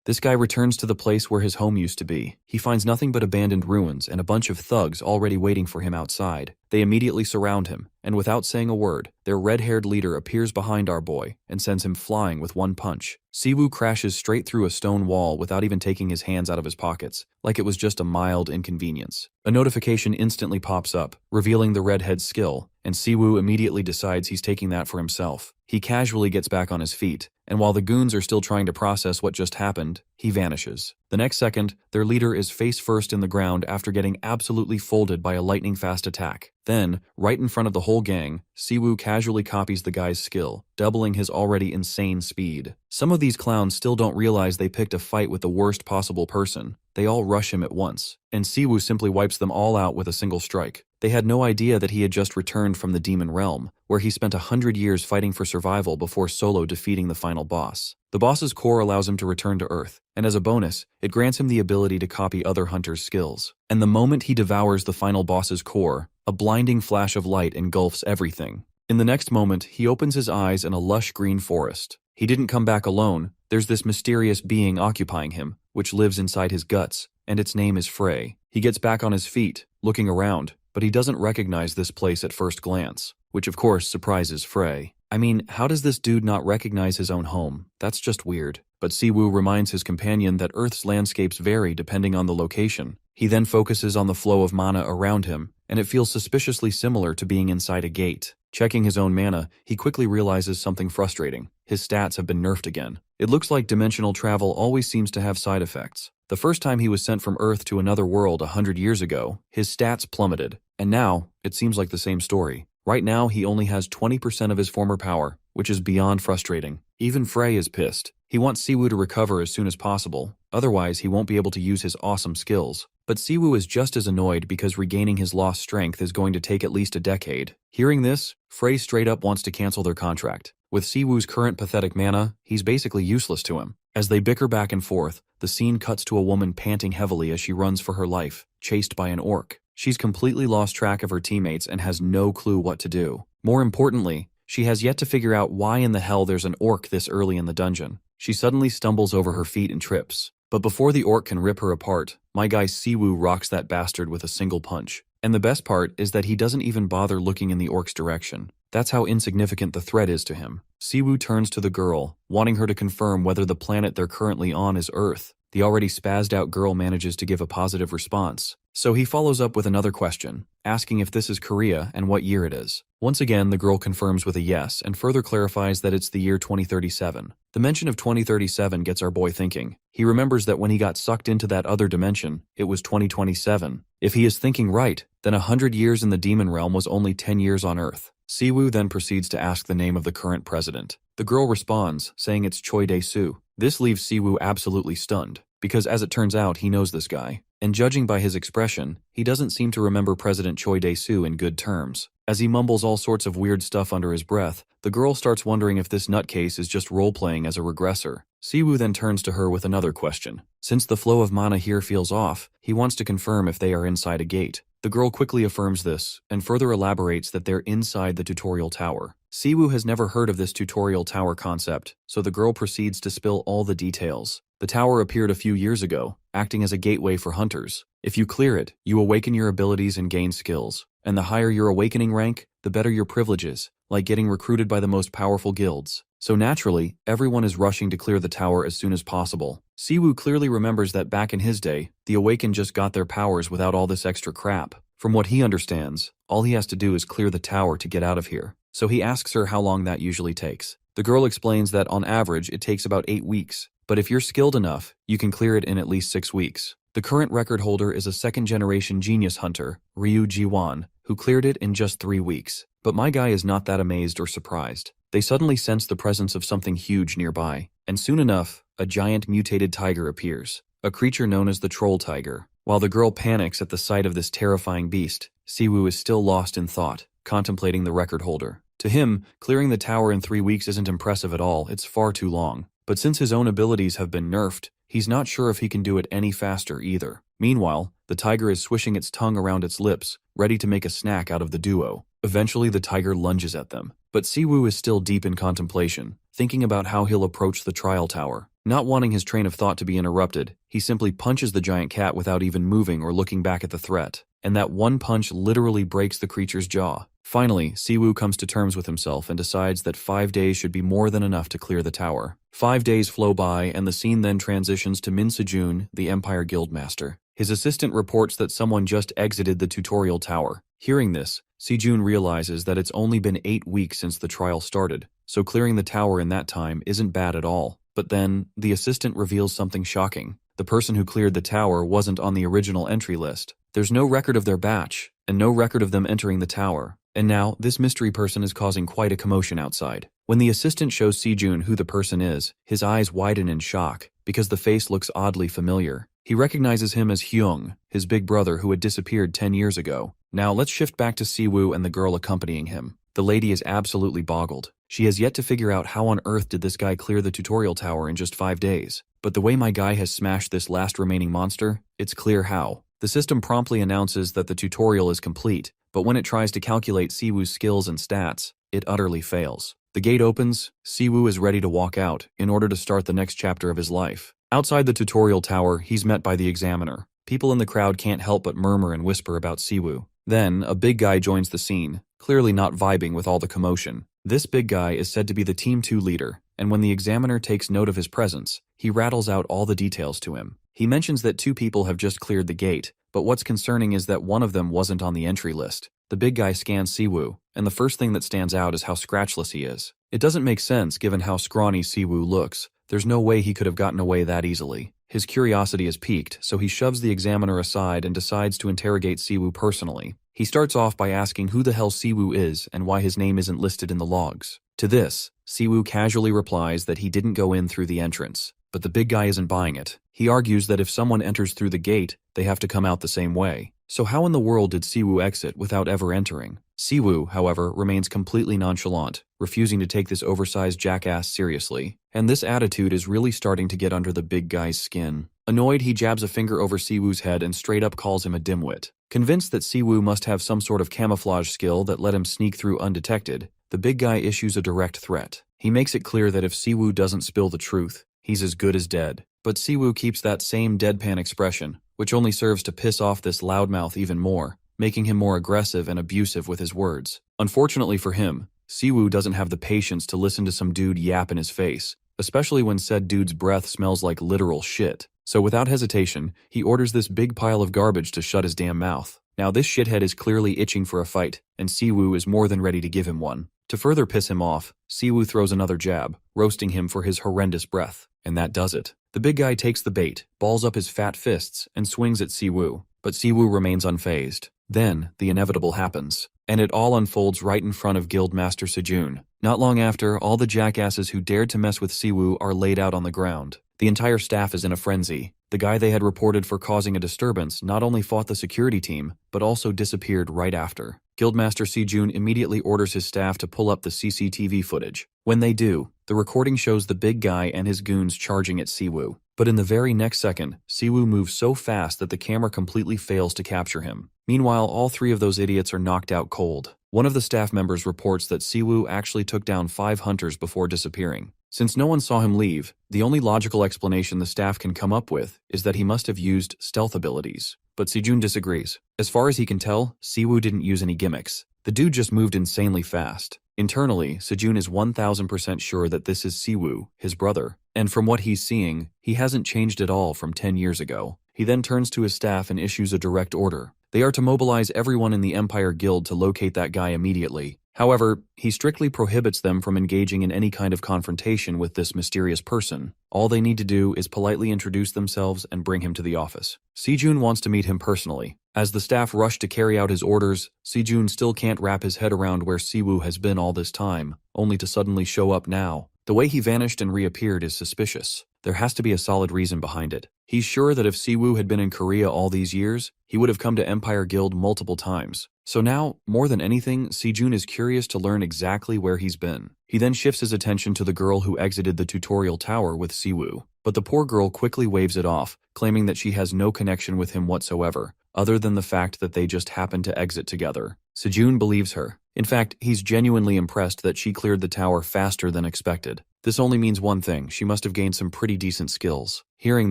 This guy returns to the place where his home used to be. He finds nothing but abandoned ruins and a bunch of thugs already waiting for him outside. They immediately surround him, and without saying a word, their red-haired leader appears behind our boy and sends him flying with one punch. Siwoo crashes straight through a stone wall without even taking his hands out of his pockets, like it was just a mild inconvenience. A notification instantly pops up, revealing the redhead's skill, and Siwoo immediately decides he's taking that for himself. He casually gets back on his feet, and while the goons are still trying to process what just happened, he vanishes. The next second, their leader is face first in the ground after getting absolutely folded by a lightning-fast attack. Then, right in front of the whole gang, Siwoo casually copies the guy's skill, doubling his already insane speed. Some of these clowns still don't realize they picked a fight with the worst possible person. They all rush him at once, and Siwoo simply wipes them all out with a single strike. They had no idea that he had just returned from the demon realm, where he spent 100 years fighting for survival before solo defeating the final boss. The boss's core allows him to return to Earth, and as a bonus, it grants him the ability to copy other hunters' skills. And the moment he devours the final boss's core, a blinding flash of light engulfs everything. In the next moment, he opens his eyes in a lush green forest. He didn't come back alone. There's this mysterious being occupying him, which lives inside his guts, and its name is Frey. He gets back on his feet, looking around, but he doesn't recognize this place at first glance, which of course surprises Frey. I mean, how does this dude not recognize his own home? That's just weird. But Siwoo reminds his companion that Earth's landscapes vary depending on the location. He then focuses on the flow of mana around him, and it feels suspiciously similar to being inside a gate. Checking his own mana, he quickly realizes something frustrating. His stats have been nerfed again. It looks like dimensional travel always seems to have side effects. The first time he was sent from Earth to another world 100 years ago, his stats plummeted. And now, it seems like the same story. Right now, he only has 20% of his former power, which is beyond frustrating. Even Frey is pissed. He wants Siwoo to recover as soon as possible, otherwise he won't be able to use his awesome skills. But Siwoo is just as annoyed because regaining his lost strength is going to take at least a decade. Hearing this, Frey straight up wants to cancel their contract. With Siwoo's current pathetic mana, he's basically useless to him. As they bicker back and forth, the scene cuts to a woman panting heavily as she runs for her life, chased by an orc. She's completely lost track of her teammates and has no clue what to do. More importantly, she has yet to figure out why in the hell there's an orc this early in the dungeon. She suddenly stumbles over her feet and trips. But before the orc can rip her apart, my guy Siwoo rocks that bastard with a single punch. And the best part is that he doesn't even bother looking in the orc's direction. That's how insignificant the threat is to him. Siwoo turns to the girl, wanting her to confirm whether the planet they're currently on is Earth. The already spazzed out girl manages to give a positive response. So he follows up with another question, asking if this is Korea and what year it is. Once again, the girl confirms with a yes and further clarifies that it's the year 2037. The mention of 2037 gets our boy thinking. He remembers that when he got sucked into that other dimension, it was 2027. If he is thinking right, then 100 years in the demon realm was only 10 years on Earth. Siwoo then proceeds to ask the name of the current president. The girl responds, saying it's Choi Dae-soo. This leaves Siwoo absolutely stunned, because as it turns out, he knows this guy. And judging by his expression, he doesn't seem to remember President Choi Dae-soo in good terms. As he mumbles all sorts of weird stuff under his breath, the girl starts wondering if this nutcase is just role-playing as a regressor. Siwoo then turns to her with another question. Since the flow of mana here feels off, he wants to confirm if they are inside a gate. The girl quickly affirms this, and further elaborates that they're inside the tutorial tower. Siwoo has never heard of this tutorial tower concept, so the girl proceeds to spill all the details. The tower appeared a few years ago, acting as a gateway for hunters. If you clear it, you awaken your abilities and gain skills. And the higher your awakening rank, the better your privileges, like getting recruited by the most powerful guilds. So naturally, everyone is rushing to clear the tower as soon as possible. Siwoo clearly remembers that back in his day, the Awakened just got their powers without all this extra crap. From what he understands, all he has to do is clear the tower to get out of here. So he asks her how long that usually takes. The girl explains that on average it takes about 8 weeks, but if you're skilled enough, you can clear it in at least 6 weeks. The current record holder is a second-generation genius hunter, Ryu Ji-won, who cleared it in just 3 weeks. But my guy is not that amazed or surprised. They suddenly sense the presence of something huge nearby, and soon enough, a giant mutated tiger appears, a creature known as the troll tiger. While the girl panics at the sight of this terrifying beast, Siwoo is still lost in thought, contemplating the record holder. To him, clearing the tower in 3 weeks isn't impressive at all, it's far too long. But since his own abilities have been nerfed, he's not sure if he can do it any faster either. Meanwhile, the tiger is swishing its tongue around its lips, ready to make a snack out of the duo. Eventually the tiger lunges at them. But Siwoo is still deep in contemplation, thinking about how he'll approach the trial tower. Not wanting his train of thought to be interrupted, he simply punches the giant cat without even moving or looking back at the threat. And that one punch literally breaks the creature's jaw. Finally, Siwoo comes to terms with himself and decides that 5 days should be more than enough to clear the tower. 5 days flow by, and the scene then transitions to Min Sejun, the Empire Guildmaster. His assistant reports that someone just exited the tutorial tower. Hearing this, Sejun realizes that it's only been 8 weeks since the trial started, so clearing the tower in that time isn't bad at all. But then, the assistant reveals something shocking. The person who cleared the tower wasn't on the original entry list. There's no record of their batch, and no record of them entering the tower. And now, this mystery person is causing quite a commotion outside. When the assistant shows Sejun who the person is, his eyes widen in shock, because the face looks oddly familiar. He recognizes him as Hyung, his big brother who had disappeared 10 years ago. Now let's shift back to Siwoo and the girl accompanying him. The lady is absolutely boggled. She has yet to figure out how on earth did this guy clear the tutorial tower in just 5 days. But the way my guy has smashed this last remaining monster, it's clear how. The system promptly announces that the tutorial is complete, but when it tries to calculate Siwoo's skills and stats, it utterly fails. The gate opens, Siwoo is ready to walk out in order to start the next chapter of his life. Outside the tutorial tower, he's met by the examiner. People in the crowd can't help but murmur and whisper about Siwoo. Then, a big guy joins the scene, clearly not vibing with all the commotion. This big guy is said to be the Team 2 leader, and when the examiner takes note of his presence, he rattles out all the details to him. He mentions that 2 people have just cleared the gate, but what's concerning is that one of them wasn't on the entry list. The big guy scans Siwoo, and the first thing that stands out is how scratchless he is. It doesn't make sense given how scrawny Siwoo looks. There's no way he could have gotten away that easily. His curiosity is piqued, so he shoves the examiner aside and decides to interrogate Siwoo personally. He starts off by asking who the hell Siwoo is and why his name isn't listed in the logs. To this, Siwoo casually replies that he didn't go in through the entrance. But the big guy isn't buying it. He argues that if someone enters through the gate, they have to come out the same way. So how in the world did Siwoo exit without ever entering? Siwoo, however, remains completely nonchalant, refusing to take this oversized jackass seriously. And this attitude is really starting to get under the big guy's skin. Annoyed, he jabs a finger over Siwoo's head and straight up calls him a dimwit. Convinced that Siwoo must have some sort of camouflage skill that let him sneak through undetected, the big guy issues a direct threat. He makes it clear that if Siwoo doesn't spill the truth, he's as good as dead. But Siwoo keeps that same deadpan expression, which only serves to piss off this loudmouth even more, making him more aggressive and abusive with his words. Unfortunately for him, Siwoo doesn't have the patience to listen to some dude yap in his face, especially when said dude's breath smells like literal shit. So without hesitation, he orders this big pile of garbage to shut his damn mouth. Now this shithead is clearly itching for a fight, and Siwoo is more than ready to give him one. To further piss him off, Siwoo throws another jab, roasting him for his horrendous breath. And that does it. The big guy takes the bait, balls up his fat fists, and swings at Siwoo. But Siwoo remains unfazed. Then, the inevitable happens. And it all unfolds right in front of Guildmaster Sejun. Not long after, all the jackasses who dared to mess with Siwoo are laid out on the ground. The entire staff is in a frenzy. The guy they had reported for causing a disturbance not only fought the security team, but also disappeared right after. Guildmaster Sejun immediately orders his staff to pull up the CCTV footage. When they do, the recording shows the big guy and his goons charging at Siwoo. But in the very next second, Siwoo moves so fast that the camera completely fails to capture him. Meanwhile, all 3 of those idiots are knocked out cold. One of the staff members reports that Siwoo actually took down 5 hunters before disappearing. Since no one saw him leave, the only logical explanation the staff can come up with is that he must have used stealth abilities. But Sejun disagrees. As far as he can tell, Siwoo didn't use any gimmicks. The dude just moved insanely fast. Internally, Sejun is 1000% sure that this is Siwoo, his brother, and from what he's seeing, he hasn't changed at all from 10 years ago. He then turns to his staff and issues a direct order. They are to mobilize everyone in the Empire Guild to locate that guy immediately. However, he strictly prohibits them from engaging in any kind of confrontation with this mysterious person. All they need to do is politely introduce themselves and bring him to the office. Sejun wants to meet him personally. As the staff rush to carry out his orders, Sejun still can't wrap his head around where Siwoo has been all this time, only to suddenly show up now. The way he vanished and reappeared is suspicious. There has to be a solid reason behind it. He's sure that if Siwoo had been in Korea all these years, he would have come to Empire Guild multiple times. So now, more than anything, Sejun is curious to learn exactly where he's been. He then shifts his attention to the girl who exited the tutorial tower with Siwoo. But the poor girl quickly waves it off, claiming that she has no connection with him whatsoever, other than the fact that they just happened to exit together. Sejun believes her. In fact, he's genuinely impressed that she cleared the tower faster than expected. This only means one thing: she must have gained some pretty decent skills. Hearing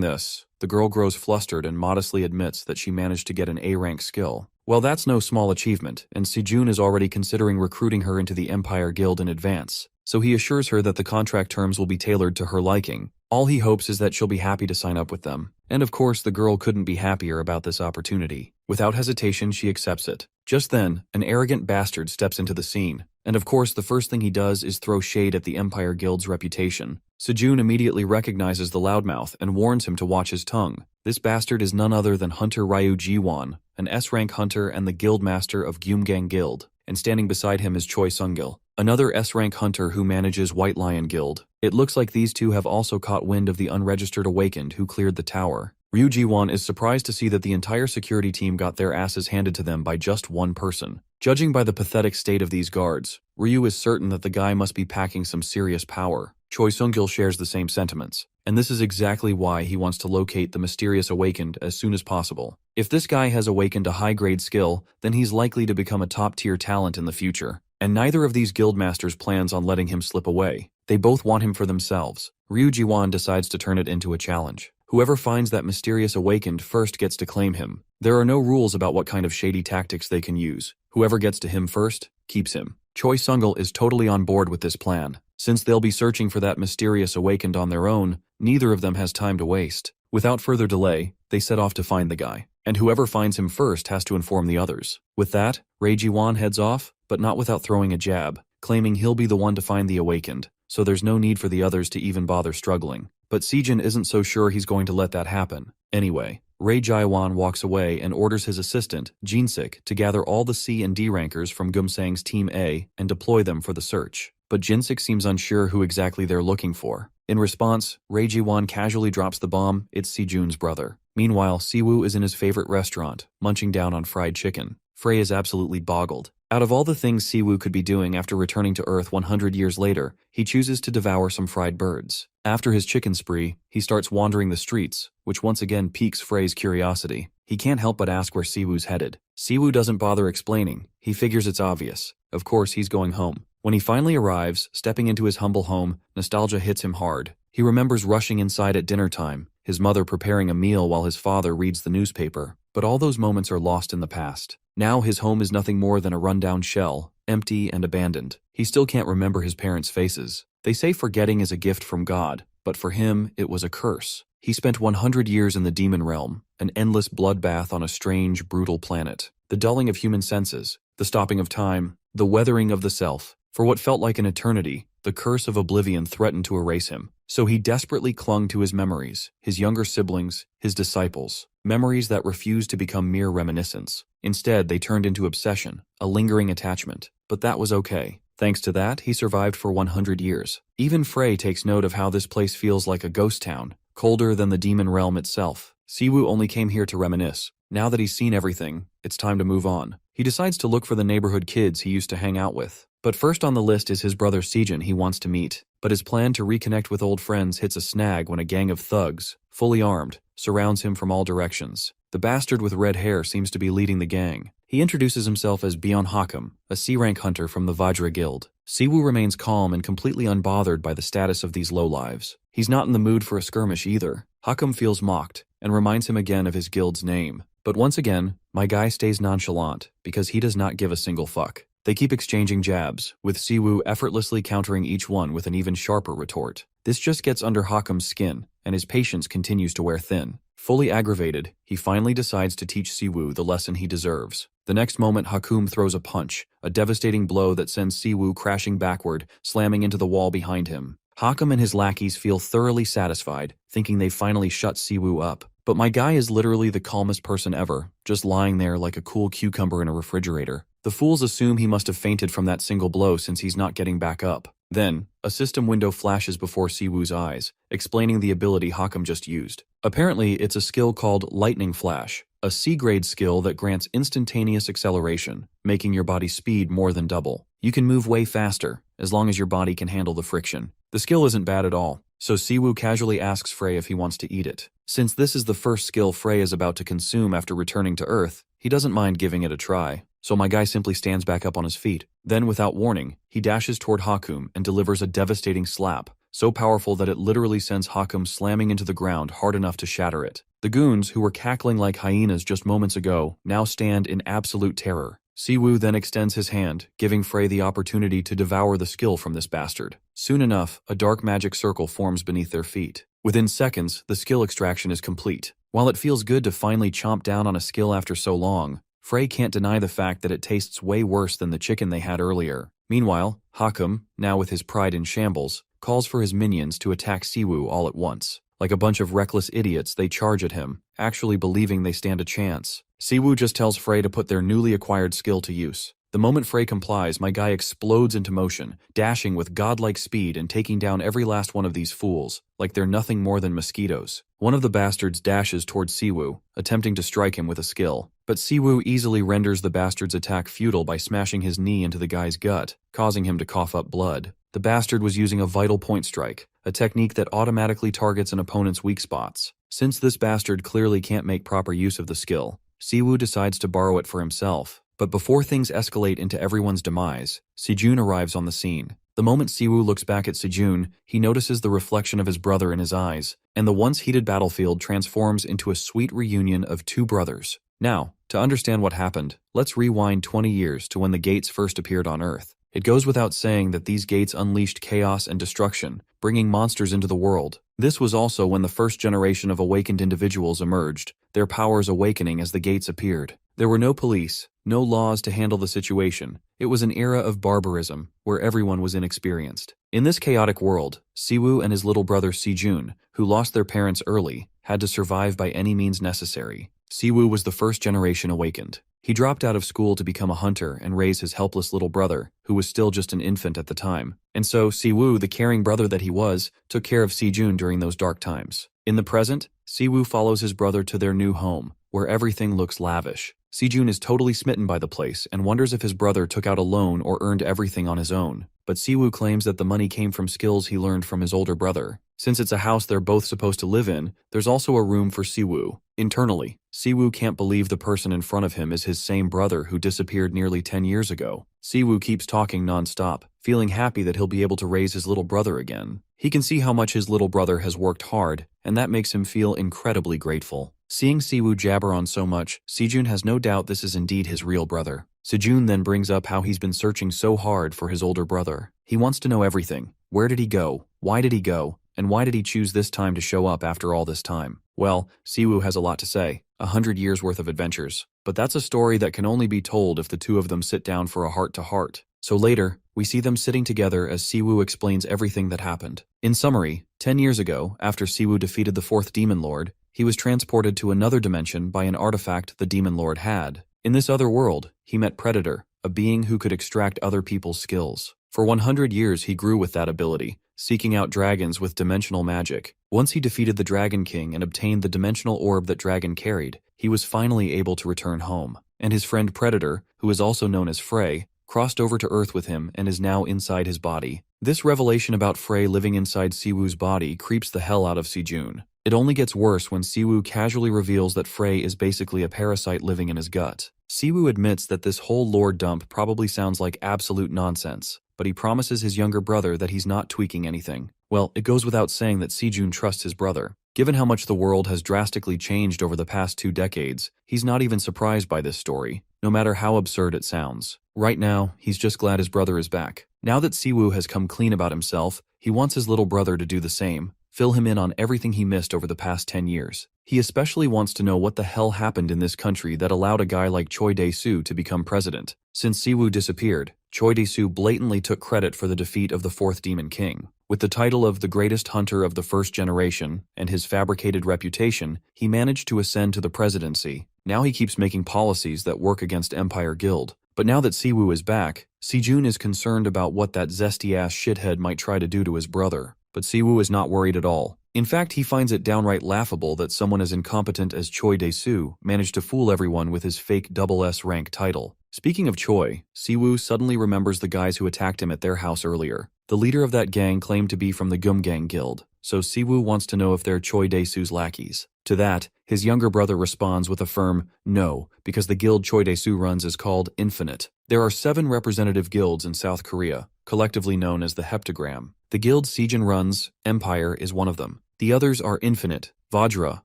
this, the girl grows flustered and modestly admits that she managed to get an A-rank skill. Well, that's no small achievement, and Sejun is already considering recruiting her into the Empire Guild in advance, so he assures her that the contract terms will be tailored to her liking. All he hopes is that she'll be happy to sign up with them. And of course, the girl couldn't be happier about this opportunity. Without hesitation, she accepts it. Just then, an arrogant bastard steps into the scene, and of course the first thing he does is throw shade at the Empire Guild's reputation. Sejun immediately recognizes the loudmouth and warns him to watch his tongue. This bastard is none other than Hunter Ryu Jiwon, an S-rank hunter and the guildmaster of Gyumgang Guild, and standing beside him is Choi Sungil, another S-rank hunter who manages White Lion Guild. It looks like these two have also caught wind of the unregistered awakened who cleared the tower. Ryu Jiwon is surprised to see that the entire security team got their asses handed to them by just one person. Judging by the pathetic state of these guards, Ryu is certain that the guy must be packing some serious power. Choi Sungil shares the same sentiments, and this is exactly why he wants to locate the mysterious awakened as soon as possible. If this guy has awakened a high-grade skill, then he's likely to become a top-tier talent in the future. And neither of these guildmasters plans on letting him slip away. They both want him for themselves. Ryu Jiwon decides to turn it into a challenge. Whoever finds that mysterious awakened first gets to claim him. There are no rules about what kind of shady tactics they can use. Whoever gets to him first, keeps him. Choi Sungil is totally on board with this plan. Since they'll be searching for that mysterious awakened on their own, neither of them has time to waste. Without further delay, they set off to find the guy. And whoever finds him first has to inform the others. With that, Ryu Jiwon heads off, but not without throwing a jab, claiming he'll be the one to find the awakened, so there's no need for the others to even bother struggling. But Sejun isn't so sure he's going to let that happen. Anyway, Ryu Jiwon walks away and orders his assistant, Jinsik, to gather all the C and D rankers from Gumsang's Team A and deploy them for the search. But Jinsik seems unsure who exactly they're looking for. In response, Ryu Jiwon casually drops the bomb: it's Sejun's brother. Meanwhile, Siwoo is in his favorite restaurant, munching down on fried chicken. Frey is absolutely boggled. Out of all the things Siwoo could be doing after returning to Earth 100 years later, he chooses to devour some fried birds. After his chicken spree, he starts wandering the streets, which once again piques Frey's curiosity. He can't help but ask where Siwoo's headed. Siwoo doesn't bother explaining. He figures it's obvious. Of course, he's going home. When he finally arrives, stepping into his humble home, nostalgia hits him hard. He remembers rushing inside at dinner time, his mother preparing a meal while his father reads the newspaper. But all those moments are lost in the past. Now his home is nothing more than a rundown shell, empty and abandoned. He still can't remember his parents' faces. They say forgetting is a gift from God, but for him, it was a curse. He spent 100 years in the demon realm, an endless bloodbath on a strange, brutal planet. The dulling of human senses, the stopping of time, the weathering of the self. For what felt like an eternity, the curse of oblivion threatened to erase him. So he desperately clung to his memories, his younger siblings, his disciples, memories that refused to become mere reminiscence. Instead, they turned into obsession, a lingering attachment. But that was okay. Thanks to that, he survived for 100 years. Even Frey takes note of how this place feels like a ghost town, colder than the demon realm itself. Siwoo only came here to reminisce. Now that he's seen everything, it's time to move on. He decides to look for the neighborhood kids he used to hang out with. But first on the list is his brother Sejun he wants to meet. But his plan to reconnect with old friends hits a snag when a gang of thugs, fully armed, surrounds him from all directions. The bastard with red hair seems to be leading the gang. He introduces himself as Byeon Hakum, a C-rank hunter from the Vajra Guild. Siwoo remains calm and completely unbothered by the status of these lowlives. He's not in the mood for a skirmish either. Hakum feels mocked and reminds him again of his guild's name. But once again, my guy stays nonchalant because he does not give a single fuck. They keep exchanging jabs, with Siwoo effortlessly countering each one with an even sharper retort. This just gets under Hakum's skin, and his patience continues to wear thin. Fully aggravated, he finally decides to teach Siwoo the lesson he deserves. The next moment, Hakum throws a punch, a devastating blow that sends Siwoo crashing backward, slamming into the wall behind him. Hakum and his lackeys feel thoroughly satisfied, thinking they finally shut Siwoo up. But my guy is literally the calmest person ever, just lying there like a cool cucumber in a refrigerator. The fools assume he must have fainted from that single blow since he's not getting back up. Then, a system window flashes before Siwoo's eyes, explaining the ability Hakum just used. Apparently, it's a skill called Lightning Flash, a C-grade skill that grants instantaneous acceleration, making your body's speed more than double. You can move way faster, as long as your body can handle the friction. The skill isn't bad at all, so Siwoo casually asks Frey if he wants to eat it. Since this is the first skill Frey is about to consume after returning to Earth, he doesn't mind giving it a try. so my guy simply stands back up on his feet. Then, without warning, he dashes toward Hakum and delivers a devastating slap, so powerful that it literally sends Hakum slamming into the ground hard enough to shatter it. The goons, who were cackling like hyenas just moments ago, now stand in absolute terror. Siwoo then extends his hand, giving Frey the opportunity to devour the skill from this bastard. Soon enough, a dark magic circle forms beneath their feet. Within seconds, the skill extraction is complete. While it feels good to finally chomp down on a skill after so long, Frey can't deny the fact that it tastes way worse than the chicken they had earlier. Meanwhile, Hakum, now with his pride in shambles, calls for his minions to attack Siwoo all at once. Like a bunch of reckless idiots, they charge at him, actually believing they stand a chance. Siwoo just tells Frey to put their newly acquired skill to use. The moment Frey complies, my guy explodes into motion, dashing with godlike speed and taking down every last one of these fools, like they're nothing more than mosquitoes. One of the bastards dashes towards Siwoo, attempting to strike him with a skill, but Siwoo easily renders the bastard's attack futile by smashing his knee into the guy's gut, causing him to cough up blood. The bastard was using a vital point strike, a technique that automatically targets an opponent's weak spots. Since this bastard clearly can't make proper use of the skill, Siwoo decides to borrow it for himself. But before things escalate into everyone's demise, Sejun arrives on the scene. The moment Siwoo looks back at Sejun, he notices the reflection of his brother in his eyes, and the once heated battlefield transforms into a sweet reunion of two brothers. Now, to understand what happened, let's rewind 20 years to when the gates first appeared on Earth. It goes without saying that these gates unleashed chaos and destruction, bringing monsters into the world. This was also when the first generation of awakened individuals emerged, their powers awakening as the gates appeared. There were no police, no laws to handle the situation. It was an era of barbarism, where everyone was inexperienced. In this chaotic world, Siwoo and his little brother Sejun, who lost their parents early, had to survive by any means necessary. Siwoo was the first generation awakened. He dropped out of school to become a hunter and raise his helpless little brother, who was still just an infant at the time. And so, Siwoo, the caring brother that he was, took care of Sejun during those dark times. In the present, Siwoo follows his brother to their new home, where everything looks lavish. Sejun is totally smitten by the place and wonders if his brother took out a loan or earned everything on his own. But Siwoo claims that the money came from skills he learned from his older brother. Since it's a house they're both supposed to live in, there's also a room for Siwoo. Internally, Siwoo can't believe the person in front of him is his same brother who disappeared nearly 10 years ago. Siwoo keeps talking non-stop, feeling happy that he'll be able to raise his little brother again. He can see how much his little brother has worked hard, and that makes him feel incredibly grateful. Seeing Siwoo jabber on so much, Sejun has no doubt this is indeed his real brother. Sejun then brings up how he's been searching so hard for his older brother. He wants to know everything. Where did he go? Why did he go? And why did he choose this time to show up after all this time? Well, Siwoo has a lot to say. 100 years worth of adventures. But that's a story that can only be told if the two of them sit down for a heart-to-heart. So later, we see them sitting together as Siwoo explains everything that happened. In summary, 10 years ago, after Siwoo defeated the fourth Demon Lord, he was transported to another dimension by an artifact the Demon Lord had. In this other world, he met Predator, a being who could extract other people's skills. For 100 years he grew with that ability, seeking out dragons with dimensional magic. Once he defeated the Dragon King and obtained the dimensional orb that Dragon carried, he was finally able to return home. And his friend Predator, who is also known as Frey, crossed over to Earth with him and is now inside his body. This revelation about Frey living inside Siwoo's body creeps the hell out of Sejun. It only gets worse when Siwoo casually reveals that Frey is basically a parasite living in his gut. Siwoo admits that this whole lore dump probably sounds like absolute nonsense, but he promises his younger brother that he's not tweaking anything. Well, it goes without saying that Sejun trusts his brother. Given how much the world has drastically changed over the past 2 decades, he's not even surprised by this story, no matter how absurd it sounds. Right now, he's just glad his brother is back. Now that Siwoo has come clean about himself, he wants his little brother to do the same, fill him in on everything he missed over the past 10 years. He especially wants to know what the hell happened in this country that allowed a guy like Choi Dae-soo to become president. Since Siwoo disappeared, Choi Dae-soo blatantly took credit for the defeat of the fourth Demon King. With the title of the greatest hunter of the first generation and his fabricated reputation, he managed to ascend to the presidency. Now he keeps making policies that work against Empire Guild. But now that Siwoo is back, Sejun is concerned about what that zesty-ass shithead might try to do to his brother. But Siwoo is not worried at all. In fact, he finds it downright laughable that someone as incompetent as Choi Dae-soo managed to fool everyone with his fake SS rank title. Speaking of Choi, Siwoo suddenly remembers the guys who attacked him at their house earlier. The leader of that gang claimed to be from the Gum Gang Guild, so Siwoo wants to know if they're Choi Dae-soo's lackeys. To that, his younger brother responds with a firm no, because the guild Choi Dae-soo runs is called Infinite. There are 7 representative guilds in South Korea, collectively known as the Heptagram. The guild Sejin runs, Empire, is one of them. The others are Infinite, Vajra,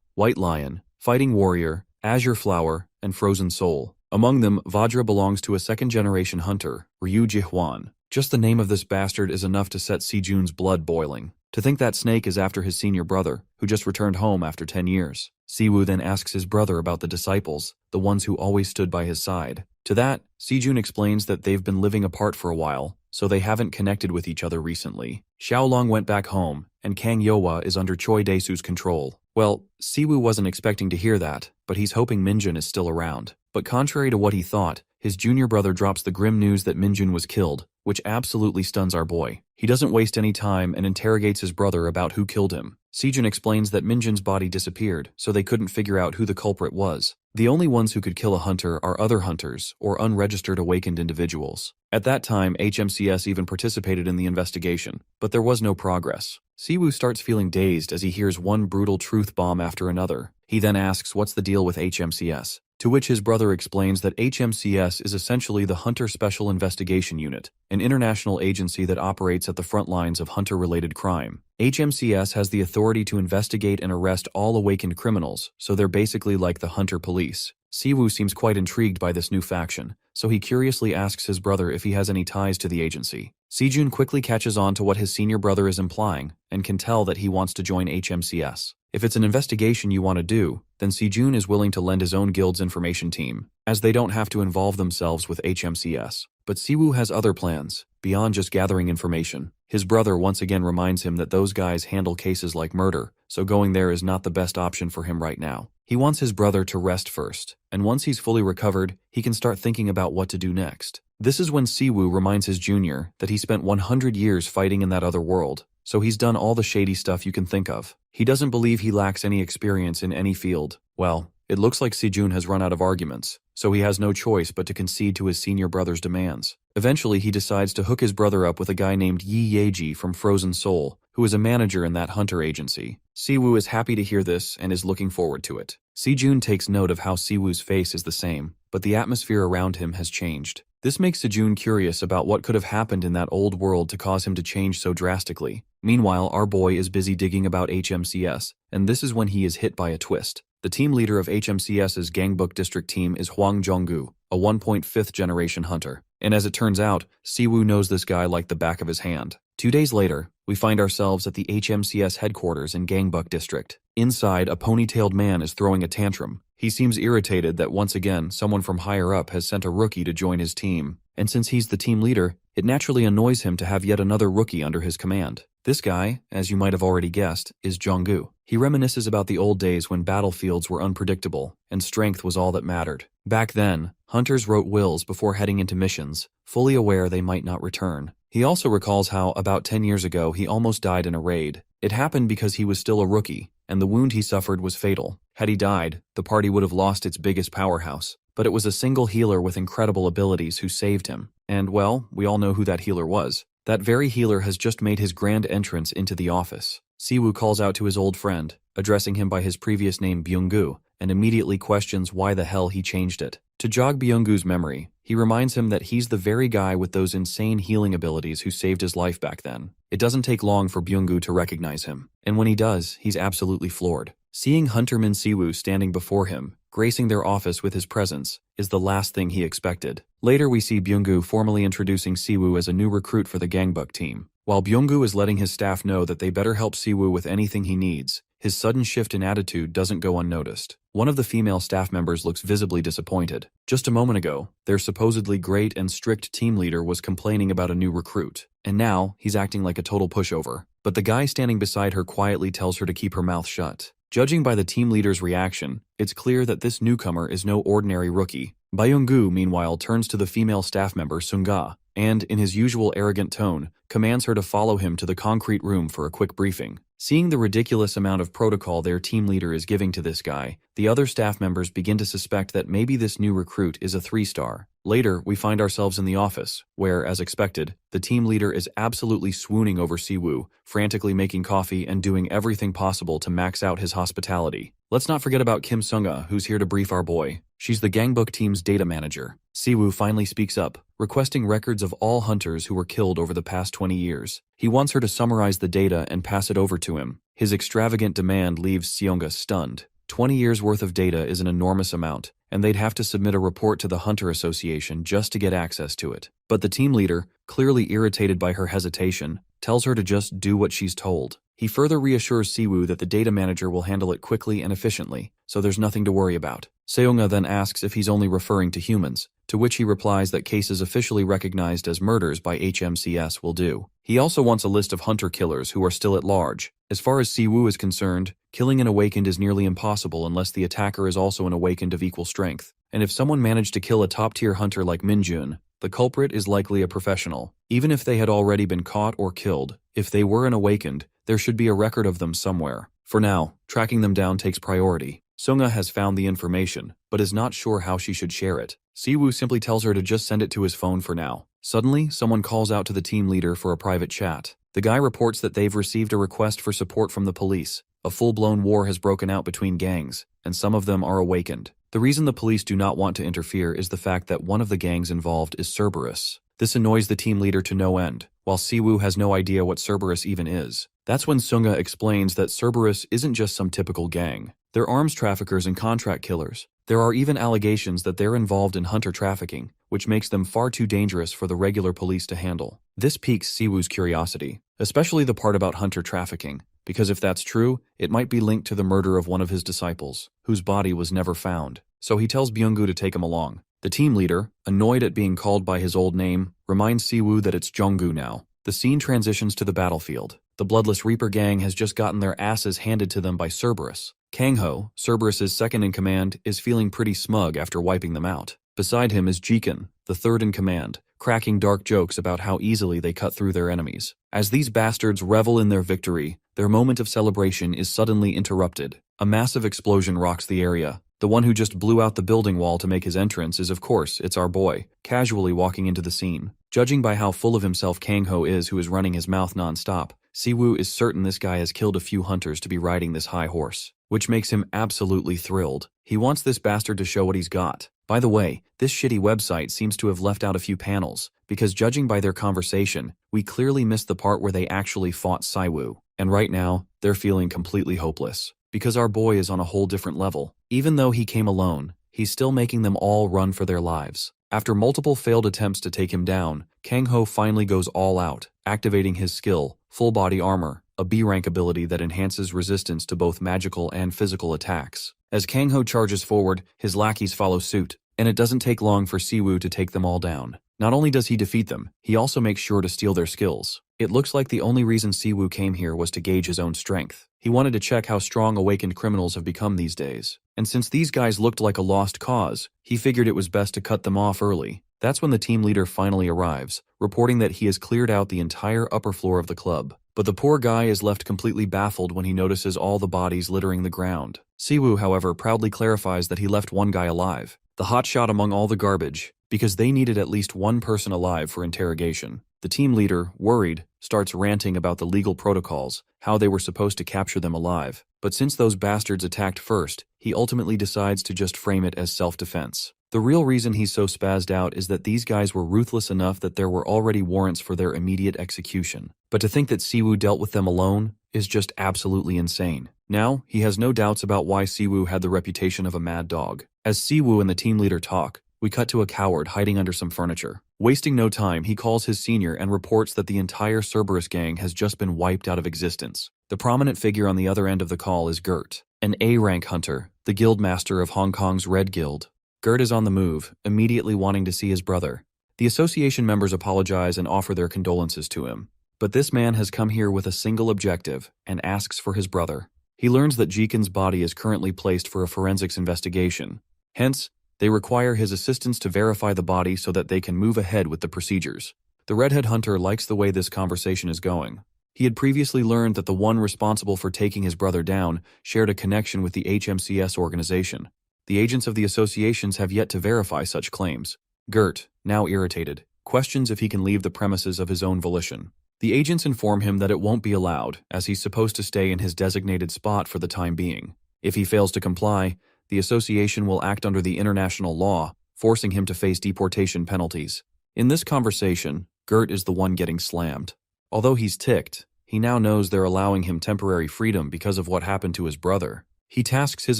White Lion, Fighting Warrior, Azure Flower, and Frozen Soul. Among them, Vajra belongs to a second-generation hunter, Ryu Ji-hwan. Just the name of this bastard is enough to set Sejun's blood boiling. To think that snake is after his senior brother, who just returned home after 10 years. Siwoo then asks his brother about the disciples, the ones who always stood by his side. To that, Sejun explains that they've been living apart for a while, so they haven't connected with each other recently. Xiaolong went back home, and Kang Yohwa is under Choi Dae-soo's control. Well, Siwoo wasn't expecting to hear that, but he's hoping Minjun is still around. But contrary to what he thought, his junior brother drops the grim news that Minjun was killed, which absolutely stuns our boy. He doesn't waste any time and interrogates his brother about who killed him. Sejun explains that Minjun's body disappeared, so they couldn't figure out who the culprit was. The only ones who could kill a hunter are other hunters or unregistered awakened individuals. At that time, HMCS even participated in the investigation, but there was no progress. Siwoo starts feeling dazed as he hears one brutal truth bomb after another. He then asks what's the deal with HMCS, to which his brother explains that HMCS is essentially the Hunter Special Investigation Unit, an international agency that operates at the front lines of hunter-related crime. HMCS has the authority to investigate and arrest all awakened criminals, so they're basically like the Hunter Police. Siwoo seems quite intrigued by this new faction, so he curiously asks his brother if he has any ties to the agency. Sejun quickly catches on to what his senior brother is implying, and can tell that he wants to join HMCS. If it's an investigation you want to do, then Sejun is willing to lend his own guild's information team, as they don't have to involve themselves with HMCS. But Siwoo has other plans, beyond just gathering information. His brother once again reminds him that those guys handle cases like murder, so going there is not the best option for him right now. He wants his brother to rest first, and once he's fully recovered, he can start thinking about what to do next. This is when Siwoo reminds his junior that he spent 100 years fighting in that other world, so he's done all the shady stuff you can think of. He doesn't believe he lacks any experience in any field. Well, it looks like Sejun has run out of arguments, so he has no choice but to concede to his senior brother's demands. Eventually, he decides to hook his brother up with a guy named Yi Yeji from Frozen Soul, who is a manager in that hunter agency. Siwoo is happy to hear this and is looking forward to it. Sejun takes note of how Siwoo's face is the same, but the atmosphere around him has changed. This makes Sejun curious about what could have happened in that old world to cause him to change so drastically. Meanwhile, our boy is busy digging about HMCS, and this is when he is hit by a twist. The team leader of HMCS's Gangbuk district team is Hwang Jong-gu, a 1.5th generation hunter. And as it turns out, Siwoo knows this guy like the back of his hand. 2 days later, we find ourselves at the HMCS headquarters in Gangbuk district. Inside, a ponytailed man is throwing a tantrum. He seems irritated that once again, someone from higher up has sent a rookie to join his team. And since he's the team leader, it naturally annoys him to have yet another rookie under his command. This guy, as you might have already guessed, is Jong-gu. He reminisces about the old days when battlefields were unpredictable, and strength was all that mattered. Back then, hunters wrote wills before heading into missions, fully aware they might not return. He also recalls how, about 10 years ago, he almost died in a raid. It happened because he was still a rookie, and the wound he suffered was fatal. Had he died, the party would have lost its biggest powerhouse. But it was a single healer with incredible abilities who saved him. And, well, we all know who that healer was. That very healer has just made his grand entrance into the office. Siwoo calls out to his old friend, addressing him by his previous name Byung-gu, and immediately questions why the hell he changed it. To jog Byung-gu's memory, he reminds him that he's the very guy with those insane healing abilities who saved his life back then. It doesn't take long for Byung-gu to recognize him, and when he does, he's absolutely floored. Seeing Hunterman Siwoo standing before him, gracing their office with his presence, is the last thing he expected. Later we see Byung-gu formally introducing Siwoo as a new recruit for the Gangbuk team. While Byung-gu is letting his staff know that they better help Siwoo with anything he needs, his sudden shift in attitude doesn't go unnoticed. One of the female staff members looks visibly disappointed. Just a moment ago, their supposedly great and strict team leader was complaining about a new recruit, and now he's acting like a total pushover. But the guy standing beside her quietly tells her to keep her mouth shut. Judging by the team leader's reaction, it's clear that this newcomer is no ordinary rookie. Byung-gu, meanwhile, turns to the female staff member Sunga, and, in his usual arrogant tone, commands her to follow him to the concrete room for a quick briefing. Seeing the ridiculous amount of protocol their team leader is giving to this guy, the other staff members begin to suspect that maybe this new recruit is a 3-star. Later, we find ourselves in the office, where, as expected, the team leader is absolutely swooning over Siwoo, frantically making coffee and doing everything possible to max out his hospitality. Let's not forget about Kim Sunga, who's here to brief our boy. She's the gangbook team's data manager. Siwoo finally speaks up, requesting records of all hunters who were killed over the past 20 years. He wants her to summarize the data and pass it over to him. His extravagant demand leaves Seonga stunned. 20 years worth of data is an enormous amount, and they'd have to submit a report to the Hunter Association just to get access to it. But the team leader, clearly irritated by her hesitation, tells her to just do what she's told. He further reassures Siwoo that the data manager will handle it quickly and efficiently, so there's nothing to worry about. Seonga then asks if he's only referring to humans, to which he replies that cases officially recognized as murders by HMCS will do. He also wants a list of hunter killers who are still at large. As far as Siwoo is concerned, killing an awakened is nearly impossible unless the attacker is also an awakened of equal strength. And if someone managed to kill a top-tier hunter like Minjun, the culprit is likely a professional. Even if they had already been caught or killed, if they were an awakened, there should be a record of them somewhere. For now, tracking them down takes priority. Sunga has found the information, but is not sure how she should share it. Siwoo simply tells her to just send it to his phone for now. Suddenly, someone calls out to the team leader for a private chat. The guy reports that they've received a request for support from the police. A full-blown war has broken out between gangs, and some of them are awakened. The reason the police do not want to interfere is the fact that one of the gangs involved is Cerberus. This annoys the team leader to no end, while Siwoo has no idea what Cerberus even is. That's when Sunga explains that Cerberus isn't just some typical gang. They're arms traffickers and contract killers. There are even allegations that they're involved in hunter trafficking, which makes them far too dangerous for the regular police to handle. This piques Siwoo's curiosity, especially the part about hunter trafficking, because if that's true, it might be linked to the murder of one of his disciples, whose body was never found. So he tells Byung-gu to take him along. The team leader, annoyed at being called by his old name, reminds Siwoo that it's Jung-gu now. The scene transitions to the battlefield. The Bloodless Reaper gang has just gotten their asses handed to them by Cerberus. Kang-ho, Cerberus's second-in-command, is feeling pretty smug after wiping them out. Beside him is Jikin, the third-in-command, cracking dark jokes about how easily they cut through their enemies. As these bastards revel in their victory, their moment of celebration is suddenly interrupted. A massive explosion rocks the area. The one who just blew out the building wall to make his entrance is, of course, it's our boy, casually walking into the scene. Judging by how full of himself Kang-ho is, who is running his mouth non-stop, Siwoo is certain this guy has killed a few hunters to be riding this high horse, which makes him absolutely thrilled. He wants this bastard to show what he's got. By the way, this shitty website seems to have left out a few panels, because judging by their conversation, we clearly missed the part where they actually fought Siwoo. And right now, they're feeling completely hopeless, because our boy is on a whole different level. Even though he came alone, he's still making them all run for their lives. After multiple failed attempts to take him down, Kang-ho finally goes all out, activating his skill, Full Body Armor, a B-rank ability that enhances resistance to both magical and physical attacks. As Kang-ho charges forward, his lackeys follow suit, and it doesn't take long for Siwoo to take them all down. Not only does he defeat them, he also makes sure to steal their skills. It looks like the only reason Siwoo came here was to gauge his own strength. He wanted to check how strong awakened criminals have become these days. And since these guys looked like a lost cause, he figured it was best to cut them off early. That's when the team leader finally arrives, reporting that he has cleared out the entire upper floor of the club. But the poor guy is left completely baffled when he notices all the bodies littering the ground. Siwoo, however, proudly clarifies that he left one guy alive, the hotshot among all the garbage, because they needed at least one person alive for interrogation. The team leader, worried, starts ranting about the legal protocols, how they were supposed to capture them alive. But since those bastards attacked first, he ultimately decides to just frame it as self-defense. The real reason he's so spazzed out is that these guys were ruthless enough that there were already warrants for their immediate execution. But to think that Siwoo dealt with them alone is just absolutely insane. Now, he has no doubts about why Siwoo had the reputation of a mad dog. As Siwoo and the team leader talk, we cut to a coward hiding under some furniture. Wasting no time, he calls his senior and reports that the entire Cerberus gang has just been wiped out of existence. The prominent figure on the other end of the call is Gert, an A-rank hunter, the guildmaster of Hong Kong's Red Guild. Gert is on the move, immediately wanting to see his brother. The association members apologize and offer their condolences to him. But this man has come here with a single objective and asks for his brother. He learns that Jikin's body is currently placed for a forensics investigation. Hence, they require his assistance to verify the body so that they can move ahead with the procedures. The redhead hunter likes the way this conversation is going. He had previously learned that the one responsible for taking his brother down shared a connection with the HMCS organization. The agents of the associations have yet to verify such claims. Gert, now irritated, questions if he can leave the premises of his own volition. The agents inform him that it won't be allowed, as he's supposed to stay in his designated spot for the time being. If he fails to comply, the association will act under the international law, forcing him to face deportation penalties. In this conversation, Gert is the one getting slammed. Although he's ticked, he now knows they're allowing him temporary freedom because of what happened to his brother. He tasks his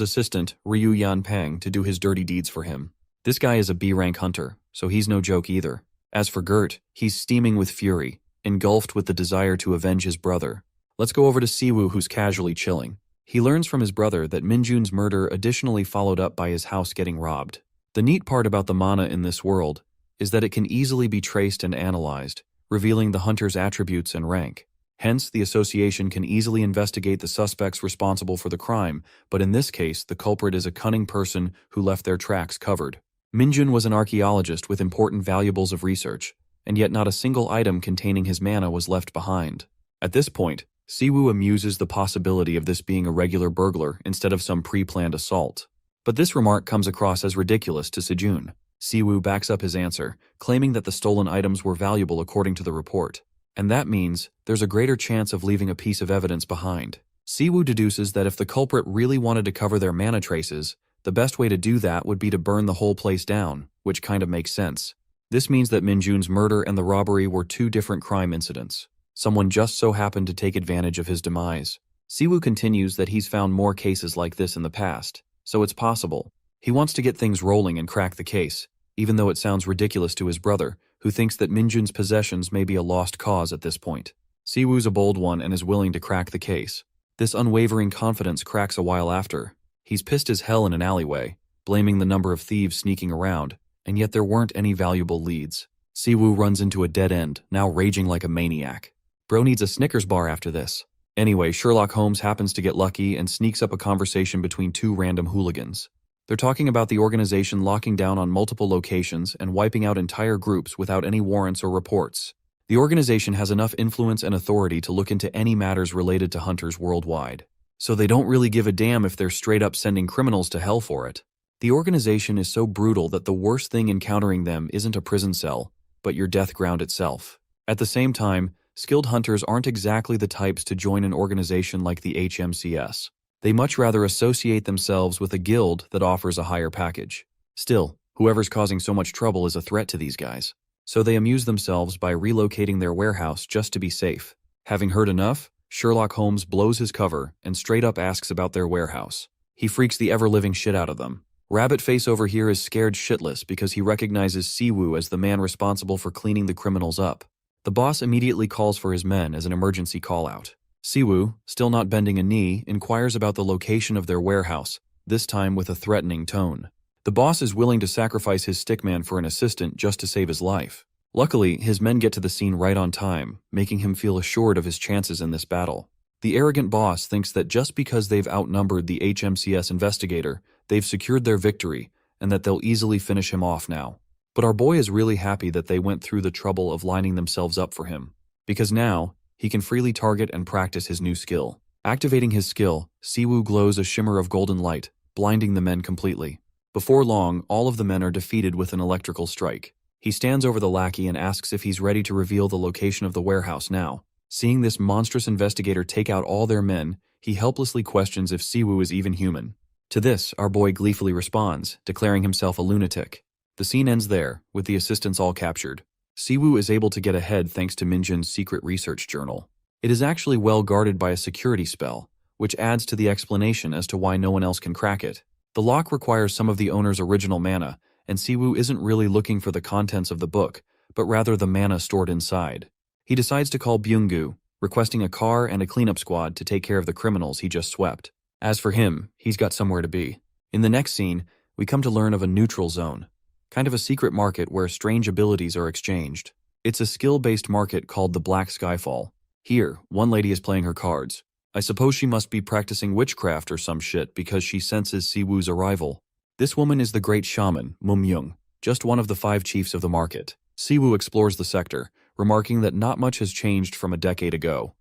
assistant, Ryu Yanpeng, to do his dirty deeds for him. This guy is a B-rank hunter, so he's no joke either. As for Gert, he's steaming with fury, engulfed with the desire to avenge his brother. Let's go over to Siwoo, who's casually chilling. He learns from his brother that Minjun's murder additionally followed up by his house getting robbed. The neat part about the mana in this world is that it can easily be traced and analyzed, revealing the hunter's attributes and rank. Hence, the association can easily investigate the suspects responsible for the crime, but in this case, the culprit is a cunning person who left their tracks covered. Minjun was an archaeologist with important valuables of research, and yet not a single item containing his mana was left behind. At this point, Siwoo amuses the possibility of this being a regular burglar instead of some pre-planned assault. But this remark comes across as ridiculous to Sejun. Siwoo backs up his answer, claiming that the stolen items were valuable according to the report. And that means there's a greater chance of leaving a piece of evidence behind. Siwoo deduces that if the culprit really wanted to cover their mana traces, the best way to do that would be to burn the whole place down, which kind of makes sense. This means that Minjun's murder and the robbery were two different crime incidents. Someone just so happened to take advantage of his demise. Siwoo continues that he's found more cases like this in the past, so it's possible. He wants to get things rolling and crack the case, even though it sounds ridiculous to his brother, who thinks that Minjun's possessions may be a lost cause at this point. Siwoo's a bold one and is willing to crack the case. This unwavering confidence cracks a while after. He's pissed as hell in an alleyway, blaming the number of thieves sneaking around, and yet there weren't any valuable leads. Siwoo runs into a dead end, now raging like a maniac. Bro needs a Snickers bar after this. Anyway, Sherlock Holmes happens to get lucky and sneaks up a conversation between two random hooligans. They're talking about the organization locking down on multiple locations and wiping out entire groups without any warrants or reports. The organization has enough influence and authority to look into any matters related to hunters worldwide. So they don't really give a damn if they're straight up sending criminals to hell for it. The organization is so brutal that the worst thing encountering them isn't a prison cell, but your death ground itself. At the same time, skilled hunters aren't exactly the types to join an organization like the HMCS. They much rather associate themselves with a guild that offers a higher package. Still, whoever's causing so much trouble is a threat to these guys. So they amuse themselves by relocating their warehouse just to be safe. Having heard enough, Sherlock Holmes blows his cover and straight up asks about their warehouse. He freaks the ever-living shit out of them. Rabbit Face over here is scared shitless because he recognizes Siwoo as the man responsible for cleaning the criminals up. The boss immediately calls for his men as an emergency call-out. Siwoo, still not bending a knee, inquires about the location of their warehouse, this time with a threatening tone. The boss is willing to sacrifice his stickman for an assistant just to save his life. Luckily, his men get to the scene right on time, making him feel assured of his chances in this battle. The arrogant boss thinks that just because they've outnumbered the HMCS investigator, they've secured their victory, and that they'll easily finish him off now. But our boy is really happy that they went through the trouble of lining themselves up for him, because now, he can freely target and practice his new skill. Activating his skill, Siwoo glows a shimmer of golden light, blinding the men completely. Before long, all of the men are defeated with an electrical strike. He stands over the lackey and asks if he's ready to reveal the location of the warehouse now. Seeing this monstrous investigator take out all their men, he helplessly questions if Siwoo is even human. To this, our boy gleefully responds, declaring himself a lunatic. The scene ends there, with the assistants all captured. Siwoo is able to get ahead thanks to Minjun's secret research journal. It is actually well guarded by a security spell, which adds to the explanation as to why no one else can crack it. The lock requires some of the owner's original mana, and Siwoo isn't really looking for the contents of the book, but rather the mana stored inside. He decides to call Byung-gu, requesting a car and a cleanup squad to take care of the criminals he just swept. As for him, he's got somewhere to be. In the next scene, we come to learn of a neutral zone, kind of a secret market where strange abilities are exchanged. It's a skill-based market called the Black Skyfall. Here, one lady is playing her cards. I suppose she must be practicing witchcraft or some shit because she senses Siwoo's arrival. This woman is the great shaman, Mum-young, just one of the 5 chiefs of the market. Siwoo explores the sector, remarking that not much has changed from a decade ago.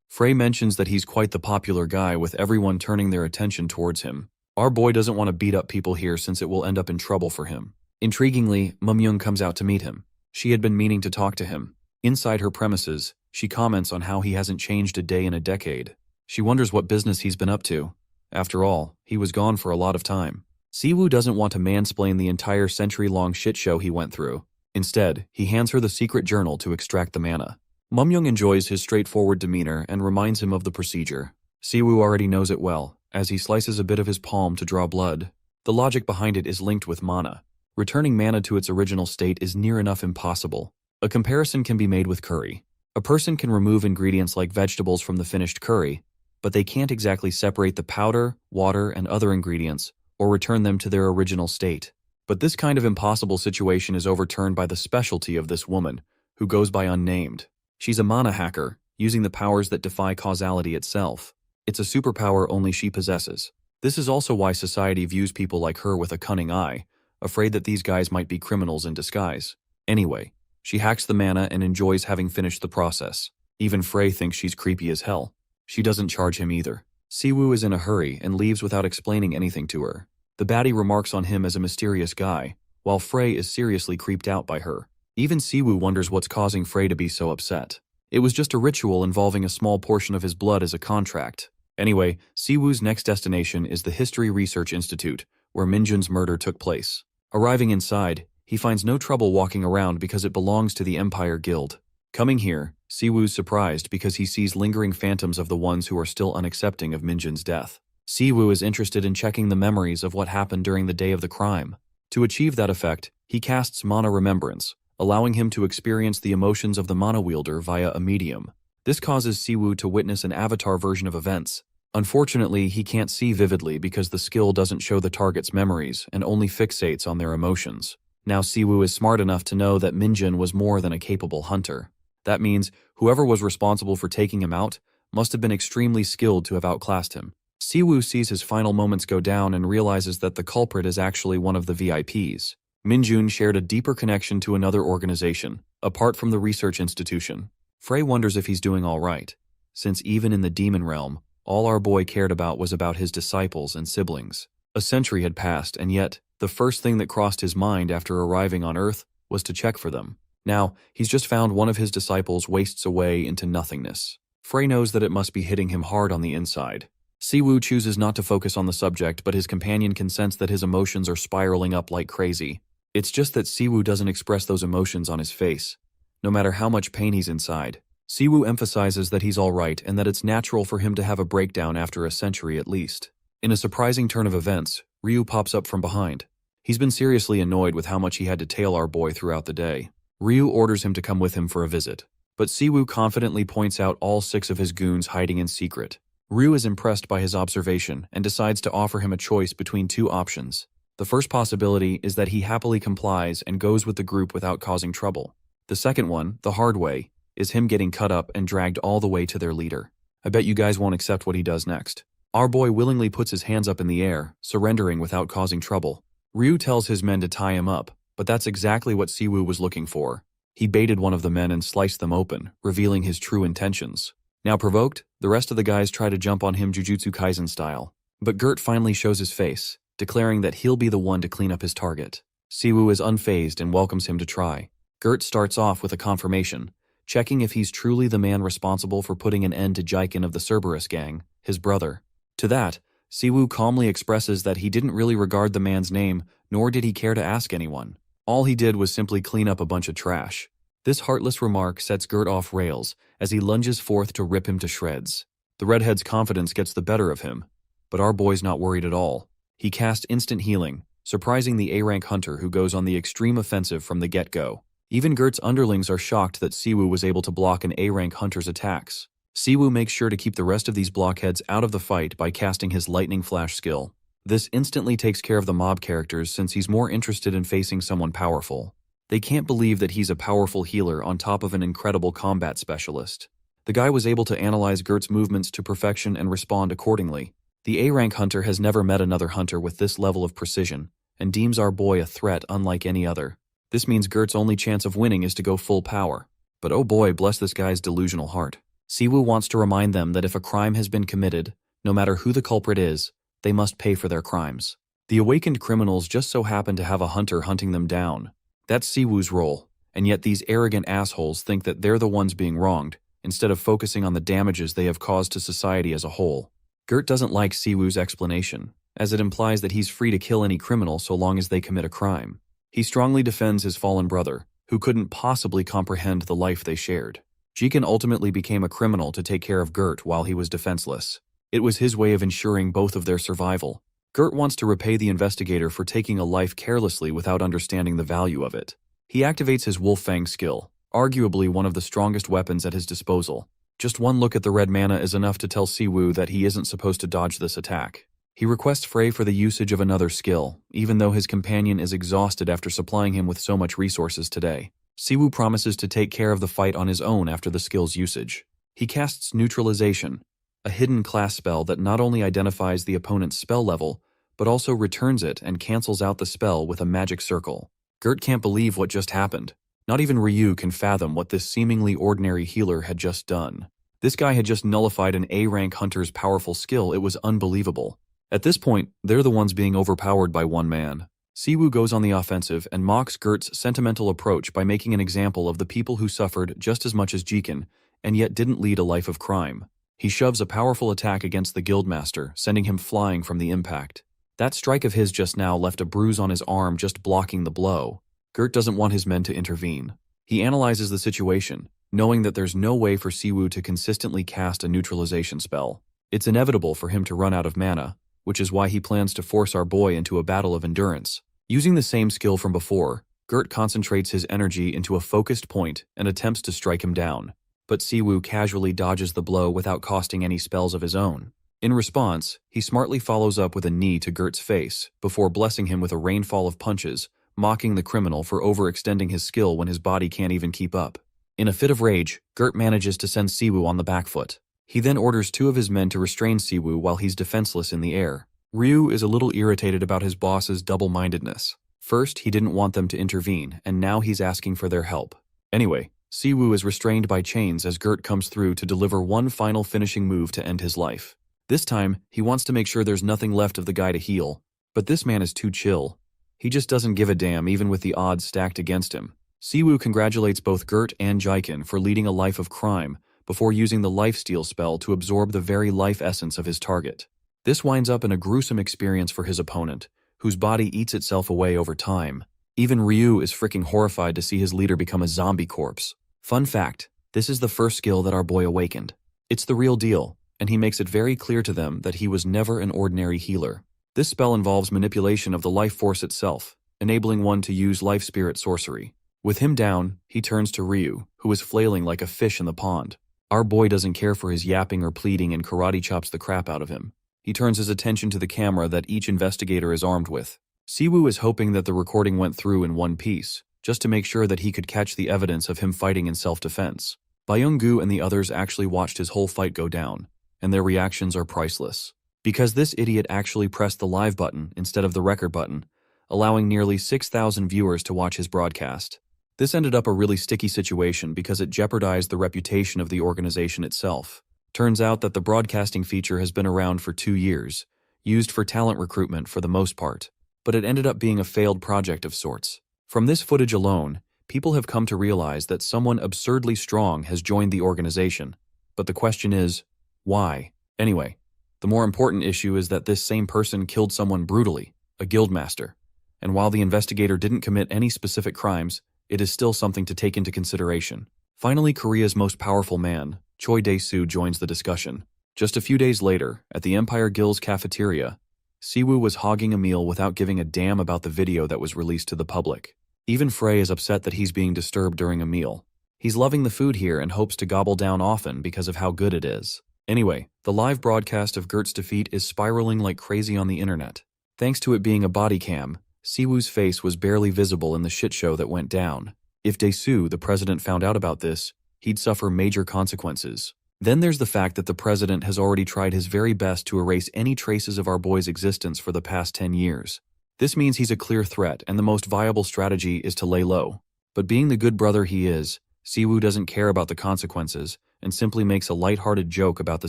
Frey mentions that he's quite the popular guy with everyone turning their attention towards him. Our boy doesn't want to beat up people here since it will end up in trouble for him. Intriguingly, Mumyung comes out to meet him. She had been meaning to talk to him. Inside her premises, she comments on how he hasn't changed a day in a decade. She wonders what business he's been up to. After all, he was gone for a lot of time. Siwoo doesn't want to mansplain the entire century-long shit show he went through. Instead, he hands her the secret journal to extract the mana. Mumyung enjoys his straightforward demeanor and reminds him of the procedure. Siwoo already knows it well, as he slices a bit of his palm to draw blood. The logic behind it is linked with mana. Returning mana to its original state is near enough impossible. A comparison can be made with curry. A person can remove ingredients like vegetables from the finished curry, but they can't exactly separate the powder, water, and other ingredients, or return them to their original state. But this kind of impossible situation is overturned by the specialty of this woman, who goes by unnamed. She's a mana hacker, using the powers that defy causality itself. It's a superpower only she possesses. This is also why society views people like her with a cunning eye, afraid that these guys might be criminals in disguise. Anyway, she hacks the mana and enjoys having finished the process. Even Frey thinks she's creepy as hell. She doesn't charge him either. Siwoo is in a hurry and leaves without explaining anything to her. The baddie remarks on him as a mysterious guy, while Frey is seriously creeped out by her. Even Siwoo wonders what's causing Frey to be so upset. It was just a ritual involving a small portion of his blood as a contract. Anyway, Siwoo's next destination is the History Research Institute, where Minjun's murder took place. Arriving inside, he finds no trouble walking around because it belongs to the Empire Guild. Coming here, Siwoo's surprised because he sees lingering phantoms of the ones who are still unaccepting of Minjun's death. Siwoo is interested in checking the memories of what happened during the day of the crime. To achieve that effect, he casts Mana Remembrance, allowing him to experience the emotions of the mana wielder via a medium. This causes Siwoo to witness an avatar version of events. Unfortunately, he can't see vividly because the skill doesn't show the target's memories and only fixates on their emotions. Now Siwoo is smart enough to know that Minjun was more than a capable hunter. That means whoever was responsible for taking him out must have been extremely skilled to have outclassed him. Siwoo sees his final moments go down and realizes that the culprit is actually one of the VIPs. Minjun shared a deeper connection to another organization, apart from the research institution. Frey wonders if he's doing all right, since even in the demon realm, all our boy cared about was about his disciples and siblings. A century had passed, and yet, the first thing that crossed his mind after arriving on Earth was to check for them. Now, he's just found one of his disciples wastes away into nothingness. Frey knows that it must be hitting him hard on the inside. Siwoo chooses not to focus on the subject, but his companion can sense that his emotions are spiraling up like crazy. It's just that Siwoo doesn't express those emotions on his face, no matter how much pain he's inside. Siwoo emphasizes that he's alright and that it's natural for him to have a breakdown after a century at least. In a surprising turn of events, Ryu pops up from behind. He's been seriously annoyed with how much he had to tail our boy throughout the day. Ryu orders him to come with him for a visit, but Siwoo confidently points out all 6 of his goons hiding in secret. Ryu is impressed by his observation and decides to offer him a choice between 2 options. The first possibility is that he happily complies and goes with the group without causing trouble. The second one, the hard way, is him getting cut up and dragged all the way to their leader. I bet you guys won't accept what he does next. Our boy willingly puts his hands up in the air, surrendering without causing trouble. Ryu tells his men to tie him up, but that's exactly what Siwoo was looking for. He baited one of the men and sliced them open, revealing his true intentions. Now provoked, the rest of the guys try to jump on him Jujutsu Kaisen style. But Gert finally shows his face, declaring that he'll be the one to clean up his target. Siwoo is unfazed and welcomes him to try. Gert starts off with a confirmation, checking if he's truly the man responsible for putting an end to Jaikin of the Cerberus gang, his brother. To that, Siwoo calmly expresses that he didn't really regard the man's name, nor did he care to ask anyone. All he did was simply clean up a bunch of trash. This heartless remark sets Gert off rails as he lunges forth to rip him to shreds. The redhead's confidence gets the better of him, but our boy's not worried at all. He casts instant healing, surprising the A-rank hunter who goes on the extreme offensive from the get-go. Even Gert's underlings are shocked that Siwoo was able to block an A-rank hunter's attacks. Siwoo makes sure to keep the rest of these blockheads out of the fight by casting his Lightning Flash skill. This instantly takes care of the mob characters since he's more interested in facing someone powerful. They can't believe that he's a powerful healer on top of an incredible combat specialist. The guy was able to analyze Gert's movements to perfection and respond accordingly. The A-rank hunter has never met another hunter with this level of precision, and deems our boy a threat unlike any other. This means Gert's only chance of winning is to go full power. But oh boy, bless this guy's delusional heart. Siwoo wants to remind them that if a crime has been committed, no matter who the culprit is, they must pay for their crimes. The awakened criminals just so happen to have a hunter hunting them down. That's Siwoo's role, and yet these arrogant assholes think that they're the ones being wronged, instead of focusing on the damages they have caused to society as a whole. Gert doesn't like Siwoo's explanation, as it implies that he's free to kill any criminal so long as they commit a crime. He strongly defends his fallen brother, who couldn't possibly comprehend the life they shared. Jikan ultimately became a criminal to take care of Gert while he was defenseless. It was his way of ensuring both of their survival. Gert wants to repay the investigator for taking a life carelessly without understanding the value of it. He activates his Wolf Fang skill, arguably one of the strongest weapons at his disposal. Just one look at the red mana is enough to tell Siwoo that he isn't supposed to dodge this attack. He requests Frey for the usage of another skill, even though his companion is exhausted after supplying him with so much resources today. Siwoo promises to take care of the fight on his own after the skill's usage. He casts Neutralization, a hidden class spell that not only identifies the opponent's spell level, but also returns it and cancels out the spell with a magic circle. Gert can't believe what just happened. Not even Ryu can fathom what this seemingly ordinary healer had just done. This guy had just nullified an A-rank hunter's powerful skill. It was unbelievable. At this point, they're the ones being overpowered by one man. Siwoo goes on the offensive and mocks Gert's sentimental approach by making an example of the people who suffered just as much as Jikan, and yet didn't lead a life of crime. He shoves a powerful attack against the guildmaster, sending him flying from the impact. That strike of his just now left a bruise on his arm just blocking the blow. Gert doesn't want his men to intervene. He analyzes the situation, knowing that there's no way for Siwoo to consistently cast a neutralization spell. It's inevitable for him to run out of mana, which is why he plans to force our boy into a battle of endurance. Using the same skill from before, Gert concentrates his energy into a focused point and attempts to strike him down. But Siwoo casually dodges the blow without costing any spells of his own. In response, he smartly follows up with a knee to Gert's face, before blessing him with a rainfall of punches, mocking the criminal for overextending his skill when his body can't even keep up. In a fit of rage, Gert manages to send Siwoo on the back foot. He then orders 2 of his men to restrain Siwoo while he's defenseless in the air. Ryu is a little irritated about his boss's double-mindedness. First, he didn't want them to intervene, and now he's asking for their help. Anyway, Siwoo is restrained by chains as Gert comes through to deliver one final finishing move to end his life. This time, he wants to make sure there's nothing left of the guy to heal, but this man is too chill. He just doesn't give a damn even with the odds stacked against him. Siwoo congratulates both Gert and Jikan for leading a life of crime before using the lifesteal spell to absorb the very life essence of his target. This winds up in a gruesome experience for his opponent, whose body eats itself away over time. Even Ryu is freaking horrified to see his leader become a zombie corpse. Fun fact, this is the first skill that our boy awakened. It's the real deal, and he makes it very clear to them that he was never an ordinary healer. This spell involves manipulation of the life force itself, enabling one to use life spirit sorcery. With him down, he turns to Ryu, who is flailing like a fish in the pond. Our boy doesn't care for his yapping or pleading and karate chops the crap out of him. He turns his attention to the camera that each investigator is armed with. Siwoo is hoping that the recording went through in one piece, just to make sure that he could catch the evidence of him fighting in self-defense. Byung-gu and the others actually watched his whole fight go down, and their reactions are priceless. Because this idiot actually pressed the live button instead of the record button, allowing nearly 6,000 viewers to watch his broadcast. This ended up a really sticky situation because it jeopardized the reputation of the organization itself. Turns out that the broadcasting feature has been around for 2 years, used for talent recruitment for the most part, but it ended up being a failed project of sorts. From this footage alone, people have come to realize that someone absurdly strong has joined the organization. But the question is, why? Anyway, the more important issue is that this same person killed someone brutally, a guildmaster. And while the investigator didn't commit any specific crimes, it is still something to take into consideration. Finally, Korea's most powerful man, Choi Dae-soo, joins the discussion. Just a few days later, at the Empire Guild's cafeteria, Siwoo was hogging a meal without giving a damn about the video that was released to the public. Even Frey is upset that he's being disturbed during a meal. He's loving the food here and hopes to gobble down often because of how good it is. Anyway, the live broadcast of Gert's defeat is spiraling like crazy on the internet. Thanks to it being a body cam, Siwoo's face was barely visible in the shit show that went down. If Dae-soo, the president, found out about this, he'd suffer major consequences. Then there's the fact that the president has already tried his very best to erase any traces of our boy's existence for the past 10 years. This means he's a clear threat, and the most viable strategy is to lay low. But being the good brother he is, Siwoo doesn't care about the consequences and simply makes a lighthearted joke about the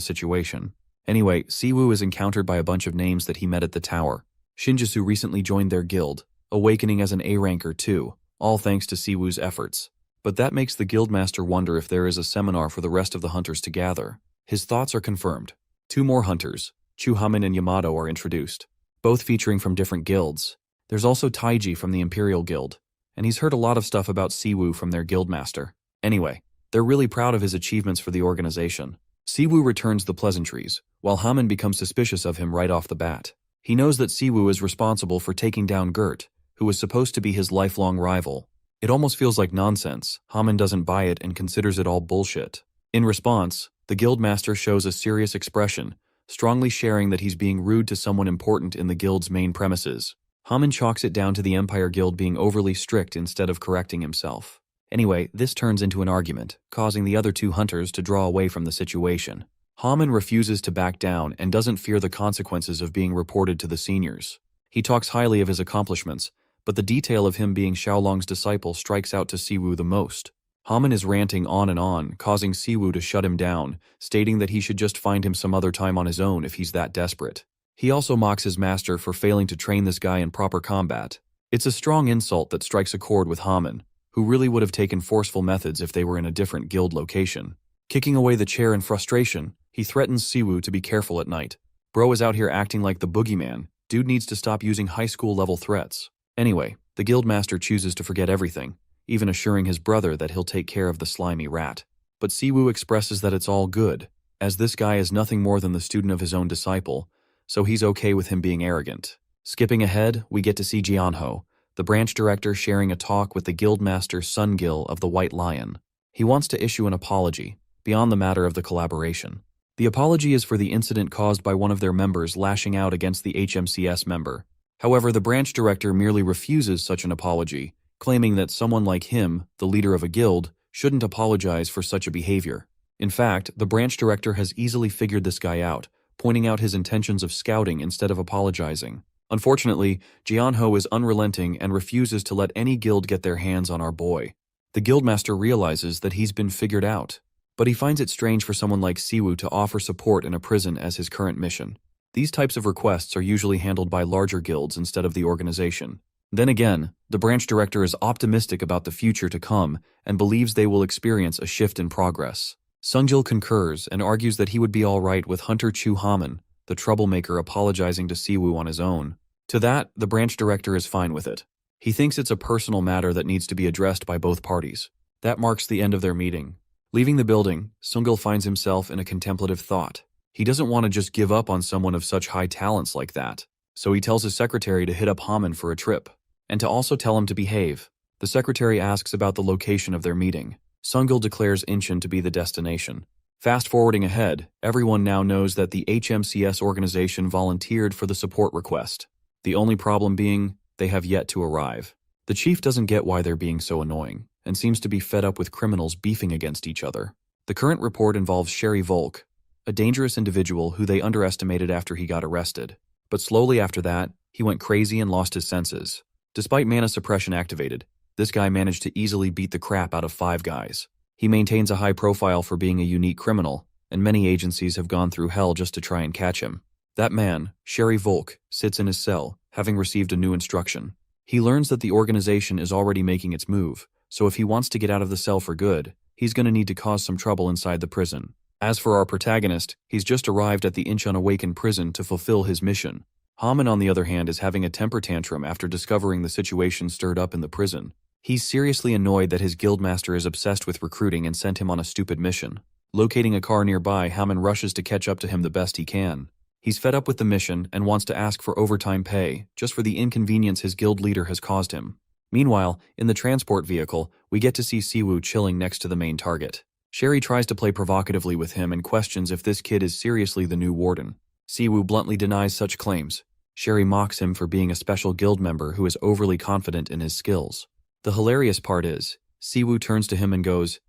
situation. Anyway, Siwoo is encountered by a bunch of names that he met at the tower. Shinjitsu recently joined their guild, awakening as an A-ranker too, all thanks to Siwoo's efforts. But that makes the guildmaster wonder if there is a seminar for the rest of the hunters to gather. His thoughts are confirmed. 2 more hunters, Chuhaman and Yamato, are introduced, both featuring from different guilds. There's also Taiji from the Imperial Guild, and he's heard a lot of stuff about Siwoo from their guildmaster. Anyway, they're really proud of his achievements for the organization. Siwoo returns the pleasantries, while Haman becomes suspicious of him right off the bat. He knows that Siwoo is responsible for taking down Gert, who was supposed to be his lifelong rival. It almost feels like nonsense. Haman doesn't buy it and considers it all bullshit. In response, the guildmaster shows a serious expression, strongly sharing that he's being rude to someone important in the guild's main premises. Haman chalks it down to the Empire Guild being overly strict instead of correcting himself. Anyway, this turns into an argument, causing the other 2 hunters to draw away from the situation. Haman refuses to back down and doesn't fear the consequences of being reported to the seniors. He talks highly of his accomplishments, but the detail of him being Xiaolong's disciple strikes out to Siwoo the most. Haman is ranting on, causing Siwoo to shut him down, stating that he should just find him some other time on his own if he's that desperate. He also mocks his master for failing to train this guy in proper combat. It's a strong insult that strikes a chord with Haman, who really would have taken forceful methods if they were in a different guild location. Kicking away the chair in frustration, he threatens Siwoo to be careful at night. Bro is out here acting like the boogeyman. Dude needs to stop using high school level threats. Anyway, the guildmaster chooses to forget everything, even assuring his brother that he'll take care of the slimy rat. But Siwoo expresses that it's all good, as this guy is nothing more than the student of his own disciple, so he's okay with him being arrogant. Skipping ahead, we get to see Jianho, the branch director, sharing a talk with the guildmaster Sungil of the White Lion. He wants to issue an apology, beyond the matter of the collaboration. The apology is for the incident caused by one of their members lashing out against the HMCS member. However, the branch director merely refuses such an apology, claiming that someone like him, the leader of a guild, shouldn't apologize for such a behavior. In fact, the branch director has easily figured this guy out, pointing out his intentions of scouting instead of apologizing. Unfortunately, Jianho is unrelenting and refuses to let any guild get their hands on our boy. The guildmaster realizes that he's been figured out, but he finds it strange for someone like Siwoo to offer support in a prison as his current mission. These types of requests are usually handled by larger guilds instead of the organization. Then again, the branch director is optimistic about the future to come and believes they will experience a shift in progress. Sungil concurs and argues that he would be all right with Hunter Chu Haman, the troublemaker, apologizing to Siwoo on his own. To that, the branch director is fine with it. He thinks it's a personal matter that needs to be addressed by both parties. That marks the end of their meeting. Leaving the building, Sungil finds himself in a contemplative thought. He doesn't want to just give up on someone of such high talents like that, so he tells his secretary to hit up Haman for a trip, and to also tell him to behave. The secretary asks about the location of their meeting. Sungil declares Incheon to be the destination. Fast-forwarding ahead, everyone now knows that the HMCS organization volunteered for the support request. The only problem being, they have yet to arrive. The chief doesn't get why they're being so annoying, and seems to be fed up with criminals beefing against each other. The current report involves Sherry Volk, a dangerous individual who they underestimated after he got arrested. But slowly after that, he went crazy and lost his senses. Despite mana suppression activated, this guy managed to easily beat the crap out of 5 guys. He maintains a high profile for being a unique criminal, and many agencies have gone through hell just to try and catch him. That man, Sherry Volk, sits in his cell, having received a new instruction. He learns that the organization is already making its move, so if he wants to get out of the cell for good, he's going to need to cause some trouble inside the prison. As for our protagonist, he's just arrived at the Incheon Awakened prison to fulfill his mission. Haman, on the other hand, is having a temper tantrum after discovering the situation stirred up in the prison. He's seriously annoyed that his guildmaster is obsessed with recruiting and sent him on a stupid mission. Locating a car nearby, Haman rushes to catch up to him the best he can. He's fed up with the mission and wants to ask for overtime pay, just for the inconvenience his guild leader has caused him. Meanwhile, in the transport vehicle, we get to see Siwoo chilling next to the main target. Sherry tries to play provocatively with him and questions if this kid is seriously the new warden. Siwoo bluntly denies such claims. Sherry mocks him for being a special guild member who is overly confident in his skills. The hilarious part is, Siwoo turns to him and goes,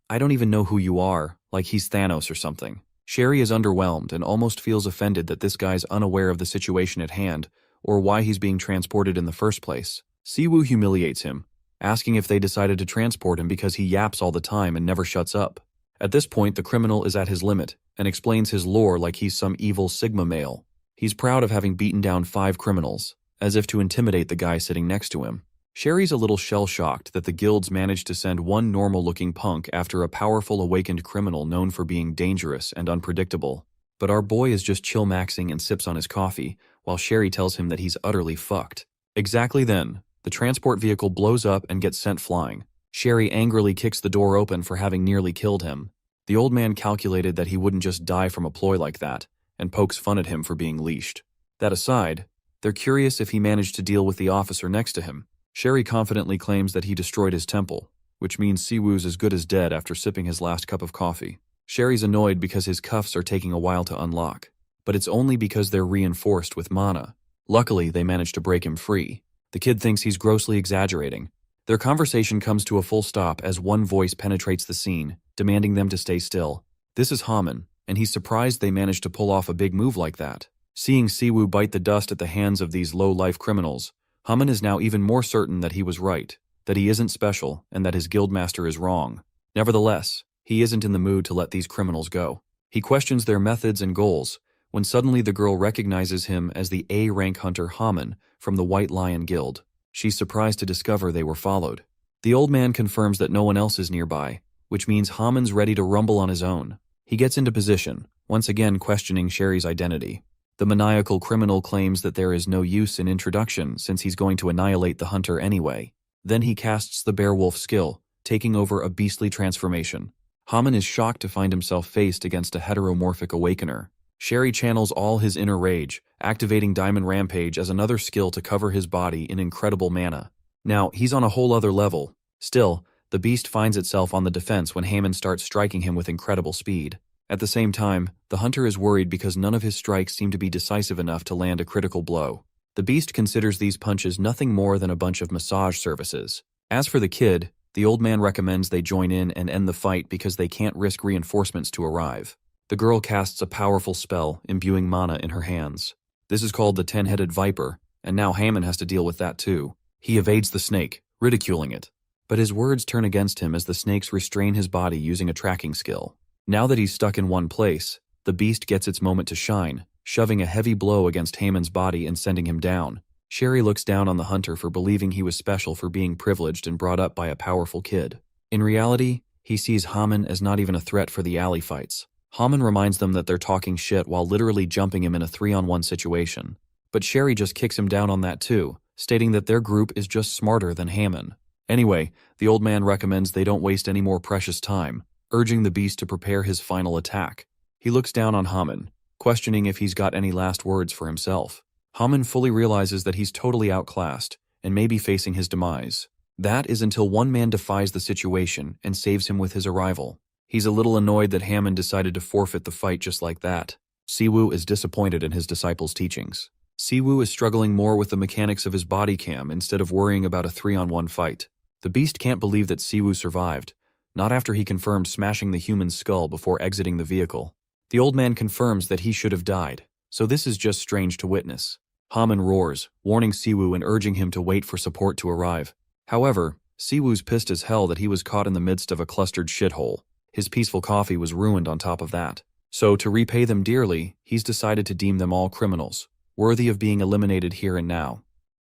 "I don't even know who you are," like he's Thanos or something. Sherry is underwhelmed and almost feels offended that this guy's unaware of the situation at hand or why he's being transported in the first place. Siwoo humiliates him, asking if they decided to transport him because he yaps all the time and never shuts up. At this point, the criminal is at his limit and explains his lore like he's some evil Sigma male. He's proud of having beaten down 5 criminals, as if to intimidate the guy sitting next to him. Sherry's a little shell-shocked that the guilds managed to send one normal-looking punk after a powerful awakened criminal known for being dangerous and unpredictable. But our boy is just chill-maxing and sips on his coffee, while Sherry tells him that he's utterly fucked. Exactly then, the transport vehicle blows up and gets sent flying. Sherry angrily kicks the door open for having nearly killed him. The old man calculated that he wouldn't just die from a ploy like that, and pokes fun at him for being leashed. That aside, they're curious if he managed to deal with the officer next to him. Sherry confidently claims that he destroyed his temple, which means Siwoo's as good as dead after sipping his last cup of coffee. Sherry's annoyed because his cuffs are taking a while to unlock, but it's only because they're reinforced with mana. Luckily, they manage to break him free. The kid thinks he's grossly exaggerating. Their conversation comes to a full stop as one voice penetrates the scene, demanding them to stay still. This is Haman, and he's surprised they managed to pull off a big move like that. Seeing Siwoo bite the dust at the hands of these low-life criminals, Haman is now even more certain that he was right, that he isn't special, and that his guildmaster is wrong. Nevertheless, he isn't in the mood to let these criminals go. He questions their methods and goals, when suddenly the girl recognizes him as the A-rank hunter Haman from the White Lion Guild. She's surprised to discover they were followed. The old man confirms that no one else is nearby, which means Haman's ready to rumble on his own. He gets into position, once again questioning Sherry's identity. The maniacal criminal claims that there is no use in introduction since he's going to annihilate the hunter anyway. Then he casts the Beowulf skill, taking over a beastly transformation. Haman is shocked to find himself faced against a heteromorphic awakener. Sherry channels all his inner rage, activating Diamond Rampage as another skill to cover his body in incredible mana. Now, he's on a whole other level. Still, the beast finds itself on the defense when Haman starts striking him with incredible speed. At the same time, the hunter is worried because none of his strikes seem to be decisive enough to land a critical blow. The beast considers these punches nothing more than a bunch of massage services. As for the kid, the old man recommends they join in and end the fight because they can't risk reinforcements to arrive. The girl casts a powerful spell, imbuing mana in her hands. This is called the 10-headed viper, and now Haman has to deal with that too. He evades the snake, ridiculing it. But his words turn against him as the snakes restrain his body using a tracking skill. Now that he's stuck in one place, the beast gets its moment to shine, shoving a heavy blow against Haman's body and sending him down. Sherry looks down on the hunter for believing he was special for being privileged and brought up by a powerful kid. In reality, he sees Haman as not even a threat for the alley fights. Haman reminds them that they're talking shit while literally jumping him in a 3-on-1 situation. But Sherry just kicks him down on that too, stating that their group is just smarter than Haman. Anyway, the old man recommends they don't waste any more precious time, urging the beast to prepare his final attack. He looks down on Haman, questioning if he's got any last words for himself. Haman fully realizes that he's totally outclassed and may be facing his demise. That is until one man defies the situation and saves him with his arrival. He's a little annoyed that Haman decided to forfeit the fight just like that. Siwoo is disappointed in his disciples' teachings. Siwoo is struggling more with the mechanics of his body cam instead of worrying about a 3-on-1 fight. The beast can't believe that Siwoo survived, not after he confirmed smashing the human's skull before exiting the vehicle. The old man confirms that he should have died, so this is just strange to witness. Haman roars, warning Siwoo and urging him to wait for support to arrive. However, Siwoo's pissed as hell that he was caught in the midst of a clustered shithole. His peaceful coffee was ruined on top of that. So, to repay them dearly, he's decided to deem them all criminals, worthy of being eliminated here and now.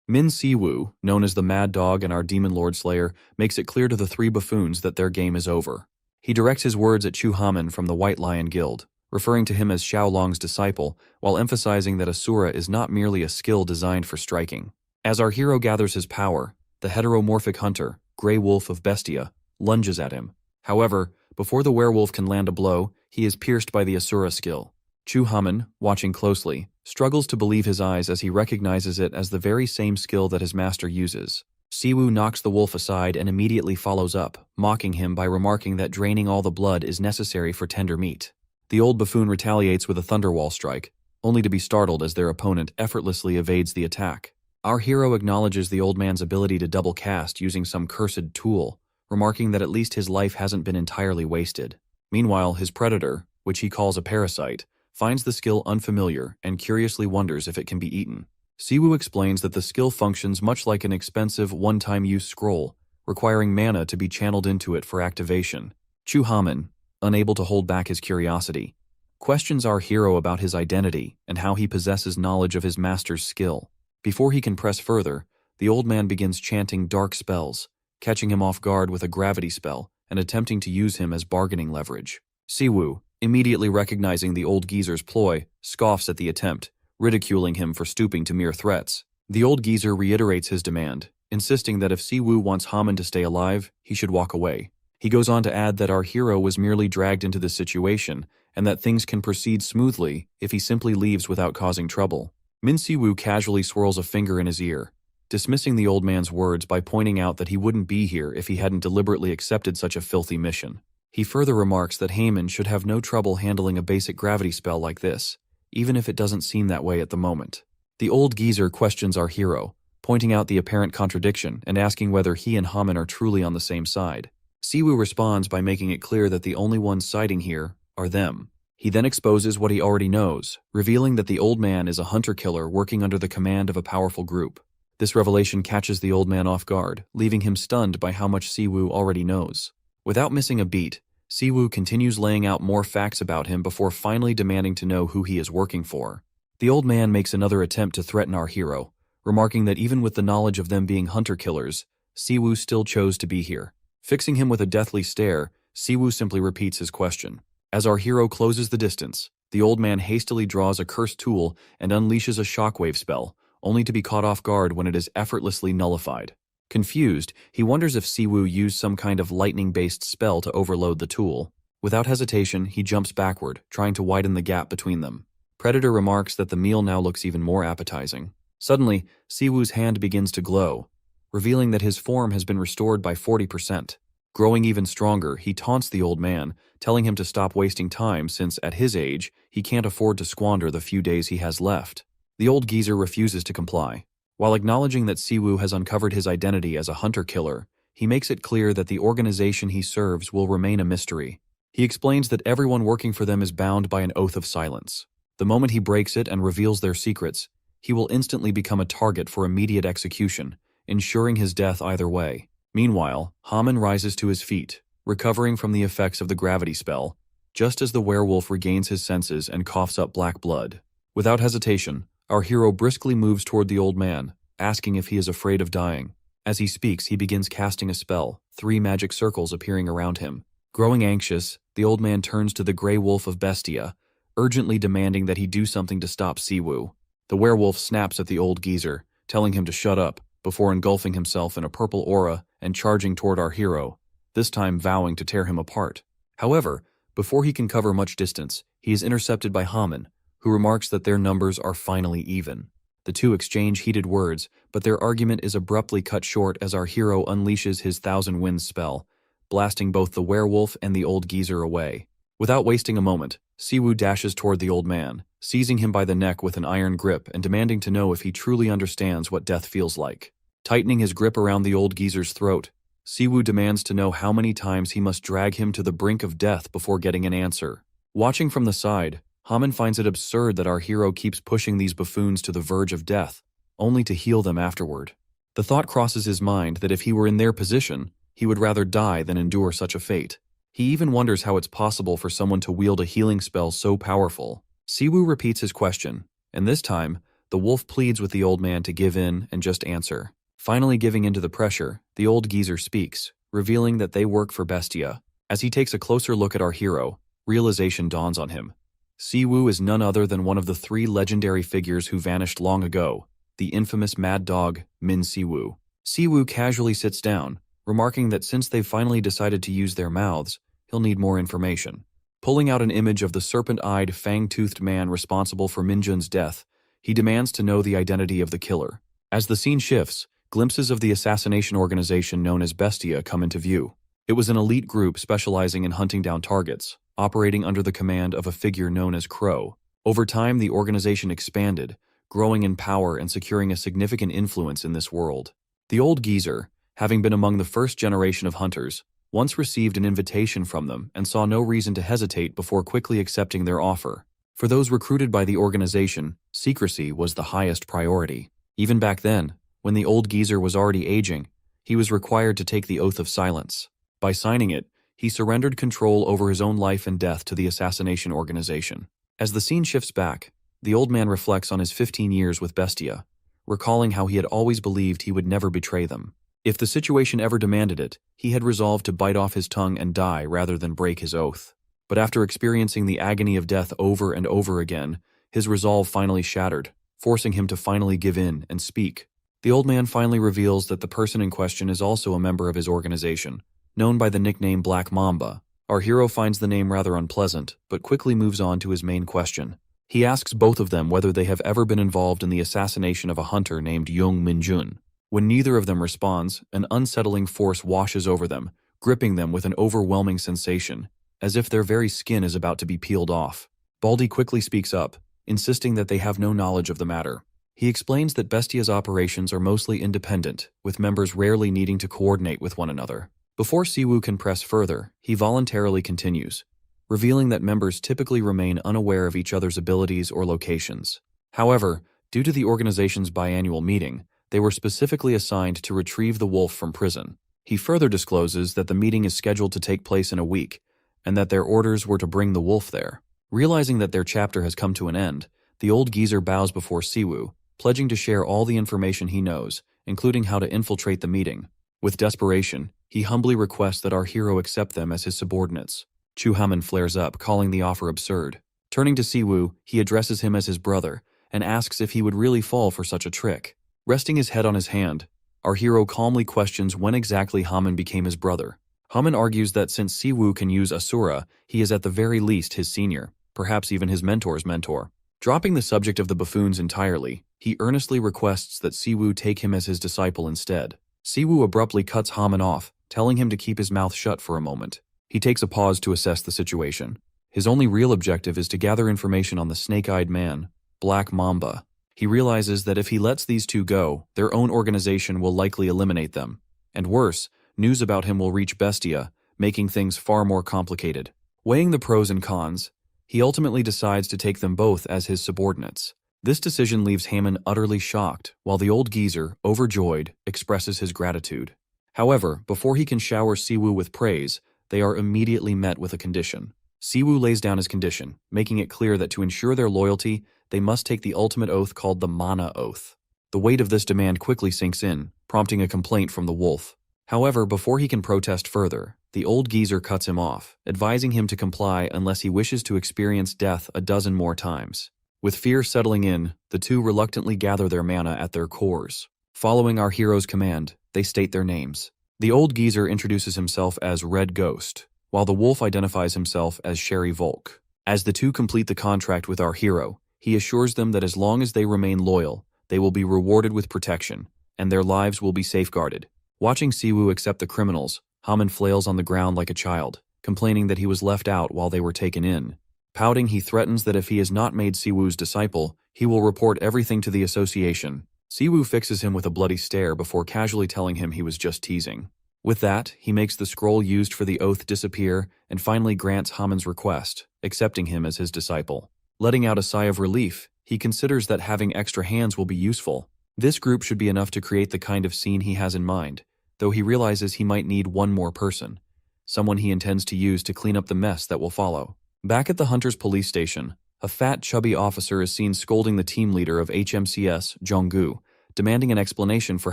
Min Siwoo, known as the Mad Dog and our Demon Lord Slayer, makes it clear to the three buffoons that their game is over. He directs his words at Chu Haman from the White Lion Guild, referring to him as Xiaolong's disciple, while emphasizing that Asura is not merely a skill designed for striking. As our hero gathers his power, the heteromorphic hunter, Grey Wolf of Bestia, lunges at him. However, before the werewolf can land a blow, he is pierced by the Asura skill. Chu Haman, watching closely, struggles to believe his eyes as he recognizes it as the very same skill that his master uses. Siwoo knocks the wolf aside and immediately follows up, mocking him by remarking that draining all the blood is necessary for tender meat. The old buffoon retaliates with a thunderwall strike, only to be startled as their opponent effortlessly evades the attack. Our hero acknowledges the old man's ability to double cast using some cursed tool, remarking that at least his life hasn't been entirely wasted. Meanwhile, his predator, which he calls a parasite, finds the skill unfamiliar and curiously wonders if it can be eaten. Siwoo explains that the skill functions much like an expensive one-time use scroll, requiring mana to be channeled into it for activation. Chu Haman, unable to hold back his curiosity, questions our hero about his identity and how he possesses knowledge of his master's skill. Before he can press further, the old man begins chanting dark spells, catching him off guard with a gravity spell and attempting to use him as bargaining leverage. Siwoo, immediately recognizing the old geezer's ploy, scoffs at the attempt, ridiculing him for stooping to mere threats. The old geezer reiterates his demand, insisting that if Siwoo wants Haman to stay alive, he should walk away. He goes on to add that our hero was merely dragged into this situation and that things can proceed smoothly if he simply leaves without causing trouble. Min Siwoo casually swirls a finger in his ear, dismissing the old man's words by pointing out that he wouldn't be here if he hadn't deliberately accepted such a filthy mission. He further remarks that Haman should have no trouble handling a basic gravity spell like this, even if it doesn't seem that way at the moment. The old geezer questions our hero, pointing out the apparent contradiction and asking whether he and Haman are truly on the same side. Siwoo responds by making it clear that the only ones siding here are them. He then exposes what he already knows, revealing that the old man is a hunter-killer working under the command of a powerful group. This revelation catches the old man off guard, leaving him stunned by how much Siwoo already knows. Without missing a beat, Siwoo continues laying out more facts about him before finally demanding to know who he is working for. The old man makes another attempt to threaten our hero, remarking that even with the knowledge of them being hunter-killers, Siwoo still chose to be here. Fixing him with a deathly stare, Siwoo simply repeats his question. As our hero closes the distance, the old man hastily draws a cursed tool and unleashes a shockwave spell, only to be caught off guard when it is effortlessly nullified. Confused, he wonders if Siwoo used some kind of lightning-based spell to overload the tool. Without hesitation, he jumps backward, trying to widen the gap between them. Predator remarks that the meal now looks even more appetizing. Suddenly, Siwoo's hand begins to glow, revealing that his form has been restored by 40%. Growing even stronger, he taunts the old man, telling him to stop wasting time since, at his age, he can't afford to squander the few days he has left. The old geezer refuses to comply. While acknowledging that Siwoo has uncovered his identity as a hunter-killer, he makes it clear that the organization he serves will remain a mystery. He explains that everyone working for them is bound by an oath of silence. The moment he breaks it and reveals their secrets, he will instantly become a target for immediate execution, ensuring his death either way. Meanwhile, Haman rises to his feet, recovering from the effects of the gravity spell, just as the werewolf regains his senses and coughs up black blood. Without hesitation, our hero briskly moves toward the old man, asking if he is afraid of dying. As he speaks, he begins casting a spell, 3 magic circles appearing around him. Growing anxious, the old man turns to the Grey Wolf of Bestia, urgently demanding that he do something to stop Siwoo. The werewolf snaps at the old geezer, telling him to shut up, before engulfing himself in a purple aura and charging toward our hero, this time vowing to tear him apart. However, before he can cover much distance, he is intercepted by Haman, who remarks that their numbers are finally even. The two exchange heated words, but their argument is abruptly cut short as our hero unleashes his Thousand Winds spell, blasting both the werewolf and the old geezer away. Without wasting a moment, Siwoo dashes toward the old man, seizing him by the neck with an iron grip and demanding to know if he truly understands what death feels like. Tightening his grip around the old geezer's throat, Siwoo demands to know how many times he must drag him to the brink of death before getting an answer. Watching from the side, Haman finds it absurd that our hero keeps pushing these buffoons to the verge of death, only to heal them afterward. The thought crosses his mind that if he were in their position, he would rather die than endure such a fate. He even wonders how it's possible for someone to wield a healing spell so powerful. Siwoo repeats his question, and this time, the wolf pleads with the old man to give in and just answer. Finally giving in to the pressure, the old geezer speaks, revealing that they work for Bestia. As he takes a closer look at our hero, realization dawns on him. Siwoo is none other than one of the 3 legendary figures who vanished long ago, the infamous mad dog, Min Siwoo. Siwoo casually sits down, remarking that since they've finally decided to use their mouths, he'll need more information. Pulling out an image of the serpent-eyed, fang-toothed man responsible for Minjun's death, he demands to know the identity of the killer. As the scene shifts, glimpses of the assassination organization known as Bestia come into view. It was an elite group specializing in hunting down targets, operating under the command of a figure known as Crow. Over time, the organization expanded, growing in power and securing a significant influence in this world. The old geezer, having been among the first generation of hunters, once received an invitation from them and saw no reason to hesitate before quickly accepting their offer. For those recruited by the organization, secrecy was the highest priority. Even back then, when the old geezer was already aging, he was required to take the oath of silence. By signing it, he surrendered control over his own life and death to the assassination organization. As the scene shifts back, the old man reflects on his 15 years with Bestia, recalling how he had always believed he would never betray them. If the situation ever demanded it, he had resolved to bite off his tongue and die rather than break his oath. But after experiencing the agony of death over and over again, his resolve finally shattered, forcing him to finally give in and speak. The old man finally reveals that the person in question is also a member of his organization, known by the nickname Black Mamba. Our hero finds the name rather unpleasant, but quickly moves on to his main question. He asks both of them whether they have ever been involved in the assassination of a hunter named Young Minjun. When neither of them responds, an unsettling force washes over them, gripping them with an overwhelming sensation, as if their very skin is about to be peeled off. Baldy quickly speaks up, insisting that they have no knowledge of the matter. He explains that Bestia's operations are mostly independent, with members rarely needing to coordinate with one another. Before Siwoo can press further, he voluntarily continues, revealing that members typically remain unaware of each other's abilities or locations. However, due to the organization's biannual meeting, they were specifically assigned to retrieve the wolf from prison. He further discloses that the meeting is scheduled to take place in a week, and that their orders were to bring the wolf there. Realizing that their chapter has come to an end, the old geezer bows before Siwoo, pledging to share all the information he knows, including how to infiltrate the meeting. With desperation, he humbly requests that our hero accept them as his subordinates. Chu Haman flares up, calling the offer absurd. Turning to Siwoo, he addresses him as his brother, and asks if he would really fall for such a trick. Resting his head on his hand, our hero calmly questions when exactly Haman became his brother. Haman argues that since Siwoo can use Asura, he is at the very least his senior, perhaps even his mentor's mentor. Dropping the subject of the buffoons entirely, he earnestly requests that Siwoo take him as his disciple instead. Siwoo abruptly cuts Haman off, telling him to keep his mouth shut for a moment. He takes a pause to assess the situation. His only real objective is to gather information on the snake-eyed man, Black Mamba. He realizes that if he lets these two go, their own organization will likely eliminate them. And worse, news about him will reach Bestia, making things far more complicated. Weighing the pros and cons, he ultimately decides to take them both as his subordinates. This decision leaves Haman utterly shocked, while the old geezer, overjoyed, expresses his gratitude. However, before he can shower Siwoo with praise, they are immediately met with a condition. Siwoo lays down his condition, making it clear that to ensure their loyalty, they must take the ultimate oath called the Mana Oath. The weight of this demand quickly sinks in, prompting a complaint from the wolf. However, before he can protest further, the old geezer cuts him off, advising him to comply unless he wishes to experience death a dozen more times. With fear settling in, the two reluctantly gather their mana at their cores. Following our hero's command, they state their names. The old geezer introduces himself as Red Ghost, while the wolf identifies himself as Sherry Volk. As the two complete the contract with our hero, he assures them that as long as they remain loyal, they will be rewarded with protection, and their lives will be safeguarded. Watching Siwoo accept the criminals, Haman flails on the ground like a child, complaining that he was left out while they were taken in. Pouting, he threatens that if he is not made Siwoo's disciple, he will report everything to the association. Siwoo fixes him with a bloody stare before casually telling him he was just teasing. With that, he makes the scroll used for the oath disappear and finally grants Haman's request, accepting him as his disciple. Letting out a sigh of relief, he considers that having extra hands will be useful. This group should be enough to create the kind of scene he has in mind, though he realizes he might need one more person, someone he intends to use to clean up the mess that will follow. Back at the Hunter's police station, a fat, chubby officer is seen scolding the team leader of HMCS, Jonggu, demanding an explanation for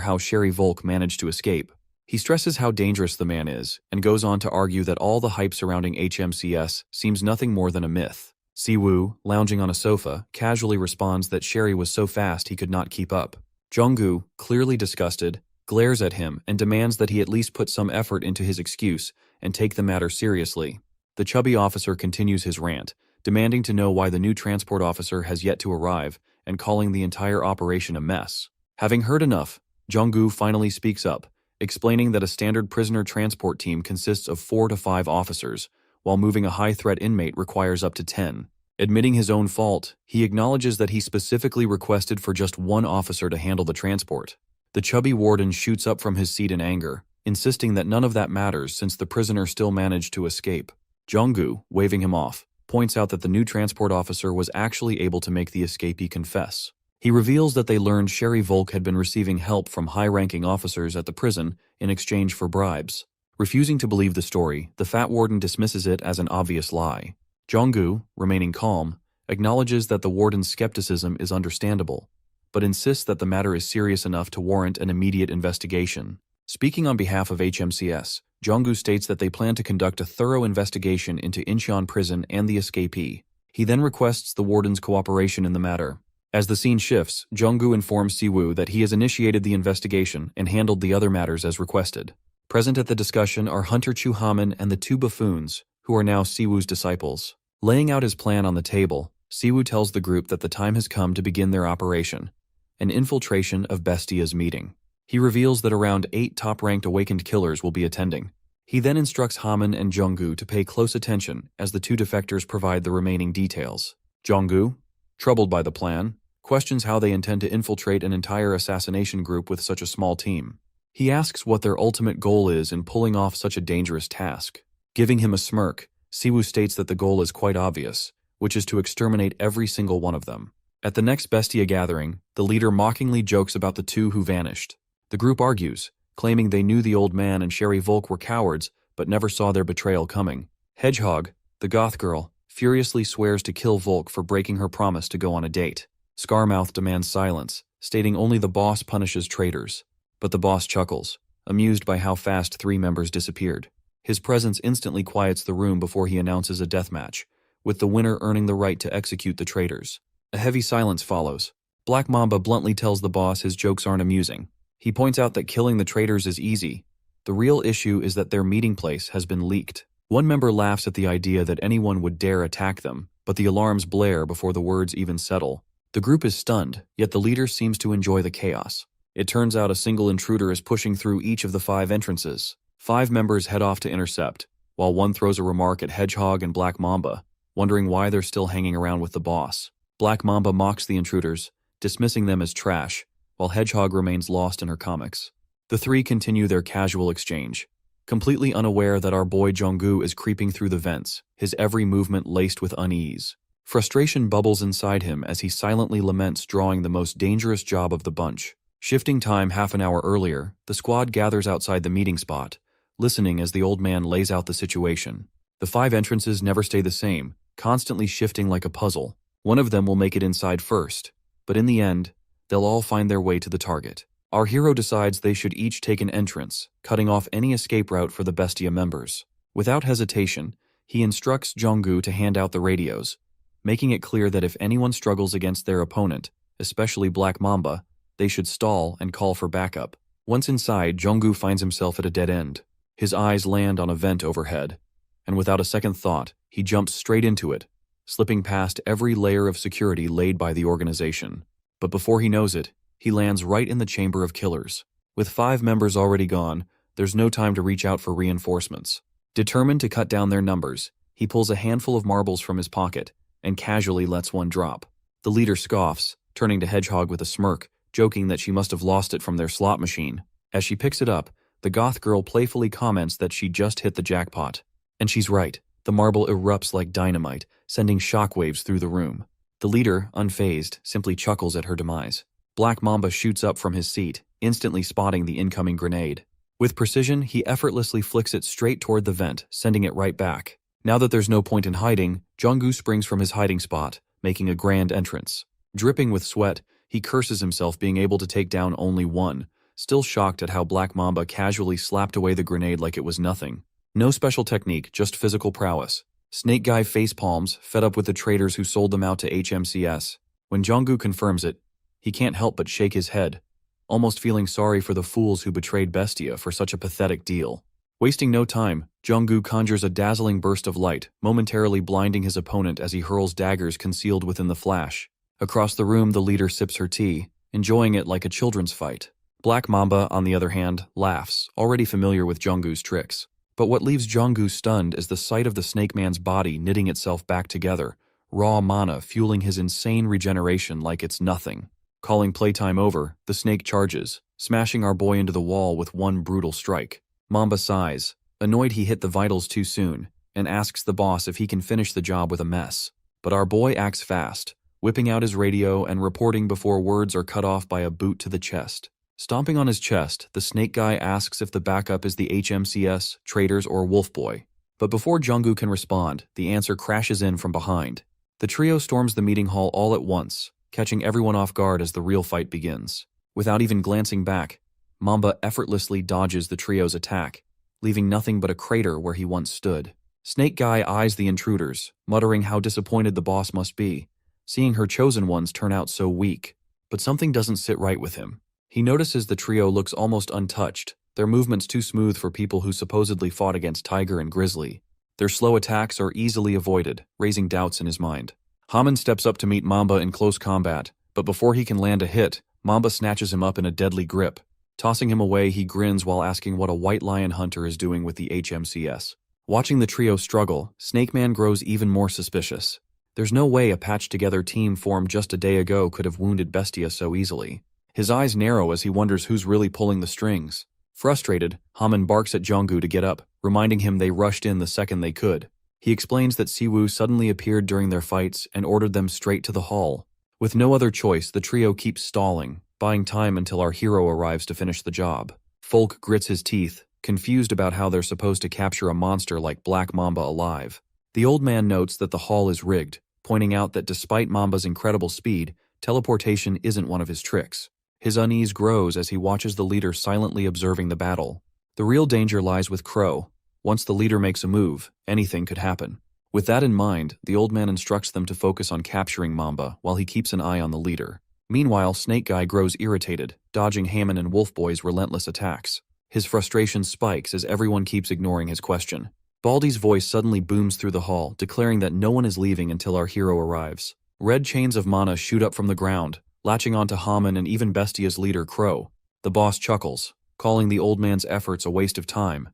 how Sherry Volk managed to escape. He stresses how dangerous the man is, and goes on to argue that all the hype surrounding HMCS seems nothing more than a myth. Siwoo, lounging on a sofa, casually responds that Sherry was so fast he could not keep up. Jonggu, clearly disgusted, glares at him and demands that he at least put some effort into his excuse and take the matter seriously. The chubby officer continues his rant, demanding to know why the new transport officer has yet to arrive and calling the entire operation a mess. Having heard enough, Jonggu finally speaks up, explaining that a standard prisoner transport team consists of 4 to 5 officers, while moving a high-threat inmate requires up to 10. Admitting his own fault, he acknowledges that he specifically requested for just one officer to handle the transport. The chubby warden shoots up from his seat in anger, insisting that none of that matters since the prisoner still managed to escape. Jonggu, waving him off, points out that the new transport officer was actually able to make the escapee confess. He reveals that they learned Sherry Volk had been receiving help from high-ranking officers at the prison in exchange for bribes. Refusing to believe the story, the fat warden dismisses it as an obvious lie. Jonggu, remaining calm, acknowledges that the warden's skepticism is understandable, but insists that the matter is serious enough to warrant an immediate investigation. Speaking on behalf of HMCS, Jong-gu states that they plan to conduct a thorough investigation into Incheon prison and the escapee. He then requests the warden's cooperation in the matter. As the scene shifts, Jong-gu informs Si-woo that he has initiated the investigation and handled the other matters as requested. Present at the discussion are Hunter Chu-haman and the two buffoons, who are now Si-woo's disciples. Laying out his plan on the table, Si-woo tells the group that the time has come to begin their operation, an infiltration of Bestia's meeting. He reveals that around 8 top-ranked awakened killers will be attending. He then instructs Haman and Jong-gu to pay close attention as the two defectors provide the remaining details. Jong-gu, troubled by the plan, questions how they intend to infiltrate an entire assassination group with such a small team. He asks what their ultimate goal is in pulling off such a dangerous task. Giving him a smirk, Si-woo states that the goal is quite obvious, which is to exterminate every single one of them. At the next Bestia gathering, the leader mockingly jokes about the two who vanished. The group argues, claiming they knew the old man and Sherry Volk were cowards but never saw their betrayal coming. Hedgehog, the goth girl, furiously swears to kill Volk for breaking her promise to go on a date. Scarmouth demands silence, stating only the boss punishes traitors. But the boss chuckles, amused by how fast 3 members disappeared. His presence instantly quiets the room before he announces a deathmatch, with the winner earning the right to execute the traitors. A heavy silence follows. Black Mamba bluntly tells the boss his jokes aren't amusing. He points out that killing the traitors is easy. The real issue is that their meeting place has been leaked. One member laughs at the idea that anyone would dare attack them, but the alarms blare before the words even settle. The group is stunned, yet the leader seems to enjoy the chaos. It turns out a single intruder is pushing through each of the 5 entrances. 5 members head off to intercept, while one throws a remark at Hedgehog and Black Mamba, wondering why they're still hanging around with the boss. Black Mamba mocks the intruders, dismissing them as trash, while Hedgehog remains lost in her comics. The 3 continue their casual exchange, completely unaware that our boy Jong-gu is creeping through the vents, his every movement laced with unease. Frustration bubbles inside him as he silently laments drawing the most dangerous job of the bunch. Shifting time half an hour earlier, the squad gathers outside the meeting spot, listening as the old man lays out the situation. The 5 entrances never stay the same, constantly shifting like a puzzle. One of them will make it inside first, but in the end, they'll all find their way to the target. Our hero decides they should each take an entrance, cutting off any escape route for the Bestia members. Without hesitation, he instructs Jong-gu to hand out the radios, making it clear that if anyone struggles against their opponent, especially Black Mamba, they should stall and call for backup. Once inside, Jong-gu finds himself at a dead end. His eyes land on a vent overhead, and without a second thought, he jumps straight into it, slipping past every layer of security laid by the organization. But before he knows it, he lands right in the chamber of killers. With 5 members already gone, there's no time to reach out for reinforcements. Determined to cut down their numbers, he pulls a handful of marbles from his pocket and casually lets one drop. The leader scoffs, turning to Hedgehog with a smirk, joking that she must have lost it from their slot machine. As she picks it up, the goth girl playfully comments that she just hit the jackpot. And she's right. The marble erupts like dynamite, sending shockwaves through the room. The leader, unfazed, simply chuckles at her demise. Black Mamba shoots up from his seat, instantly spotting the incoming grenade. With precision, he effortlessly flicks it straight toward the vent, sending it right back. Now that there's no point in hiding, Jong-gu springs from his hiding spot, making a grand entrance. Dripping with sweat, he curses himself being able to take down only one, still shocked at how Black Mamba casually slapped away the grenade like it was nothing. No special technique, just physical prowess. Snake Guy facepalms, fed up with the traitors who sold them out to HMCS. When Jong-gu confirms it, he can't help but shake his head, almost feeling sorry for the fools who betrayed Bestia for such a pathetic deal. Wasting no time, Jong-gu conjures a dazzling burst of light, momentarily blinding his opponent as he hurls daggers concealed within the flash. Across the room, the leader sips her tea, enjoying it like a children's fight. Black Mamba, on the other hand, laughs, already familiar with Jong-gu's tricks. But what leaves Jong-gu stunned is the sight of the Snake Man's body knitting itself back together, raw mana fueling his insane regeneration like it's nothing. Calling playtime over, the snake charges, smashing our boy into the wall with one brutal strike. Mamba sighs, annoyed he hit the vitals too soon, and asks the boss if he can finish the job with a mess. But our boy acts fast, whipping out his radio and reporting before words are cut off by a boot to the chest. Stomping on his chest, the Snake Guy asks if the backup is the HMCS, Traitors, or Wolf Boy. But before Jong-gu can respond, the answer crashes in from behind. The trio storms the meeting hall all at once, catching everyone off guard as the real fight begins. Without even glancing back, Mamba effortlessly dodges the trio's attack, leaving nothing but a crater where he once stood. Snake Guy eyes the intruders, muttering how disappointed the boss must be, seeing her chosen ones turn out so weak. But something doesn't sit right with him. He notices the trio looks almost untouched, their movements too smooth for people who supposedly fought against Tiger and Grizzly. Their slow attacks are easily avoided, raising doubts in his mind. Haman steps up to meet Mamba in close combat, but before he can land a hit, Mamba snatches him up in a deadly grip. Tossing him away, he grins while asking what a white lion hunter is doing with the HMCS. Watching the trio struggle, Snake Man grows even more suspicious. There's no way a patched-together team formed just a day ago could have wounded Bestia so easily. His eyes narrow as he wonders who's really pulling the strings. Frustrated, Haman barks at Jonggu to get up, reminding him they rushed in the second they could. He explains that Siwoo suddenly appeared during their fights and ordered them straight to the hall. With no other choice, the trio keeps stalling, buying time until our hero arrives to finish the job. Folk grits his teeth, confused about how they're supposed to capture a monster like Black Mamba alive. The old man notes that the hall is rigged, pointing out that despite Mamba's incredible speed, teleportation isn't one of his tricks. His unease grows as he watches the leader silently observing the battle. The real danger lies with Crow. Once the leader makes a move, anything could happen. With that in mind, the old man instructs them to focus on capturing Mamba while he keeps an eye on the leader. Meanwhile, Snake Guy grows irritated, dodging Haman and Wolf Boy's relentless attacks. His frustration spikes as everyone keeps ignoring his question. Baldy's voice suddenly booms through the hall, declaring that no one is leaving until our hero arrives. Red chains of mana shoot up from the ground, latching onto Haman and even Bestia's leader, Crow. The boss chuckles, calling the old man's efforts a waste of time.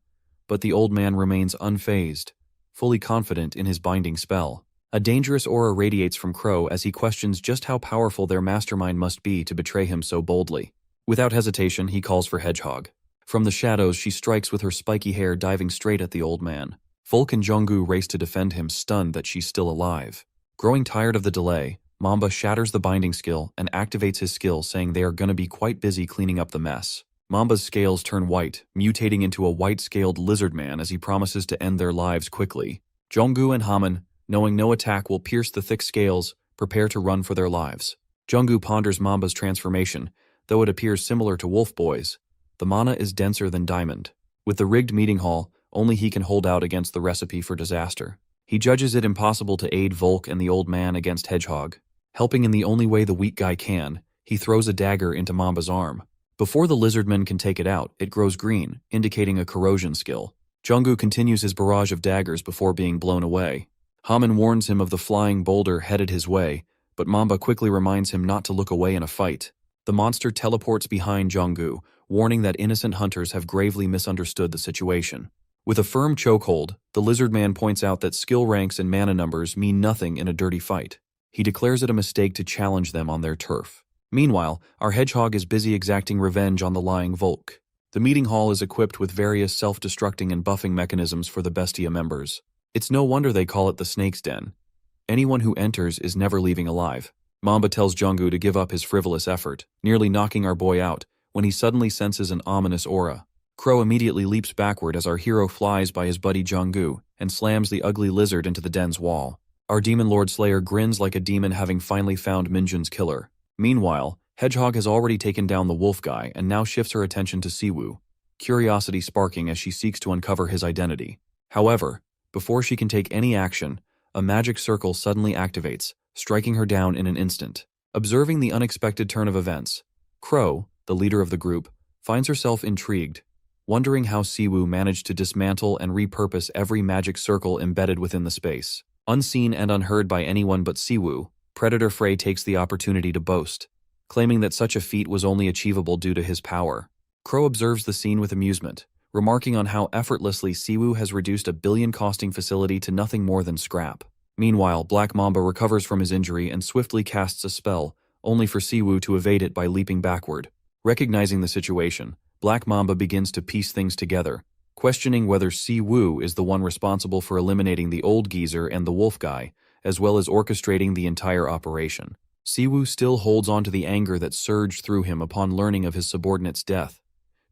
But the old man remains unfazed, fully confident in his binding spell. A dangerous aura radiates from Crow as he questions just how powerful their mastermind must be to betray him so boldly. Without hesitation, he calls for Hedgehog. From the shadows, she strikes with her spiky hair, diving straight at the old man. Folk and Jonggu race to defend him, stunned that she's still alive. Growing tired of the delay, Mamba shatters the binding skill and activates his skill, saying they are gonna be quite busy cleaning up the mess. Mamba's scales turn white, mutating into a white-scaled lizard man as he promises to end their lives quickly. Jonggu and Haman, knowing no attack will pierce the thick scales, prepare to run for their lives. Jonggu ponders Mamba's transformation, though it appears similar to Wolf Boy's. The mana is denser than diamond. With the rigged meeting hall, only he can hold out against the recipe for disaster. He judges it impossible to aid Volk and the old man against Hedgehog. Helping in the only way the weak guy can, he throws a dagger into Mamba's arm. Before the lizardman can take it out, it grows green, indicating a corrosion skill. Jonggu continues his barrage of daggers before being blown away. Haman warns him of the flying boulder headed his way, but Mamba quickly reminds him not to look away in a fight. The monster teleports behind Jonggu, warning that innocent hunters have gravely misunderstood the situation. With a firm chokehold, the lizard man points out that skill ranks and mana numbers mean nothing in a dirty fight. He declares it a mistake to challenge them on their turf. Meanwhile, our hedgehog is busy exacting revenge on the lying Volk. The meeting hall is equipped with various self-destructing and buffing mechanisms for the Bestia members. It's no wonder they call it the Snake's Den. Anyone who enters is never leaving alive. Mamba tells Jonggu to give up his frivolous effort, nearly knocking our boy out, when he suddenly senses an ominous aura. Crow immediately leaps backward as our hero flies by his buddy Jonggu and slams the ugly lizard into the den's wall. Our Demon Lord Slayer grins like a demon, having finally found Minjun's killer. Meanwhile, Hedgehog has already taken down the wolf guy and now shifts her attention to Siwoo, curiosity sparking as she seeks to uncover his identity. However, before she can take any action, a magic circle suddenly activates, striking her down in an instant. Observing the unexpected turn of events, Crow, the leader of the group, finds herself intrigued, wondering how Siwoo managed to dismantle and repurpose every magic circle embedded within the space. Unseen and unheard by anyone but Siwoo, Predator Frey takes the opportunity to boast, claiming that such a feat was only achievable due to his power. Crow observes the scene with amusement, remarking on how effortlessly Siwoo has reduced a billion-costing facility to nothing more than scrap. Meanwhile, Black Mamba recovers from his injury and swiftly casts a spell, only for Siwoo to evade it by leaping backward. Recognizing the situation, Black Mamba begins to piece things together, questioning whether Siwoo is the one responsible for eliminating the old geezer and the wolf guy, as well as orchestrating the entire operation. Siwoo still holds on to the anger that surged through him upon learning of his subordinate's death,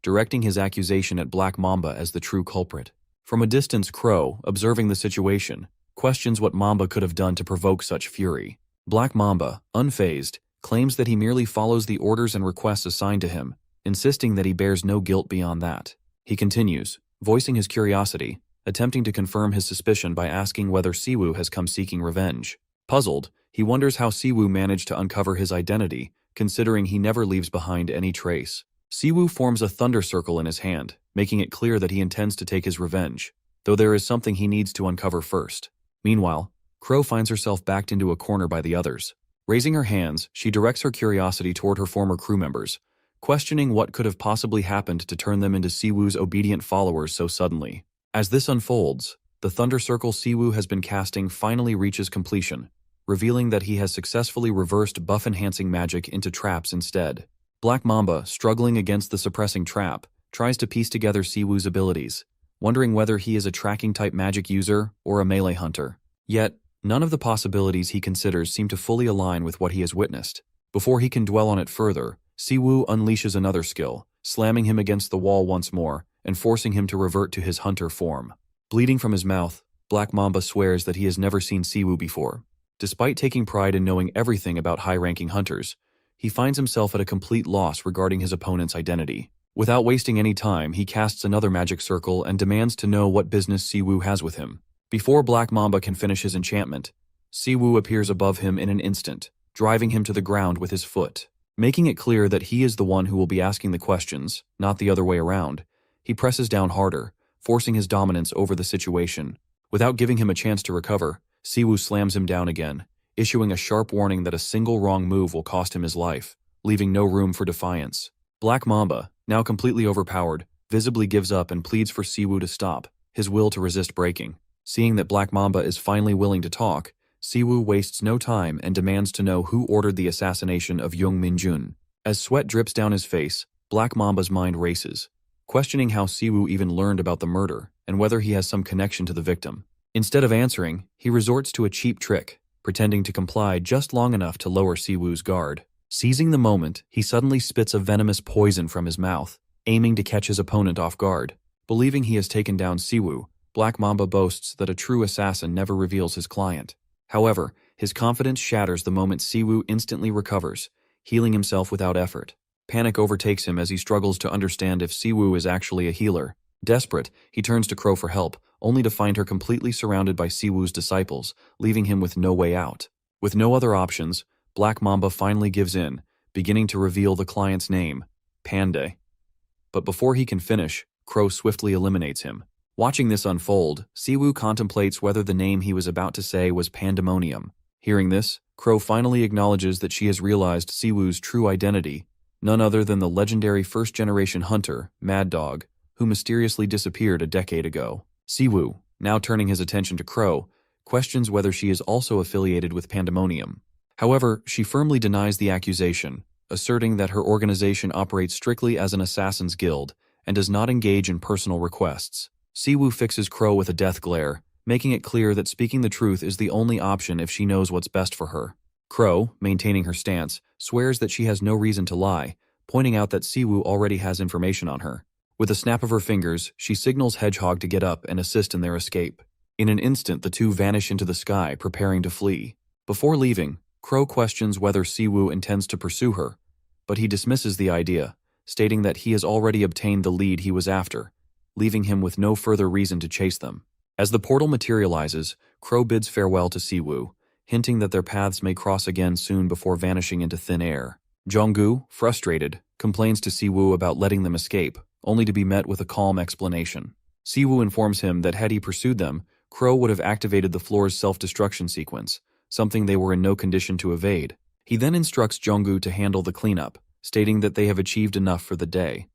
directing his accusation at Black Mamba as the true culprit. From a distance, Crow, observing the situation, questions what Mamba could have done to provoke such fury. Black Mamba, unfazed, claims that he merely follows the orders and requests assigned to him, insisting that he bears no guilt beyond that. He continues, voicing his curiosity, attempting to confirm his suspicion by asking whether Siwoo has come seeking revenge. Puzzled, he wonders how Siwoo managed to uncover his identity, considering he never leaves behind any trace. Siwoo forms a thunder circle in his hand, making it clear that he intends to take his revenge, though there is something he needs to uncover first. Meanwhile, Crow finds herself backed into a corner by the others. Raising her hands, she directs her curiosity toward her former crew members, questioning what could have possibly happened to turn them into Siwoo's obedient followers so suddenly. As this unfolds, the thunder circle Siwoo has been casting finally reaches completion, revealing that he has successfully reversed buff-enhancing magic into traps instead. Black Mamba, struggling against the suppressing trap, tries to piece together Siwoo's abilities, wondering whether he is a tracking-type magic user or a melee hunter. Yet, none of the possibilities he considers seem to fully align with what he has witnessed. Before he can dwell on it further, Siwoo unleashes another skill, slamming him against the wall once more and forcing him to revert to his hunter form. Bleeding from his mouth, Black Mamba swears that he has never seen Siwoo before. Despite taking pride in knowing everything about high-ranking hunters, he finds himself at a complete loss regarding his opponent's identity. Without wasting any time, he casts another magic circle and demands to know what business Siwoo has with him. Before Black Mamba can finish his enchantment, Siwoo appears above him in an instant, driving him to the ground with his foot. Making it clear that he is the one who will be asking the questions, not the other way around, he presses down harder, forcing his dominance over the situation. Without giving him a chance to recover, Siwoo slams him down again, issuing a sharp warning that a single wrong move will cost him his life, leaving no room for defiance. Black Mamba, now completely overpowered, visibly gives up and pleads for Siwoo to stop, his will to resist breaking. Seeing that Black Mamba is finally willing to talk, Siwoo wastes no time and demands to know who ordered the assassination of Young Minjun. As sweat drips down his face, Black Mamba's mind races, questioning how Siwoo even learned about the murder and whether he has some connection to the victim. Instead of answering, he resorts to a cheap trick, pretending to comply just long enough to lower Siwoo's guard. Seizing the moment, he suddenly spits a venomous poison from his mouth, aiming to catch his opponent off guard. Believing he has taken down Siwoo, Black Mamba boasts that a true assassin never reveals his client. However, his confidence shatters the moment Siwoo instantly recovers, healing himself without effort. Panic overtakes him as he struggles to understand if Siwoo is actually a healer. Desperate, he turns to Crow for help, only to find her completely surrounded by Siwoo's disciples, leaving him with no way out. With no other options, Black Mamba finally gives in, beginning to reveal the client's name, Pandey. But before he can finish, Crow swiftly eliminates him. Watching this unfold, Siwoo contemplates whether the name he was about to say was Pandemonium. Hearing this, Crow finally acknowledges that she has realized Siwoo's true identity, none other than the legendary first-generation hunter, Mad Dog, who mysteriously disappeared a decade ago. Siwoo, now turning his attention to Crow, questions whether she is also affiliated with Pandemonium. However, she firmly denies the accusation, asserting that her organization operates strictly as an assassin's guild and does not engage in personal requests. Siwoo fixes Crow with a death glare, making it clear that speaking the truth is the only option if she knows what's best for her. Crow, maintaining her stance, swears that she has no reason to lie, pointing out that Siwoo already has information on her. With a snap of her fingers, she signals Hedgehog to get up and assist in their escape. In an instant, the two vanish into the sky, preparing to flee. Before leaving, Crow questions whether Siwoo intends to pursue her, but he dismisses the idea, stating that he has already obtained the lead he was after, leaving him with no further reason to chase them. As the portal materializes, Crow bids farewell to Siwoo, hinting that their paths may cross again soon before vanishing into thin air. Jonggu, frustrated, complains to Siwoo about letting them escape, only to be met with a calm explanation. Siwoo informs him that had he pursued them, Crow would have activated the floor's self-destruction sequence, something they were in no condition to evade. He then instructs Jonggu to handle the cleanup, stating that they have achieved enough for the day.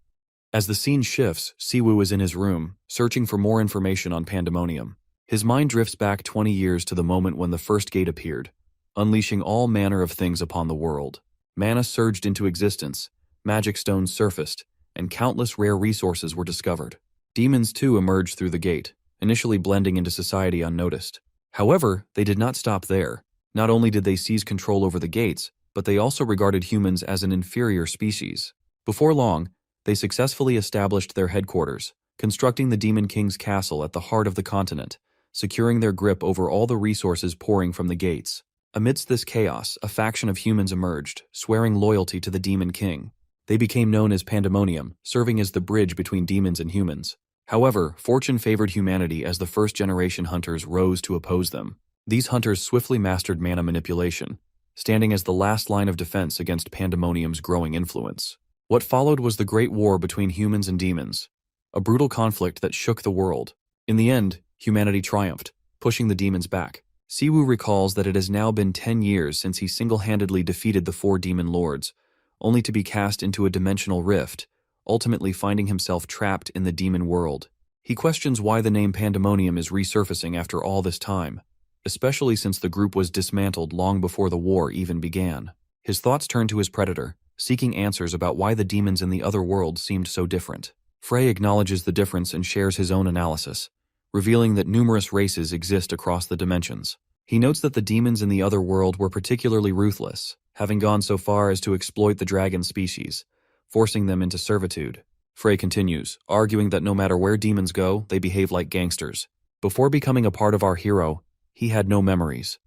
As the scene shifts, Siwoo is in his room, searching for more information on Pandemonium. His mind drifts back 20 years to the moment when the first gate appeared, unleashing all manner of things upon the world. Mana surged into existence, magic stones surfaced, and countless rare resources were discovered. Demons too emerged through the gate, initially blending into society unnoticed. However, they did not stop there. Not only did they seize control over the gates, but they also regarded humans as an inferior species. Before long, they successfully established their headquarters, constructing the Demon King's castle at the heart of the continent, securing their grip over all the resources pouring from the gates. Amidst this chaos, a faction of humans emerged, swearing loyalty to the Demon King. They became known as Pandemonium, serving as the bridge between demons and humans. However, fortune favored humanity as the first-generation hunters rose to oppose them. These hunters swiftly mastered mana manipulation, standing as the last line of defense against Pandemonium's growing influence. What followed was the Great War between humans and demons, a brutal conflict that shook the world. In the end, humanity triumphed, pushing the demons back. Siwoo recalls that it has now been 10 years since he single-handedly defeated the 4 demon lords, only to be cast into a dimensional rift, ultimately finding himself trapped in the demon world. He questions why the name Pandemonium is resurfacing after all this time, especially since the group was dismantled long before the war even began. His thoughts turn to his predator, seeking answers about why the demons in the other world seemed so different. Frey acknowledges the difference and shares his own analysis, revealing that numerous races exist across the dimensions. He notes that the demons in the other world were particularly ruthless, having gone so far as to exploit the dragon species, forcing them into servitude. Frey continues, arguing that no matter where demons go, they behave like gangsters. Before becoming a part of our hero, he had no memories,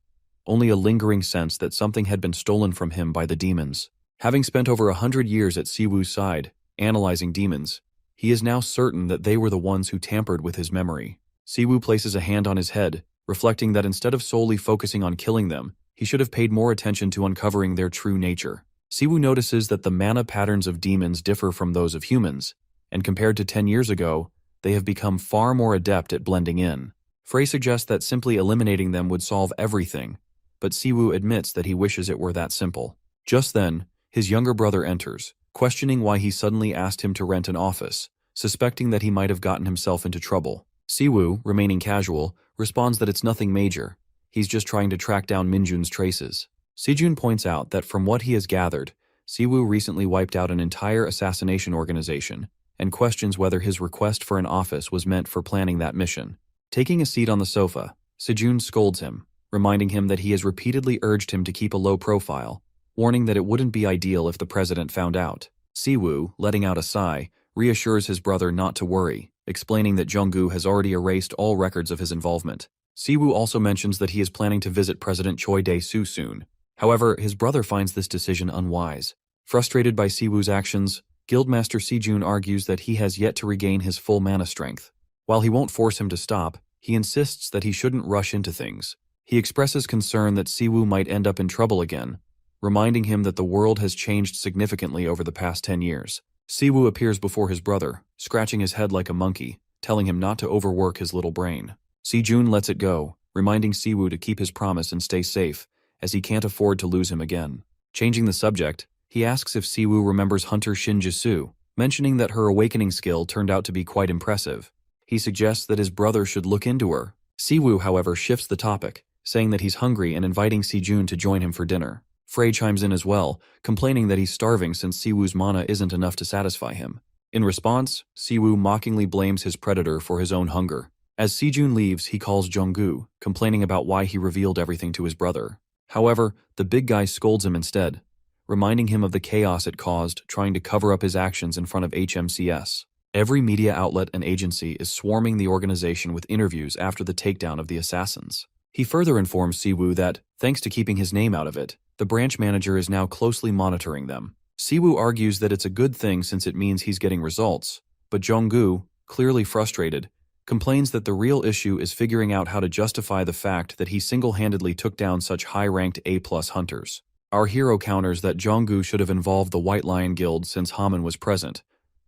only a lingering sense that something had been stolen from him by the demons. Having spent over 100 years at Siwoo's side, analyzing demons, he is now certain that they were the ones who tampered with his memory. Siwoo places a hand on his head, reflecting that instead of solely focusing on killing them, he should have paid more attention to uncovering their true nature. Siwoo notices that the mana patterns of demons differ from those of humans, and compared to 10 years ago, they have become far more adept at blending in. Frey suggests that simply eliminating them would solve everything, but Siwoo admits that he wishes it were that simple. Just then, his younger brother enters, questioning why he suddenly asked him to rent an office, suspecting that he might have gotten himself into trouble. Siwoo, remaining casual, responds that it's nothing major. He's just trying to track down Minjun's traces. Sejun points out that from what he has gathered, Siwoo recently wiped out an entire assassination organization and questions whether his request for an office was meant for planning that mission. Taking a seat on the sofa, Sejun scolds him, reminding him that he has repeatedly urged him to keep a low profile, warning that it wouldn't be ideal if the president found out. Siwoo, letting out a sigh, reassures his brother not to worry, explaining that Junggu has already erased all records of his involvement. Siwoo also mentions that he is planning to visit President Choi Dae-soo soon. However, his brother finds this decision unwise. Frustrated by Siwoo's actions, Guildmaster Sejun argues that he has yet to regain his full mana strength. While he won't force him to stop, he insists that he shouldn't rush into things. He expresses concern that Siwoo might end up in trouble again, reminding him that the world has changed significantly over the past 10 years. Siwoo appears before his brother, scratching his head like a monkey, telling him not to overwork his little brain. Sejun lets it go, reminding Siwoo to keep his promise and stay safe, as he can't afford to lose him again. Changing the subject, he asks if Siwoo remembers Hunter Shin Jisoo, mentioning that her awakening skill turned out to be quite impressive. He suggests that his brother should look into her. Siwoo, however, shifts the topic, saying that he's hungry and inviting Sejun to join him for dinner. Frey chimes in as well, complaining that he's starving since Siwoo's mana isn't enough to satisfy him. In response, Siwoo mockingly blames his predator for his own hunger. As Sejun leaves, he calls Junggu, complaining about why he revealed everything to his brother. However, the big guy scolds him instead, reminding him of the chaos it caused trying to cover up his actions in front of HMCS. Every media outlet and agency is swarming the organization with interviews after the takedown of the assassins. He further informs Siwoo that, thanks to keeping his name out of it, the branch manager is now closely monitoring them. Siwoo argues that it's a good thing since it means he's getting results, but Junggu, clearly frustrated, complains that the real issue is figuring out how to justify the fact that he single-handedly took down such high-ranked A+ hunters. Our hero counters that Junggu should have involved the White Lion Guild since Haman was present,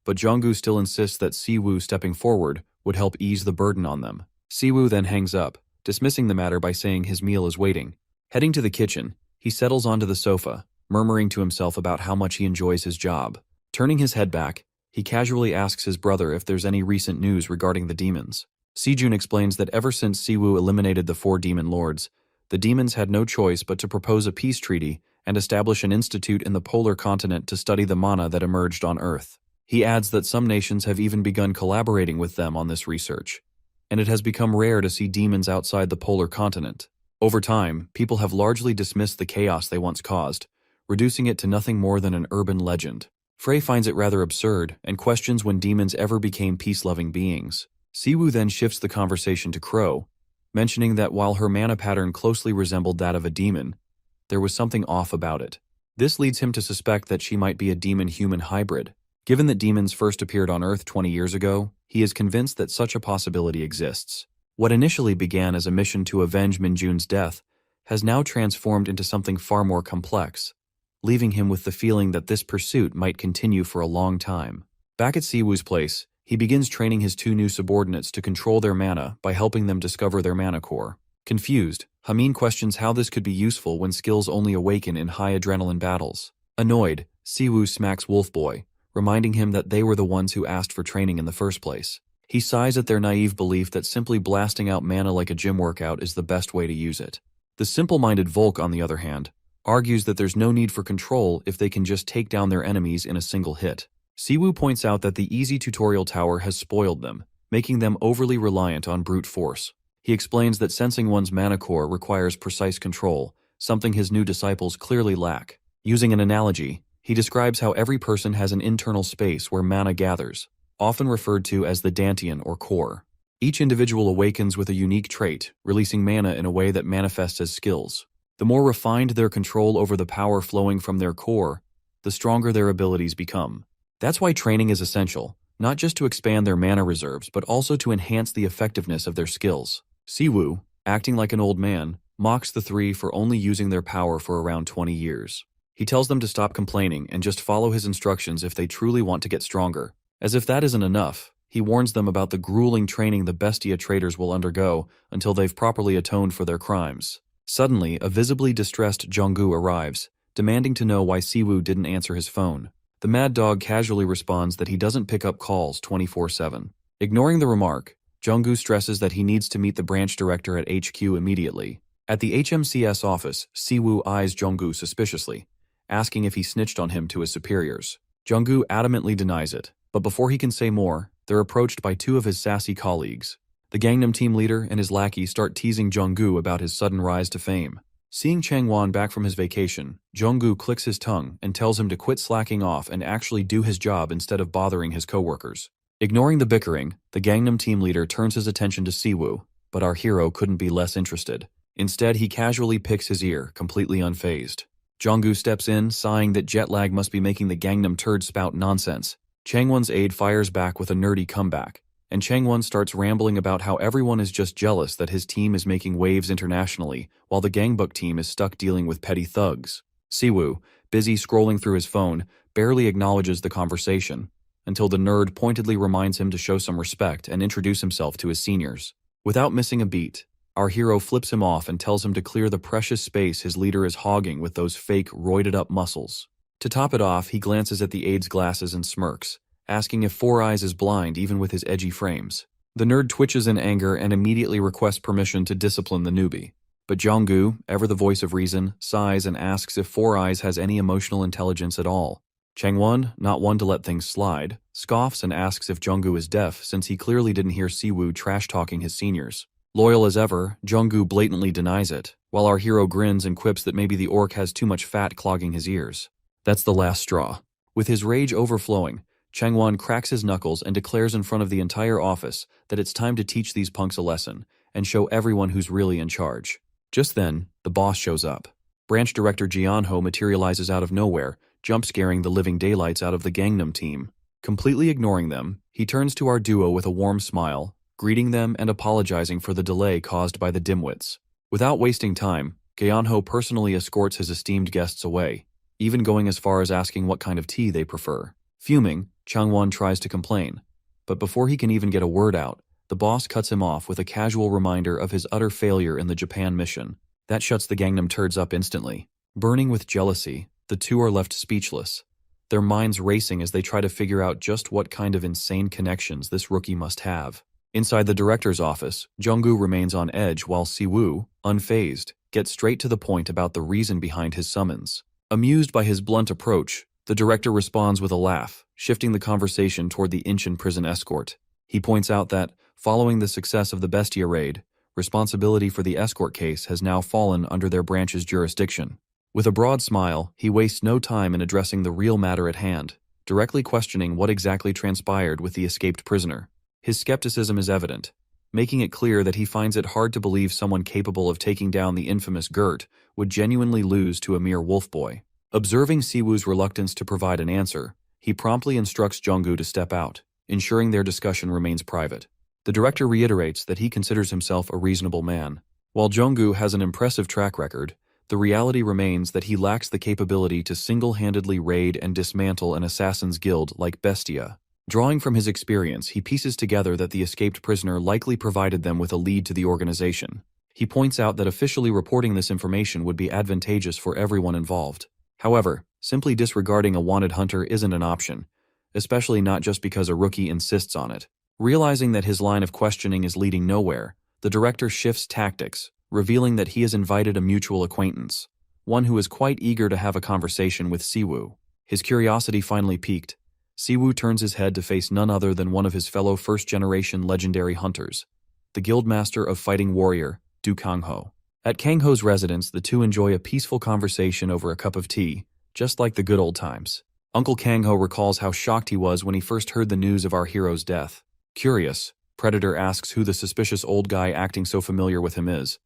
but Junggu still insists that Siwoo stepping forward would help ease the burden on them. Siwoo then hangs up, dismissing the matter by saying his meal is waiting. Heading to the kitchen, he settles onto the sofa, murmuring to himself about how much he enjoys his job. Turning his head back, he casually asks his brother if there's any recent news regarding the demons. Sejun explains that ever since Siwoo eliminated the 4 demon lords, the demons had no choice but to propose a peace treaty and establish an institute in the polar continent to study the mana that emerged on Earth. He adds that some nations have even begun collaborating with them on this research, and it has become rare to see demons outside the polar continent. Over time, people have largely dismissed the chaos they once caused, reducing it to nothing more than an urban legend. Frey finds it rather absurd and questions when demons ever became peace-loving beings. Siwoo then shifts the conversation to Crow, mentioning that while her mana pattern closely resembled that of a demon, there was something off about it. This leads him to suspect that she might be a demon-human hybrid. Given that demons first appeared on Earth 20 years ago, he is convinced that such a possibility exists. What initially began as a mission to avenge Minjun's death has now transformed into something far more complex, leaving him with the feeling that this pursuit might continue for a long time. Back at Siwoo's place, he begins training his two new subordinates to control their mana by helping them discover their mana core. Confused, Hamin questions how this could be useful when skills only awaken in high adrenaline battles. Annoyed, Siwoo smacks Wolfboy, reminding him that they were the ones who asked for training in the first place. He sighs at their naive belief that simply blasting out mana like a gym workout is the best way to use it. The simple-minded Volk, on the other hand, argues that there's no need for control if they can just take down their enemies in a single hit. Siwoo points out that the easy tutorial tower has spoiled them, making them overly reliant on brute force. He explains that sensing one's mana core requires precise control, something his new disciples clearly lack. Using an analogy, he describes how every person has an internal space where mana gathers, often referred to as the dantian or core. Each individual awakens with a unique trait, releasing mana in a way that manifests as skills. The more refined their control over the power flowing from their core, the stronger their abilities become. That's why training is essential, not just to expand their mana reserves, but also to enhance the effectiveness of their skills. Siwoo, acting like an old man, mocks the three for only using their power for around 20 years. He tells them to stop complaining and just follow his instructions if they truly want to get stronger. As if that isn't enough, he warns them about the grueling training the Bestia traders will undergo until they've properly atoned for their crimes. Suddenly, a visibly distressed Jonggu arrives, demanding to know why Siwoo didn't answer his phone. The mad dog casually responds that he doesn't pick up calls 24/7. Ignoring the remark, Jonggu stresses that he needs to meet the branch director at HQ immediately. At the HMCS office, Siwoo eyes Jonggu suspiciously, asking if he snitched on him to his superiors. Jonggu adamantly denies it, but before he can say more, they're approached by two of his sassy colleagues. The Gangnam team leader and his lackey start teasing Jonggu about his sudden rise to fame. Seeing Changwon back from his vacation, Jonggu clicks his tongue and tells him to quit slacking off and actually do his job instead of bothering his coworkers. Ignoring the bickering, the Gangnam team leader turns his attention to Siwoo, but our hero couldn't be less interested. Instead, he casually picks his ear, completely unfazed. Jonggu steps in, sighing that jet lag must be making the Gangnam turd spout nonsense. Changwon's aide fires back with a nerdy comeback, and Changwon starts rambling about how everyone is just jealous that his team is making waves internationally, while the Gangbuk team is stuck dealing with petty thugs. Siwoo, busy scrolling through his phone, barely acknowledges the conversation, until the nerd pointedly reminds him to show some respect and introduce himself to his seniors. Without missing a beat, our hero flips him off and tells him to clear the precious space his leader is hogging with those fake, roided-up muscles. To top it off, he glances at the aide's glasses and smirks, asking if Four Eyes is blind even with his edgy frames. The nerd twitches in anger and immediately requests permission to discipline the newbie. But Jonggu, ever the voice of reason, sighs and asks if Four Eyes has any emotional intelligence at all. Changwon, not one to let things slide, scoffs and asks if Jonggu is deaf since he clearly didn't hear Siwoo trash-talking his seniors. Loyal as ever, Jonggu blatantly denies it, while our hero grins and quips that maybe the orc has too much fat clogging his ears. That's the last straw. With his rage overflowing, Changwon cracks his knuckles and declares in front of the entire office that it's time to teach these punks a lesson and show everyone who's really in charge. Just then, the boss shows up. Branch Director Jianho materializes out of nowhere, jump-scaring the living daylights out of the Gangnam team. Completely ignoring them, he turns to our duo with a warm smile, greeting them and apologizing for the delay caused by the dimwits. Without wasting time, Jianho personally escorts his esteemed guests away, even going as far as asking what kind of tea they prefer. Fuming, Changwon tries to complain, but before he can even get a word out, the boss cuts him off with a casual reminder of his utter failure in the Japan mission. That shuts the Gangnam turds up instantly. Burning with jealousy, the two are left speechless, their minds racing as they try to figure out just what kind of insane connections this rookie must have. Inside the director's office, Jonggu remains on edge while Siwoo, unfazed, gets straight to the point about the reason behind his summons. Amused by his blunt approach, the director responds with a laugh, shifting the conversation toward the Incheon prison escort. He points out that, following the success of the Bestia raid, responsibility for the escort case has now fallen under their branch's jurisdiction. With a broad smile, he wastes no time in addressing the real matter at hand, directly questioning what exactly transpired with the escaped prisoner. His skepticism is evident. making it clear that he finds it hard to believe someone capable of taking down the infamous Gert would genuinely lose to a mere wolf boy. Observing Siwoo's reluctance to provide an answer, he promptly instructs Jonggu to step out, ensuring their discussion remains private. The director reiterates that he considers himself a reasonable man. While Jonggu has an impressive track record, the reality remains that he lacks the capability to single-handedly raid and dismantle an assassin's guild like Bestia. Drawing from his experience, he pieces together that the escaped prisoner likely provided them with a lead to the organization. He points out that officially reporting this information would be advantageous for everyone involved. However, simply disregarding a wanted hunter isn't an option, especially not just because a rookie insists on it. Realizing that his line of questioning is leading nowhere, the director shifts tactics, revealing that he has invited a mutual acquaintance, one who is quite eager to have a conversation with Siwoo. His curiosity finally piqued. Siwoo turns his head to face none other than one of his fellow first-generation legendary hunters, the Guildmaster of Fighting Warrior, Du Kangho. At Kangho's residence, the two enjoy a peaceful conversation over a cup of tea, just like the good old times. Uncle Kangho recalls how shocked he was when he first heard the news of our hero's death. Curious, Predator asks who the suspicious old guy acting so familiar with him is.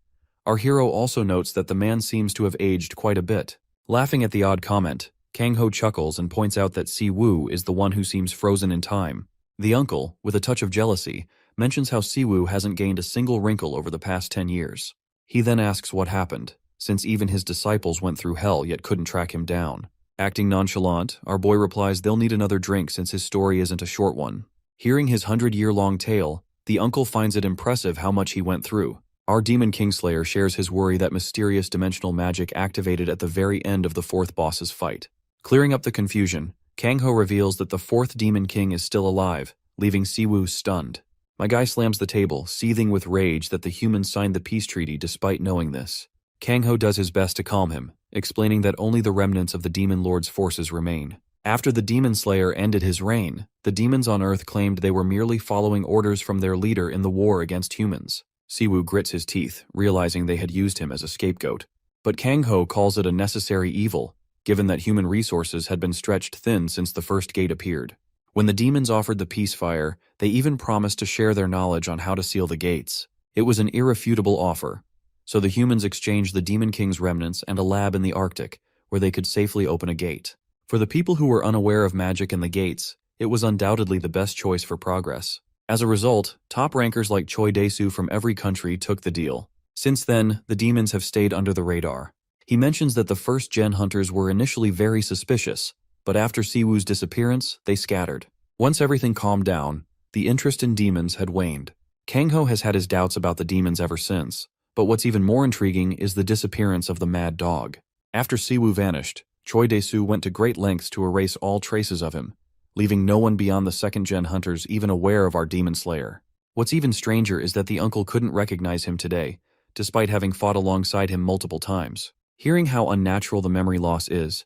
Our hero also notes that the man seems to have aged quite a bit. Laughing at the odd comment, Kangho chuckles and points out that Siwoo is the one who seems frozen in time. The uncle, with a touch of jealousy, mentions how Siwoo hasn't gained a single wrinkle over the past 10 years. He then asks what happened, since even his disciples went through hell yet couldn't track him down. Acting nonchalant, our boy replies they'll need another drink since his story isn't a short one. Hearing his 100-year-long tale, the uncle finds it impressive how much he went through. Our Demon Kingslayer shares his worry that mysterious dimensional magic activated at the very end of the fourth boss's fight. Clearing up the confusion, Kangho reveals that the fourth Demon King is still alive, leaving Siwoo stunned. My guy slams the table, seething with rage that the humans signed the peace treaty despite knowing this. Kangho does his best to calm him, explaining that only the remnants of the Demon Lord's forces remain. After the Demon Slayer ended his reign, the demons on Earth claimed they were merely following orders from their leader in the war against humans. Siwoo grits his teeth, realizing they had used him as a scapegoat. But Kangho calls it a necessary evil, given that human resources had been stretched thin since the first gate appeared. When the demons offered the peace fire, they even promised to share their knowledge on how to seal the gates. It was an irrefutable offer, so the humans exchanged the Demon King's remnants and a lab in the Arctic, where they could safely open a gate. For the people who were unaware of magic and the gates, it was undoubtedly the best choice for progress. As a result, top rankers like Choi Dae-soo from every country took the deal. Since then, the demons have stayed under the radar. He mentions that the first-gen hunters were initially very suspicious, but after Siwoo's disappearance, they scattered. Once everything calmed down, the interest in demons had waned. Kangho has had his doubts about the demons ever since, but what's even more intriguing is the disappearance of the mad dog. After Siwoo vanished, Choi Dae-soo went to great lengths to erase all traces of him, leaving no one beyond the second-gen hunters even aware of our Demon Slayer. What's even stranger is that the uncle couldn't recognize him today, despite having fought alongside him multiple times. Hearing how unnatural the memory loss is,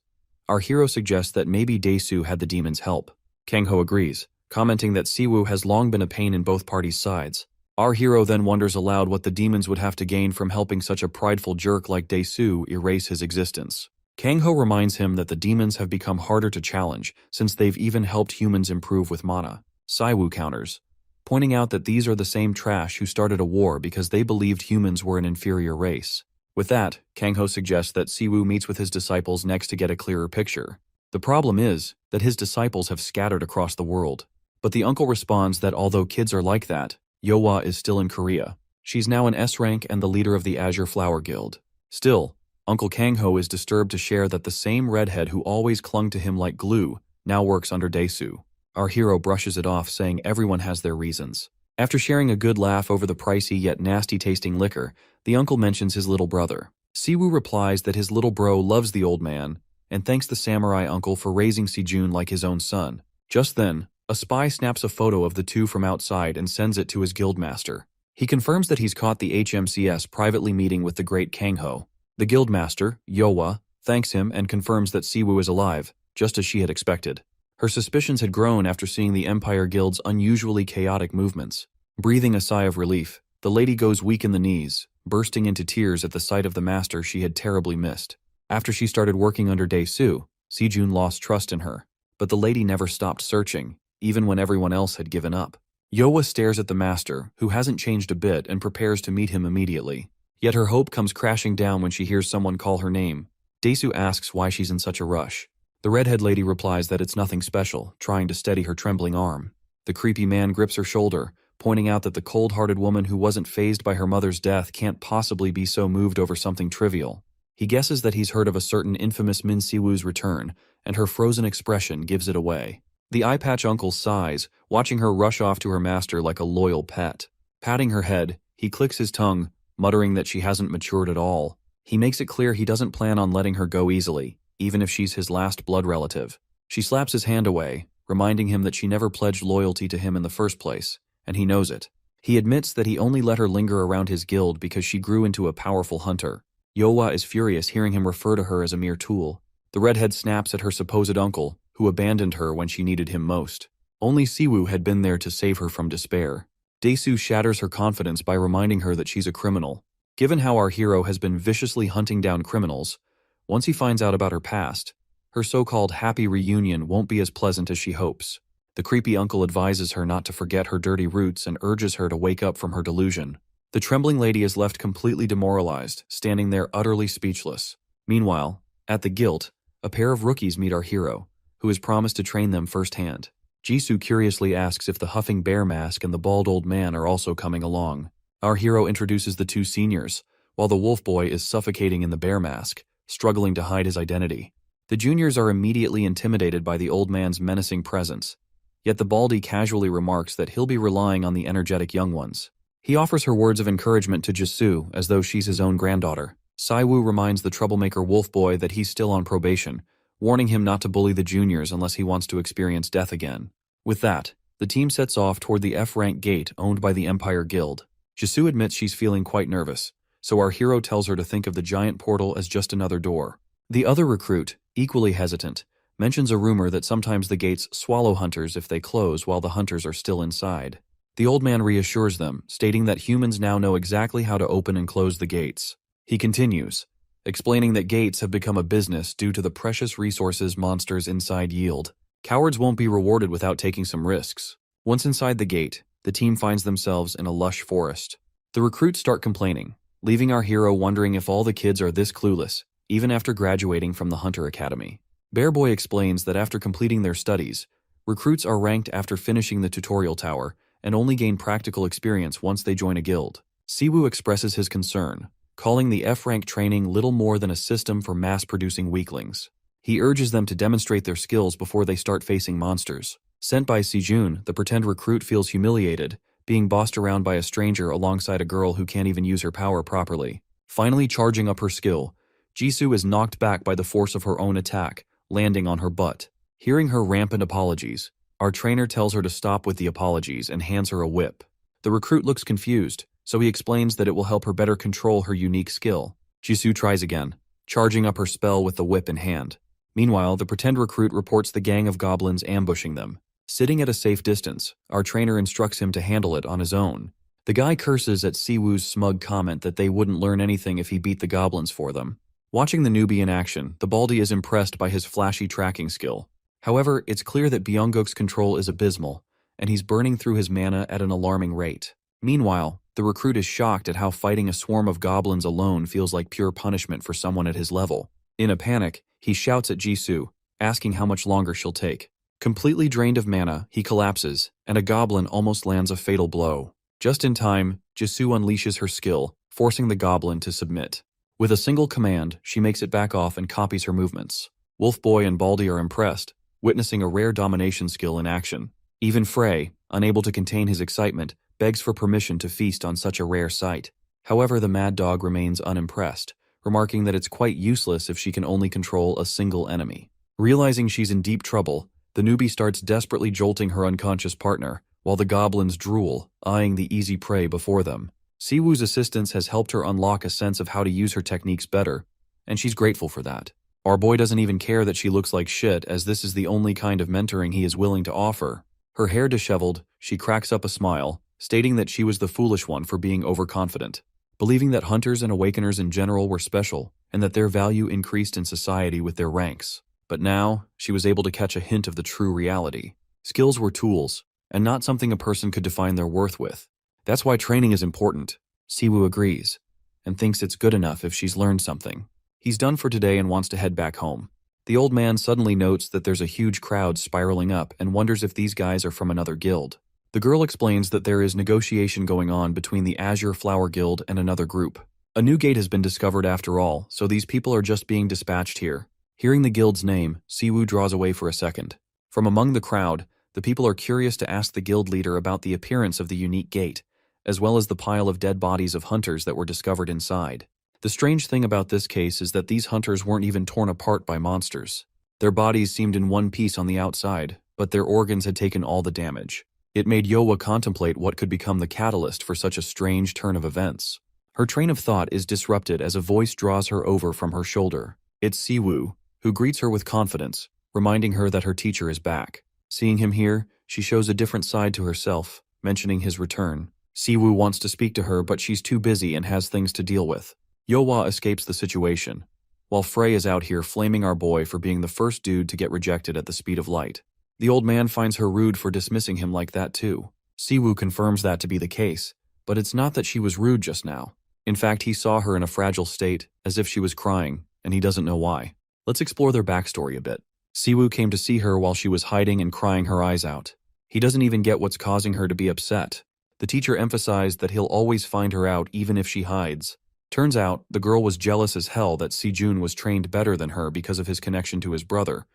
our hero suggests that maybe Dae-soo had the demons' help. Kangho agrees, commenting that Siwoo has long been a pain in both parties' sides. Our hero then wonders aloud what the demons would have to gain from helping such a prideful jerk like Dae-soo erase his existence. Kangho reminds him that the demons have become harder to challenge since they've even helped humans improve with mana. Siwoo counters, pointing out that these are the same trash who started a war because they believed humans were an inferior race. With that, Kangho suggests that Siwoo meets with his disciples next to get a clearer picture. The problem is that his disciples have scattered across the world. But the uncle responds that although kids are like that, Yohwa is still in Korea. She's now an S rank and the leader of the Azure Flower Guild. Still, Uncle Kangho is disturbed to share that the same redhead who always clung to him like glue now works under Dae-soo. Our hero brushes it off, saying everyone has their reasons. After sharing a good laugh over the pricey yet nasty-tasting liquor, the uncle mentions his little brother. Siwoo replies that his little bro loves the old man and thanks the samurai uncle for raising Sejun like his own son. Just then, a spy snaps a photo of the two from outside and sends it to his guildmaster. He confirms that he's caught the HMCS privately meeting with the great Kangho. The guildmaster, Yohwa, thanks him and confirms that Siwoo is alive, just as she had expected. Her suspicions had grown after seeing the Empire Guild's unusually chaotic movements. Breathing a sigh of relief, the lady goes weak in the knees, bursting into tears at the sight of the master she had terribly missed. After she started working under Dae-soo, Sejun lost trust in her, but the lady never stopped searching, even when everyone else had given up. Yoa stares at the master, who hasn't changed a bit, and prepares to meet him immediately. Yet her hope comes crashing down when she hears someone call her name. Daesu asks why she's in such a rush. The redhead lady replies that it's nothing special, trying to steady her trembling arm. The creepy man grips her shoulder, pointing out that the cold-hearted woman who wasn't fazed by her mother's death can't possibly be so moved over something trivial. He guesses that he's heard of a certain infamous Min Siwoo's return, and her frozen expression gives it away. The eye-patch uncle sighs, watching her rush off to her master like a loyal pet. Patting her head, he clicks his tongue, muttering that she hasn't matured at all. He makes it clear he doesn't plan on letting her go easily, even if she's his last blood relative. She slaps his hand away, reminding him that she never pledged loyalty to him in the first place, and he knows it. He admits that he only let her linger around his guild because she grew into a powerful hunter. Yowa is furious hearing him refer to her as a mere tool. The redhead snaps at her supposed uncle, who abandoned her when she needed him most. Only Siwoo had been there to save her from despair. Daesu shatters her confidence by reminding her that she's a criminal. Given how our hero has been viciously hunting down criminals, once he finds out about her past, her so-called happy reunion won't be as pleasant as she hopes. The creepy uncle advises her not to forget her dirty roots and urges her to wake up from her delusion. The trembling lady is left completely demoralized, standing there utterly speechless. Meanwhile, at the guild, a pair of rookies meet our hero, who has promised to train them firsthand. Jisoo curiously asks if the huffing bear mask and the bald old man are also coming along. Our hero introduces the two seniors, while the wolf boy is suffocating in the bear mask, struggling to hide his identity. The juniors are immediately intimidated by the old man's menacing presence, yet the baldy casually remarks that he'll be relying on the energetic young ones. He offers her words of encouragement to Jisoo as though she's his own granddaughter. Siwoo reminds the troublemaker wolf boy that he's still on probation, warning him not to bully the juniors unless he wants to experience death again. With that, the team sets off toward the F-rank gate owned by the Empire Guild. Jisoo admits she's feeling quite nervous, so our hero tells her to think of the giant portal as just another door. The other recruit, equally hesitant, mentions a rumor that sometimes the gates swallow hunters if they close while the hunters are still inside. The old man reassures them, stating that humans now know exactly how to open and close the gates. He continues, explaining that gates have become a business due to the precious resources monsters inside yield. Cowards won't be rewarded without taking some risks. Once inside the gate, the team finds themselves in a lush forest. The recruits start complaining, leaving our hero wondering if all the kids are this clueless, even after graduating from the Hunter Academy. Bear Boy explains that after completing their studies, recruits are ranked after finishing the tutorial tower and only gain practical experience once they join a guild. Siwoo expresses his concern, calling the F-rank training little more than a system for mass-producing weaklings. He urges them to demonstrate their skills before they start facing monsters. Sent by Sejun, the pretend recruit feels humiliated, being bossed around by a stranger alongside a girl who can't even use her power properly. Finally charging up her skill, Jisoo is knocked back by the force of her own attack, landing on her butt. Hearing her rampant apologies, our trainer tells her to stop with the apologies and hands her a whip. The recruit looks confused, so he explains that it will help her better control her unique skill. Jisoo tries again, charging up her spell with the whip in hand. Meanwhile, the pretend recruit reports the gang of goblins ambushing them. Sitting at a safe distance, our trainer instructs him to handle it on his own. The guy curses at Siwoo's smug comment that they wouldn't learn anything if he beat the goblins for them. Watching the newbie in action, the baldy is impressed by his flashy tracking skill. However, it's clear that Byunguk's control is abysmal, and he's burning through his mana at an alarming rate. Meanwhile, the recruit is shocked at how fighting a swarm of goblins alone feels like pure punishment for someone at his level. In a panic, he shouts at Jisoo, asking how much longer she'll take. Completely drained of mana, he collapses, and a goblin almost lands a fatal blow. Just in time, Jisoo unleashes her skill, forcing the goblin to submit. With a single command, she makes it back off and copies her movements. Wolf Boy and Baldy are impressed, witnessing a rare domination skill in action. Even Frey, unable to contain his excitement, begs for permission to feast on such a rare sight. However, the mad dog remains unimpressed, remarking that it's quite useless if she can only control a single enemy. Realizing she's in deep trouble, the newbie starts desperately jolting her unconscious partner, while the goblins drool, eyeing the easy prey before them. Siwoo's assistance has helped her unlock a sense of how to use her techniques better, and she's grateful for that. Our boy doesn't even care that she looks like shit, as this is the only kind of mentoring he is willing to offer. Her hair disheveled, she cracks up a smile, stating that she was the foolish one for being overconfident. Believing that hunters and awakeners in general were special, and that their value increased in society with their ranks. But now, she was able to catch a hint of the true reality. Skills were tools, and not something a person could define their worth with. That's why training is important. Siwoo agrees, and thinks it's good enough if she's learned something. He's done for today and wants to head back home. The old man suddenly notes that there's a huge crowd spiraling up and wonders if these guys are from another guild. The girl explains that there is negotiation going on between the Azure Flower Guild and another group. A new gate has been discovered after all, so these people are just being dispatched here. Hearing the guild's name, Siwoo draws away for a second. From among the crowd, the people are curious to ask the guild leader about the appearance of the unique gate, as well as the pile of dead bodies of hunters that were discovered inside. The strange thing about this case is that these hunters weren't even torn apart by monsters. Their bodies seemed in one piece on the outside, but their organs had taken all the damage. It made Yowa contemplate what could become the catalyst for such a strange turn of events. Her train of thought is disrupted as a voice draws her over from her shoulder. It's Siwoo, who greets her with confidence, reminding her that her teacher is back. Seeing him here, she shows a different side to herself, mentioning his return. Siwoo wants to speak to her, but she's too busy and has things to deal with. Yowa escapes the situation, while Frey is out here flaming our boy for being the first dude to get rejected at the speed of light. The old man finds her rude for dismissing him like that too. Siwoo confirms that to be the case, but it's not that she was rude just now. In fact, he saw her in a fragile state, as if she was crying, and he doesn't know why. Let's explore their backstory a bit. Siwoo came to see her while she was hiding and crying her eyes out. He doesn't even get what's causing her to be upset. The teacher emphasized that he'll always find her out even if she hides. Turns out, the girl was jealous as hell that Sejun was trained better than her because of his connection to his brother,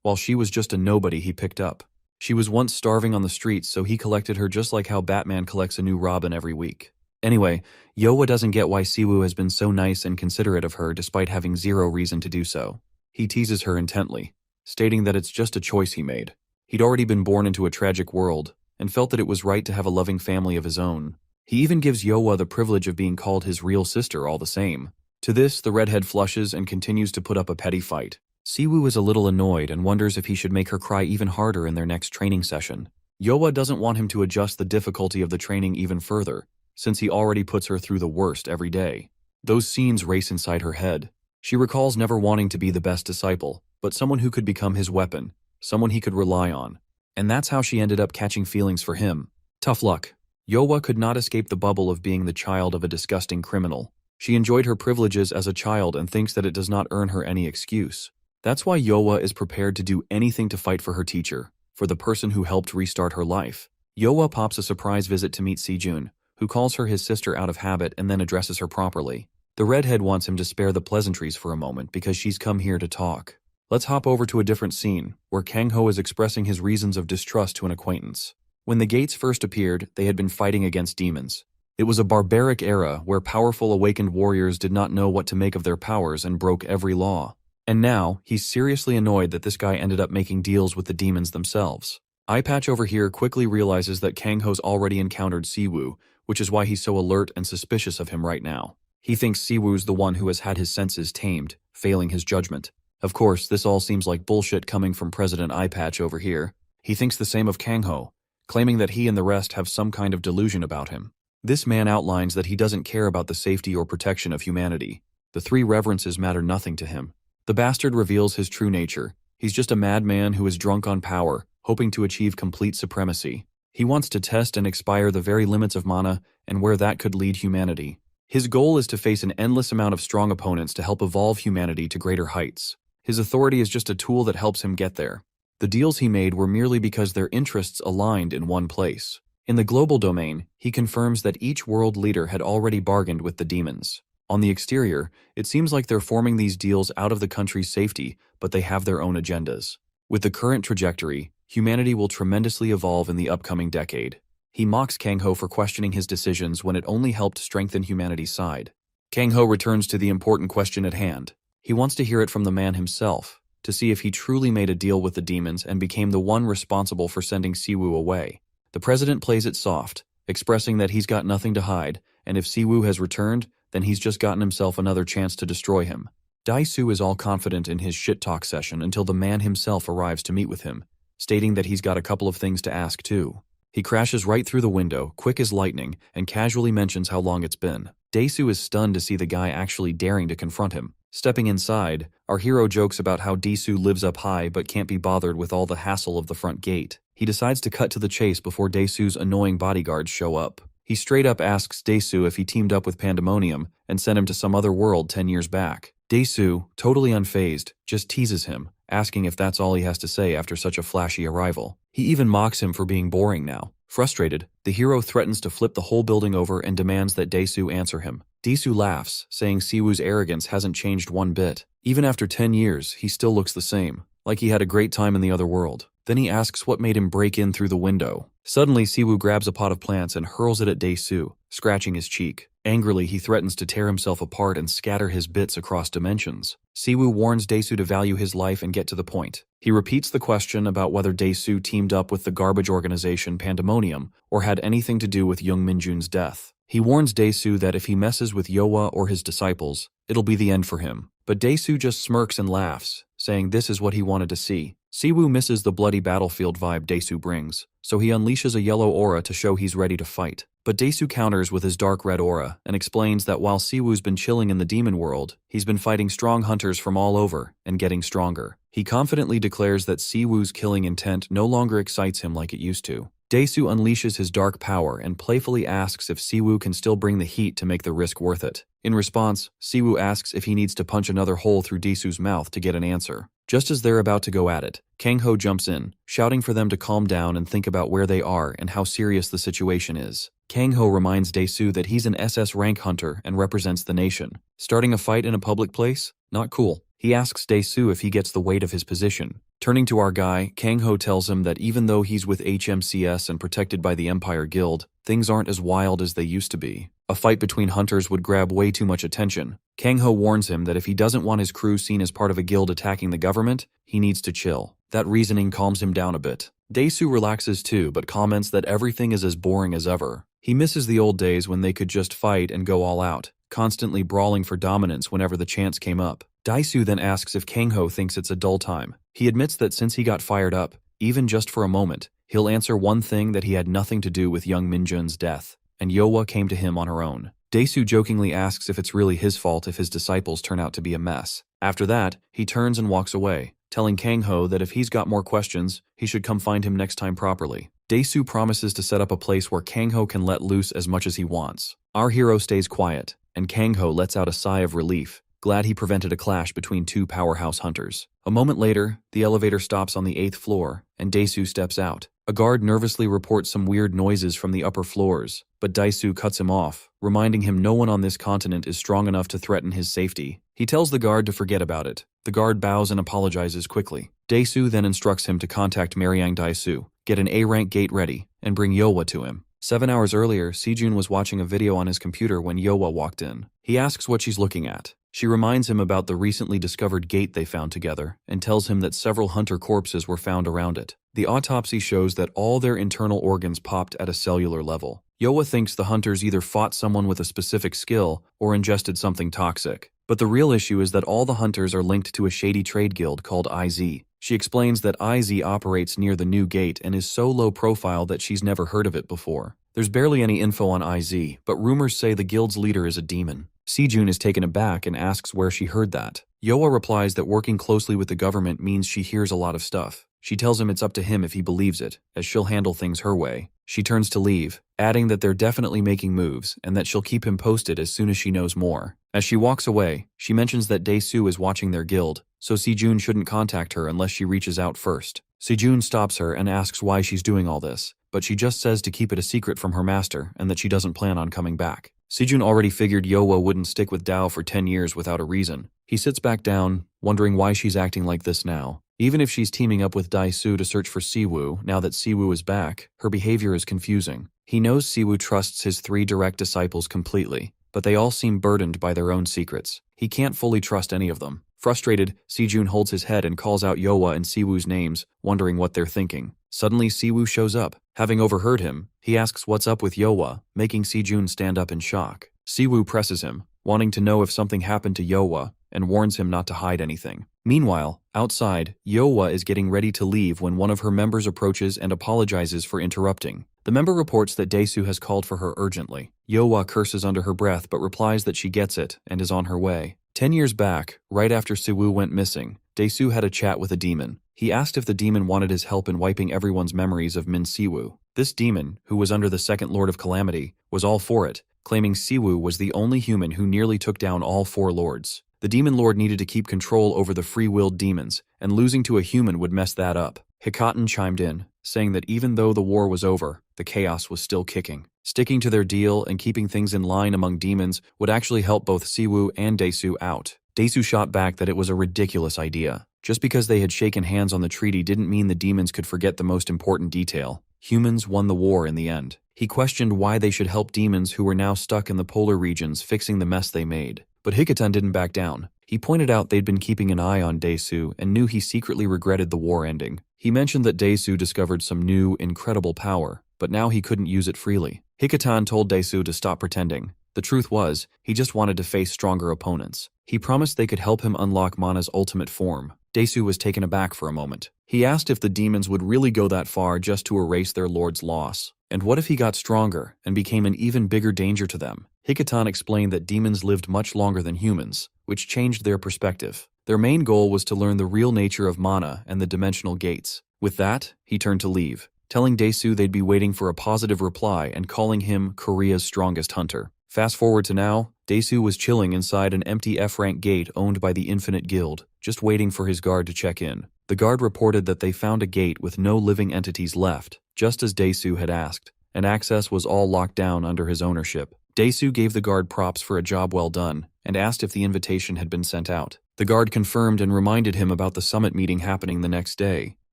while she was just a nobody he picked up. She was once starving on the streets, so he collected her just like how Batman collects a new Robin every week. Anyway, Yowa doesn't get why Siwoo has been so nice and considerate of her despite having zero reason to do so. He teases her intently, stating that it's just a choice he made. He'd already been born into a tragic world, and felt that it was right to have a loving family of his own. He even gives Yowa the privilege of being called his real sister all the same. To this, the redhead flushes and continues to put up a petty fight. Siwoo is a little annoyed and wonders if he should make her cry even harder in their next training session. Yowa doesn't want him to adjust the difficulty of the training even further, since he already puts her through the worst every day. Those scenes race inside her head. She recalls never wanting to be the best disciple, but someone who could become his weapon, someone he could rely on. And that's how she ended up catching feelings for him. Tough luck. Yowa could not escape the bubble of being the child of a disgusting criminal. She enjoyed her privileges as a child and thinks that it does not earn her any excuse. That's why Yowa is prepared to do anything to fight for her teacher, for the person who helped restart her life. Yowa pops a surprise visit to meet Sejun, who calls her his sister out of habit and then addresses her properly. The redhead wants him to spare the pleasantries for a moment because she's come here to talk. Let's hop over to a different scene, where Kang-ho is expressing his reasons of distrust to an acquaintance. When the gates first appeared, they had been fighting against demons. It was a barbaric era where powerful awakened warriors did not know what to make of their powers and broke every law. And now, he's seriously annoyed that this guy ended up making deals with the demons themselves. Eyepatch over here quickly realizes that Kang-ho's already encountered Siwoo, which is why he's so alert and suspicious of him right now. He thinks Siwoo's the one who has had his senses tamed, failing his judgment. Of course, this all seems like bullshit coming from President Eyepatch over here. He thinks the same of Kang-ho, claiming that he and the rest have some kind of delusion about him. This man outlines that he doesn't care about the safety or protection of humanity. The three reverences matter nothing to him. The bastard reveals his true nature. He's just a madman who is drunk on power, hoping to achieve complete supremacy. He wants to test and expire the very limits of mana and where that could lead humanity. His goal is to face an endless amount of strong opponents to help evolve humanity to greater heights. His authority is just a tool that helps him get there. The deals he made were merely because their interests aligned in one place. In the global domain, he confirms that each world leader had already bargained with the demons. On the exterior, it seems like they're forming these deals out of the country's safety, but they have their own agendas. With the current trajectory, humanity will tremendously evolve in the upcoming decade. He mocks Kang-ho for questioning his decisions when it only helped strengthen humanity's side. Kang-ho returns to the important question at hand. He wants to hear it from the man himself, to see if he truly made a deal with the demons and became the one responsible for sending Siwoo away. The president plays it soft, expressing that he's got nothing to hide, and if Siwoo has returned, then he's just gotten himself another chance to destroy him. Daisu is all confident in his shit-talk session until the man himself arrives to meet with him, stating that he's got a couple of things to ask too. He crashes right through the window, quick as lightning, and casually mentions how long it's been. Daisu is stunned to see the guy actually daring to confront him. Stepping inside, our hero jokes about how Daisu lives up high but can't be bothered with all the hassle of the front gate. he decides to cut to the chase before Dae-soo's annoying bodyguards show up. He straight up asks Dae-soo if he teamed up with Pandemonium and sent him to some other world 10 years back. Dae-soo, totally unfazed, just teases him, asking if that's all he has to say after such a flashy arrival. He even mocks him for being boring now. Frustrated, the hero threatens to flip the whole building over and demands that Dae-soo answer him. Dae-soo laughs, saying Siwoo's arrogance hasn't changed one bit. Even after 10 years, he still looks the same, like he had a great time in the other world. Then he asks what made him break in through the window. Suddenly, Siwoo grabs a pot of plants and hurls it at Dae-soo, scratching his cheek. Angrily, he threatens to tear himself apart and scatter his bits across dimensions. Siwoo warns Dae-soo to value his life and get to the point. He repeats the question about whether Dae-soo teamed up with the garbage organization Pandemonium or had anything to do with Young Minjun's death. He warns Dae-soo that if he messes with Yowa or his disciples, it'll be the end for him. But Dae-soo just smirks and laughs, saying this is what he wanted to see. Siwoo misses the bloody battlefield vibe Dae-soo brings, so he unleashes a yellow aura to show he's ready to fight. But Dae-soo counters with his dark red aura and explains that while Siwoo's been chilling in the demon world, he's been fighting strong hunters from all over and getting stronger. He confidently declares that Siwoo's killing intent no longer excites him like it used to. Dae-soo unleashes his dark power and playfully asks if Siwoo can still bring the heat to make the risk worth it. In response, Siwoo asks if he needs to punch another hole through Dae-soo's mouth to get an answer. Just as they're about to go at it, Kang-ho jumps in, shouting for them to calm down and think about where they are and how serious the situation is. Kang-ho reminds Dae-soo that he's an SS rank hunter and represents the nation. Starting a fight in a public place? Not cool. He asks Dae-soo if he gets the weight of his position. Turning to our guy, Kang-ho tells him that even though he's with HMCS and protected by the Empire Guild, things aren't as wild as they used to be. A fight between hunters would grab way too much attention. Kang-ho warns him that if he doesn't want his crew seen as part of a guild attacking the government, he needs to chill. That reasoning calms him down a bit. Dae-soo relaxes too, but comments that everything is as boring as ever. He misses the old days when they could just fight and go all out, constantly brawling for dominance whenever the chance came up. Dae-soo then asks if Kang-ho thinks it's a dull time. He admits that since he got fired up, even just for a moment, he'll answer one thing that he had nothing to do with Young Minjun's death, and Yowa came to him on her own. Dae-soo jokingly asks if it's really his fault if his disciples turn out to be a mess. After that, he turns and walks away, telling Kang-ho that if he's got more questions, he should come find him next time properly. Dae-soo promises to set up a place where Kang-ho can let loose as much as he wants. Our hero stays quiet, and Kang-ho lets out a sigh of relief, glad he prevented a clash between two powerhouse hunters. A moment later, the elevator stops on the 8th floor, and Dae-soo steps out. A guard nervously reports some weird noises from the upper floors, but Dae-soo cuts him off, reminding him no one on this continent is strong enough to threaten his safety. He tells the guard to forget about it. The guard bows and apologizes quickly. Dae-soo then instructs him to contact Maryang Dae-soo, get an A-rank gate ready, and bring Yowa to him. 7 hours earlier, Sejun was watching a video on his computer when Yowa walked in. He asks what she's looking at. She reminds him about the recently discovered gate they found together and tells him that several hunter corpses were found around it. The autopsy shows that all their internal organs popped at a cellular level. Yowa thinks the hunters either fought someone with a specific skill or ingested something toxic. But the real issue is that all the hunters are linked to a shady trade guild called IZ. She explains that IZ operates near the new gate and is so low profile that she's never heard of it before. There's barely any info on IZ, but rumors say the guild's leader is a demon. Sejun is taken aback and asks where she heard that. Yowa replies that working closely with the government means she hears a lot of stuff. She tells him it's up to him if he believes it, as she'll handle things her way. She turns to leave, adding that they're definitely making moves and that she'll keep him posted as soon as she knows more. As she walks away, she mentions that Dae-soo is watching their guild, so Sejun shouldn't contact her unless she reaches out first. Sejun stops her and asks why she's doing all this, but she just says to keep it a secret from her master and that she doesn't plan on coming back. Sejun already figured Yowa wouldn't stick with Dao for 10 years without a reason. He sits back down, wondering why she's acting like this now. Even if she's teaming up with Dae-soo to search for Siwoo, now that Siwoo is back, her behavior is confusing. He knows Siwoo trusts his 3 direct disciples completely, but they all seem burdened by their own secrets. He can't fully trust any of them. Frustrated, Sejun holds his head and calls out Yowa and Siwoo's names, wondering what they're thinking. Suddenly, Siwoo shows up. Having overheard him, he asks what's up with Yowa, making Sejun stand up in shock. Siwoo presses him, wanting to know if something happened to Yowa, and warns him not to hide anything. Meanwhile, outside, Yowa is getting ready to leave when one of her members approaches and apologizes for interrupting. The member reports that Dae-soo has called for her urgently. Yowa curses under her breath but replies that she gets it and is on her way. 10 years back, right after Siwoo went missing, Dae-soo had a chat with a demon. He asked if the demon wanted his help in wiping everyone's memories of Min Siwoo. This demon, who was under the second Lord of Calamity, was all for it, claiming Siwoo was the only human who nearly took down all 4 lords. The demon lord needed to keep control over the free-willed demons, and losing to a human would mess that up. Hikatan chimed in, saying that even though the war was over, the chaos was still kicking. Sticking to their deal and keeping things in line among demons would actually help both Siwoo and Dae-soo out. Dae-soo shot back that it was a ridiculous idea. Just because they had shaken hands on the treaty didn't mean the demons could forget the most important detail. Humans won the war in the end. He questioned why they should help demons who were now stuck in the polar regions fixing the mess they made. But Hikatan didn't back down. He pointed out they'd been keeping an eye on Dae-soo and knew he secretly regretted the war ending. He mentioned that Dae-soo discovered some new, incredible power, but now he couldn't use it freely. Hikatan told Dae-soo to stop pretending. The truth was, he just wanted to face stronger opponents. He promised they could help him unlock Mana's ultimate form. Dae-soo was taken aback for a moment. He asked if the demons would really go that far just to erase their lord's loss. And what if he got stronger and became an even bigger danger to them? Hikatan explained that demons lived much longer than humans, which changed their perspective. Their main goal was to learn the real nature of mana and the dimensional gates. With that, he turned to leave, telling Dae-soo they'd be waiting for a positive reply and calling him Korea's strongest hunter. Fast forward to now, Dae-soo was chilling inside an empty F-rank gate owned by the Infinite Guild, just waiting for his guard to check in. The guard reported that they found a gate with no living entities left, just as Dae-soo had asked, and access was all locked down under his ownership. Dae-soo gave the guard props for a job well done, and asked if the invitation had been sent out. The guard confirmed and reminded him about the summit meeting happening the next day.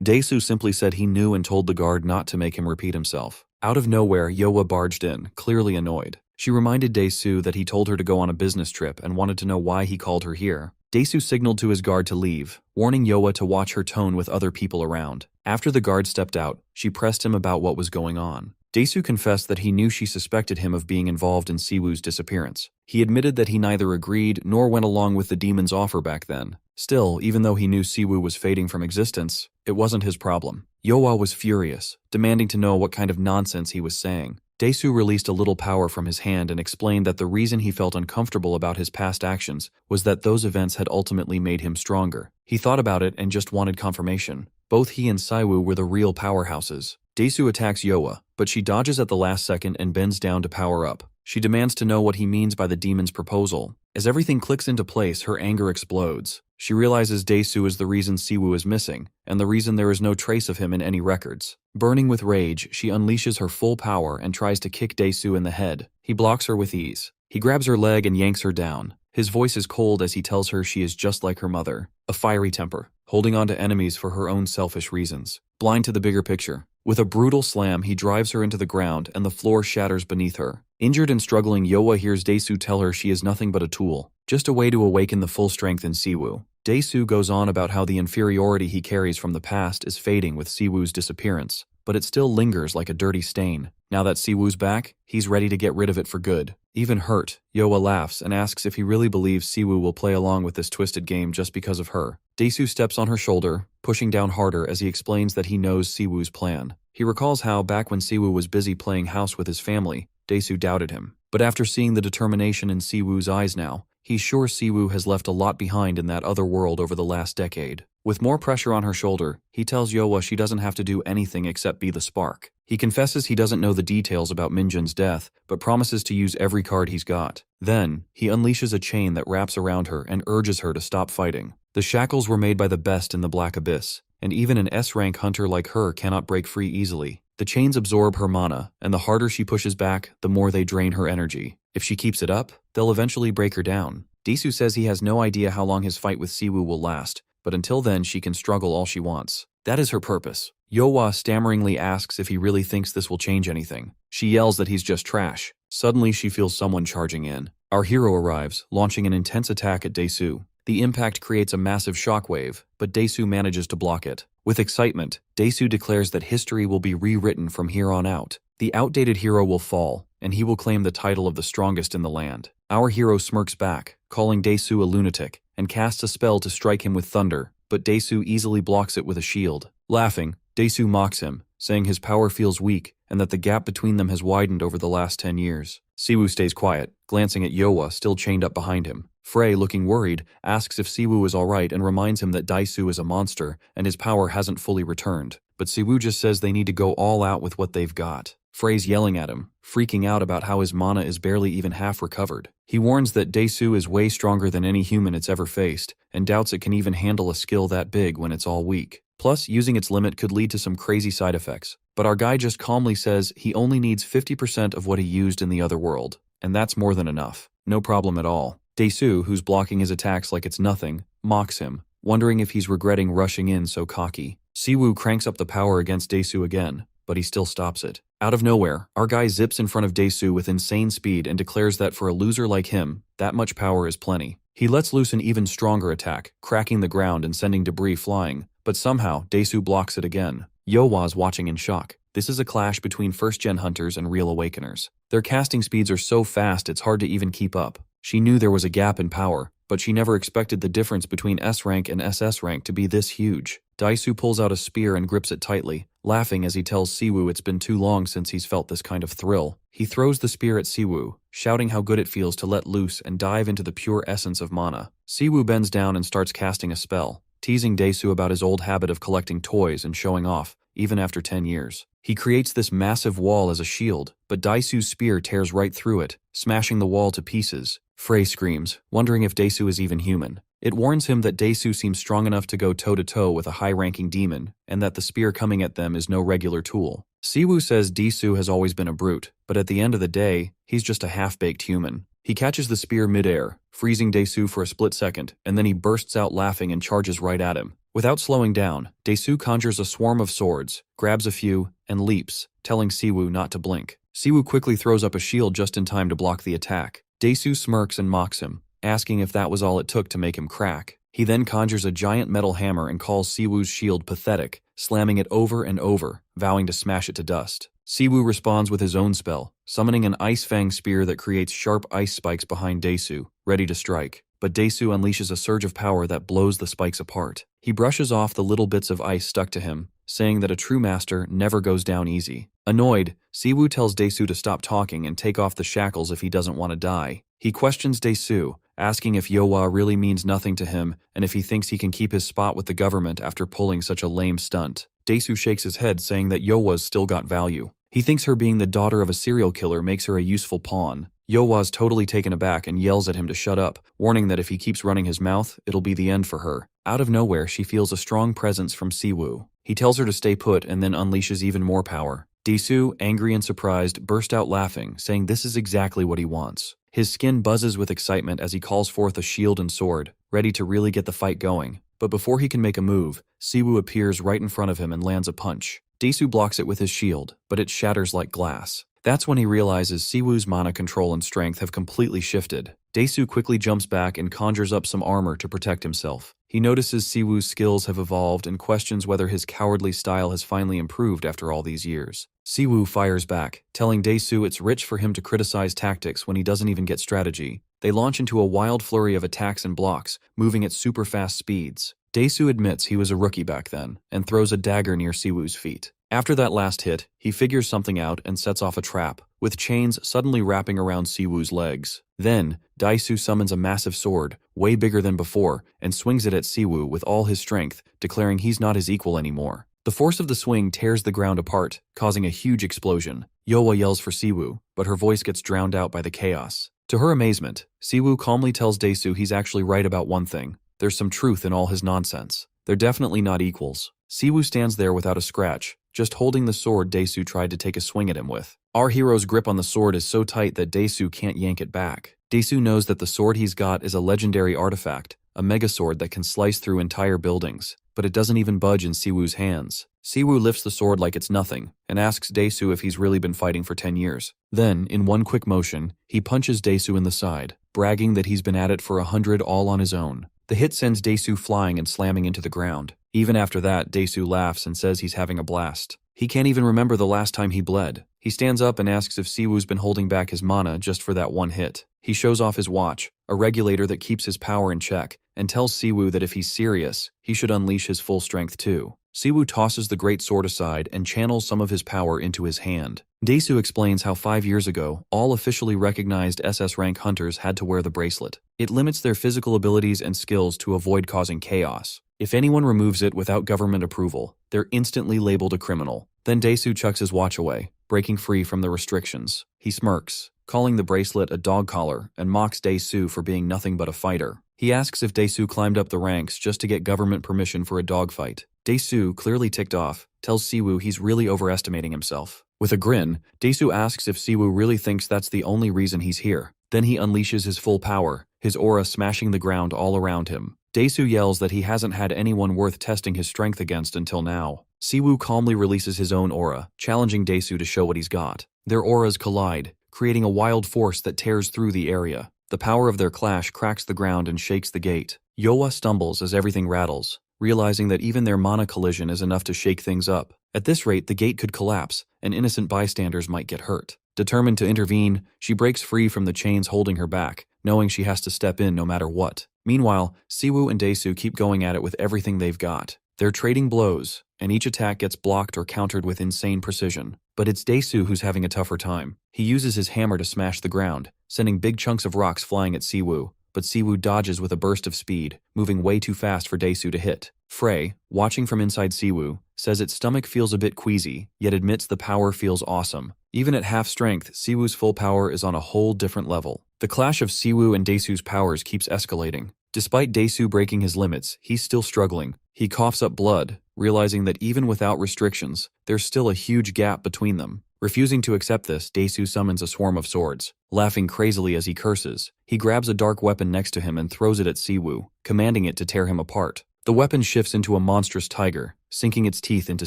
Dae-soo simply said he knew and told the guard not to make him repeat himself. Out of nowhere, Yoa barged in, clearly annoyed. She reminded Dae-soo that he told her to go on a business trip and wanted to know why he called her here. Dae-soo signaled to his guard to leave, warning Yoa to watch her tone with other people around. After the guard stepped out, she pressed him about what was going on. Dae-soo confessed that he knew she suspected him of being involved in Siwoo's disappearance. He admitted that he neither agreed nor went along with the demon's offer back then. Still, even though he knew Siwoo was fading from existence, it wasn't his problem. Yoa was furious, demanding to know what kind of nonsense he was saying. Dae-soo released a little power from his hand and explained that the reason he felt uncomfortable about his past actions was that those events had ultimately made him stronger. He thought about it and just wanted confirmation. Both he and Siwoo were the real powerhouses. Dae-soo attacks Yoa, but she dodges at the last second and bends down to power up. She demands to know what he means by the demon's proposal. As everything clicks into place, her anger explodes. She realizes Dae-soo is the reason Siwoo is missing, and the reason there is no trace of him in any records. Burning with rage, she unleashes her full power and tries to kick Dae-soo in the head. He blocks her with ease. He grabs her leg and yanks her down. His voice is cold as he tells her she is just like her mother, a fiery temper, holding on to enemies for her own selfish reasons. Blind to the bigger picture. With a brutal slam, he drives her into the ground and the floor shatters beneath her. Injured and struggling, Yoa hears Dae-soo tell her she is nothing but a tool, just a way to awaken the full strength in Siwoo. Dae-soo goes on about how the inferiority he carries from the past is fading with Siwoo's disappearance, but it still lingers like a dirty stain. Now that Siwoo's back, he's ready to get rid of it for good. Even hurt, Yoa laughs and asks if he really believes Siwoo will play along with this twisted game just because of her. Dae-soo steps on her shoulder, pushing down harder as he explains that he knows Siwoo's plan. He recalls how, back when Siwoo was busy playing house with his family, Dae-soo doubted him. But after seeing the determination in Siwoo's eyes now, he's sure Siwoo has left a lot behind in that other world over the last decade. With more pressure on her shoulder, he tells Yoa she doesn't have to do anything except be the spark. He confesses he doesn't know the details about Minjun's death, but promises to use every card he's got. Then, he unleashes a chain that wraps around her and urges her to stop fighting. The shackles were made by the best in the Black Abyss, and even an S-rank hunter like her cannot break free easily. The chains absorb her mana, and the harder she pushes back, the more they drain her energy. If she keeps it up, they'll eventually break her down. Dae-soo says he has no idea how long his fight with Siwoo will last, but until then she can struggle all she wants. That is her purpose. Yoa stammeringly asks if he really thinks this will change anything. She yells that he's just trash. Suddenly she feels someone charging in. Our hero arrives, launching an intense attack at Dae-soo. The impact creates a massive shockwave, but Dae-soo manages to block it. With excitement, Dae-soo declares that history will be rewritten from here on out. The outdated hero will fall, and he will claim the title of the strongest in the land. Our hero smirks back, calling Dae-soo a lunatic, and casts a spell to strike him with thunder, but Dae-soo easily blocks it with a shield. Laughing, Daesu mocks him, saying his power feels weak and that the gap between them has widened over the last 10 years. Siwoo stays quiet, glancing at Yoa still chained up behind him. Frey, looking worried, asks if Siwoo is alright and reminds him that Daesu is a monster and his power hasn't fully returned. But Siwoo just says they need to go all out with what they've got. Frey's yelling at him, freaking out about how his mana is barely even half recovered. He warns that Daesu is way stronger than any human it's ever faced, and doubts it can even handle a skill that big when it's all weak. Plus, using its limit could lead to some crazy side effects. But our guy just calmly says he only needs 50% of what he used in the other world, and that's more than enough. No problem at all. Daesu, who's blocking his attacks like it's nothing, mocks him, wondering if he's regretting rushing in so cocky. Siwoo cranks up the power against Daesu again, but he still stops it. Out of nowhere, our guy zips in front of Daesu with insane speed and declares that for a loser like him, that much power is plenty. He lets loose an even stronger attack, cracking the ground and sending debris flying, but somehow Daesu blocks it again. Yowa's watching in shock. This is a clash between first-gen hunters and real awakeners. Their casting speeds are so fast it's hard to even keep up. She knew there was a gap in power, but she never expected the difference between S rank and SS rank to be this huge. Daesu pulls out a spear and grips it tightly, laughing as he tells Siwoo it's been too long since he's felt this kind of thrill. He throws the spear at Siwoo, shouting how good it feels to let loose and dive into the pure essence of mana. Siwoo bends down and starts casting a spell, teasing Daesu about his old habit of collecting toys and showing off, even after 10 years. He creates this massive wall as a shield, but Daesu's spear tears right through it, smashing the wall to pieces. Frey screams, wondering if Daesu is even human. It warns him that Daesu seems strong enough to go toe-to-toe with a high-ranking demon, and that the spear coming at them is no regular tool. Siwoo says Daesu has always been a brute, but at the end of the day, he's just a half-baked human. He catches the spear mid-air, freezing Daesu for a split second, and then he bursts out laughing and charges right at him. Without slowing down, Daesu conjures a swarm of swords, grabs a few, and leaps, telling Siwoo not to blink. Siwoo quickly throws up a shield just in time to block the attack. Daesu smirks and mocks him, asking if that was all it took to make him crack. He then conjures a giant metal hammer and calls Siwoo's shield pathetic, slamming it over and over, vowing to smash it to dust. Siwoo responds with his own spell, summoning an Ice Fang spear that creates sharp ice spikes behind Daesu, ready to strike. But Daesu unleashes a surge of power that blows the spikes apart. He brushes off the little bits of ice stuck to him, saying that a true master never goes down easy. Annoyed, Siwoo tells Daesu to stop talking and take off the shackles if he doesn't want to die. He questions Daesu, asking if Yowa really means nothing to him and if he thinks he can keep his spot with the government after pulling such a lame stunt. Daesu shakes his head, saying that Yowa's still got value. He thinks her being the daughter of a serial killer makes her a useful pawn. Yowa's totally taken aback and yells at him to shut up, warning that if he keeps running his mouth, it'll be the end for her. Out of nowhere, she feels a strong presence from Siwoo. He tells her to stay put and then unleashes even more power. Daesu, angry and surprised, burst out laughing, saying this is exactly what he wants. His skin buzzes with excitement as he calls forth a shield and sword, ready to really get the fight going. But before he can make a move, Siwoo appears right in front of him and lands a punch. Daesu blocks it with his shield, but it shatters like glass. That's when he realizes Siwoo's mana control and strength have completely shifted. Daesu quickly jumps back and conjures up some armor to protect himself. He notices Siwoo's skills have evolved and questions whether his cowardly style has finally improved after all these years. Siwoo fires back, telling Daesu it's rich for him to criticize tactics when he doesn't even get strategy. They launch into a wild flurry of attacks and blocks, moving at super fast speeds. Daesu admits he was a rookie back then, and throws a dagger near Siwoo's feet. After that last hit, he figures something out and sets off a trap, with chains suddenly wrapping around Siwoo's legs. Then, Daesu summons a massive sword, way bigger than before, and swings it at Siwoo with all his strength, declaring he's not his equal anymore. The force of the swing tears the ground apart, causing a huge explosion. Yowa yells for Siwoo, but her voice gets drowned out by the chaos. To her amazement, Siwoo calmly tells Daesu he's actually right about one thing. There's some truth in all his nonsense. They're definitely not equals. Siwoo stands there without a scratch, just holding the sword Daesu tried to take a swing at him with. Our hero's grip on the sword is so tight that Daesu can't yank it back. Daesu knows that the sword he's got is a legendary artifact, a mega sword that can slice through entire buildings, but it doesn't even budge in Siwoo's hands. Siwoo lifts the sword like it's nothing, and asks Daesu if he's really been fighting for 10 years. Then, in one quick motion, he punches Daesu in the side, bragging that he's been at it for 100 all on his own. The hit sends Daesu flying and slamming into the ground. Even after that, Daesu laughs and says he's having a blast. He can't even remember the last time he bled. He stands up and asks if Siwoo's been holding back his mana just for that one hit. He shows off his watch, a regulator that keeps his power in check, and tells Siwoo that if he's serious, he should unleash his full strength too. Siwoo tosses the great sword aside and channels some of his power into his hand. Daesu explains how 5 years ago, all officially recognized SS rank hunters had to wear the bracelet. It limits their physical abilities and skills to avoid causing chaos. If anyone removes it without government approval, they're instantly labeled a criminal. Then Daesu chucks his watch away, breaking free from the restrictions. He smirks, calling the bracelet a dog collar, and mocks Daesu for being nothing but a fighter. He asks if Daesu climbed up the ranks just to get government permission for a dogfight. Daesu, clearly ticked off, tells Siwoo he's really overestimating himself. With a grin, Daesu asks if Siwoo really thinks that's the only reason he's here. Then he unleashes his full power, his aura smashing the ground all around him. Daesu yells that he hasn't had anyone worth testing his strength against until now. Siwoo calmly releases his own aura, challenging Daesu to show what he's got. Their auras collide, creating a wild force that tears through the area. The power of their clash cracks the ground and shakes the gate. Yowa stumbles as everything rattles, realizing that even their mana collision is enough to shake things up. At this rate, the gate could collapse, and innocent bystanders might get hurt. Determined to intervene, she breaks free from the chains holding her back, knowing she has to step in no matter what. Meanwhile, Siwoo and Daesu keep going at it with everything they've got. They're trading blows, and each attack gets blocked or countered with insane precision. But it's Daesu who's having a tougher time. He uses his hammer to smash the ground, sending big chunks of rocks flying at Siwoo, but Siwoo dodges with a burst of speed, moving way too fast for Daesu to hit. Frey, watching from inside Siwoo, says its stomach feels a bit queasy, yet admits the power feels awesome. Even at half strength, Siwoo's full power is on a whole different level. The clash of Siwoo and Daesu's powers keeps escalating. Despite Daesu breaking his limits, he's still struggling. He coughs up blood, realizing that even without restrictions, there's still a huge gap between them. Refusing to accept this, Daesu summons a swarm of swords. Laughing crazily as he curses, he grabs a dark weapon next to him and throws it at Siwoo, commanding it to tear him apart. The weapon shifts into a monstrous tiger, sinking its teeth into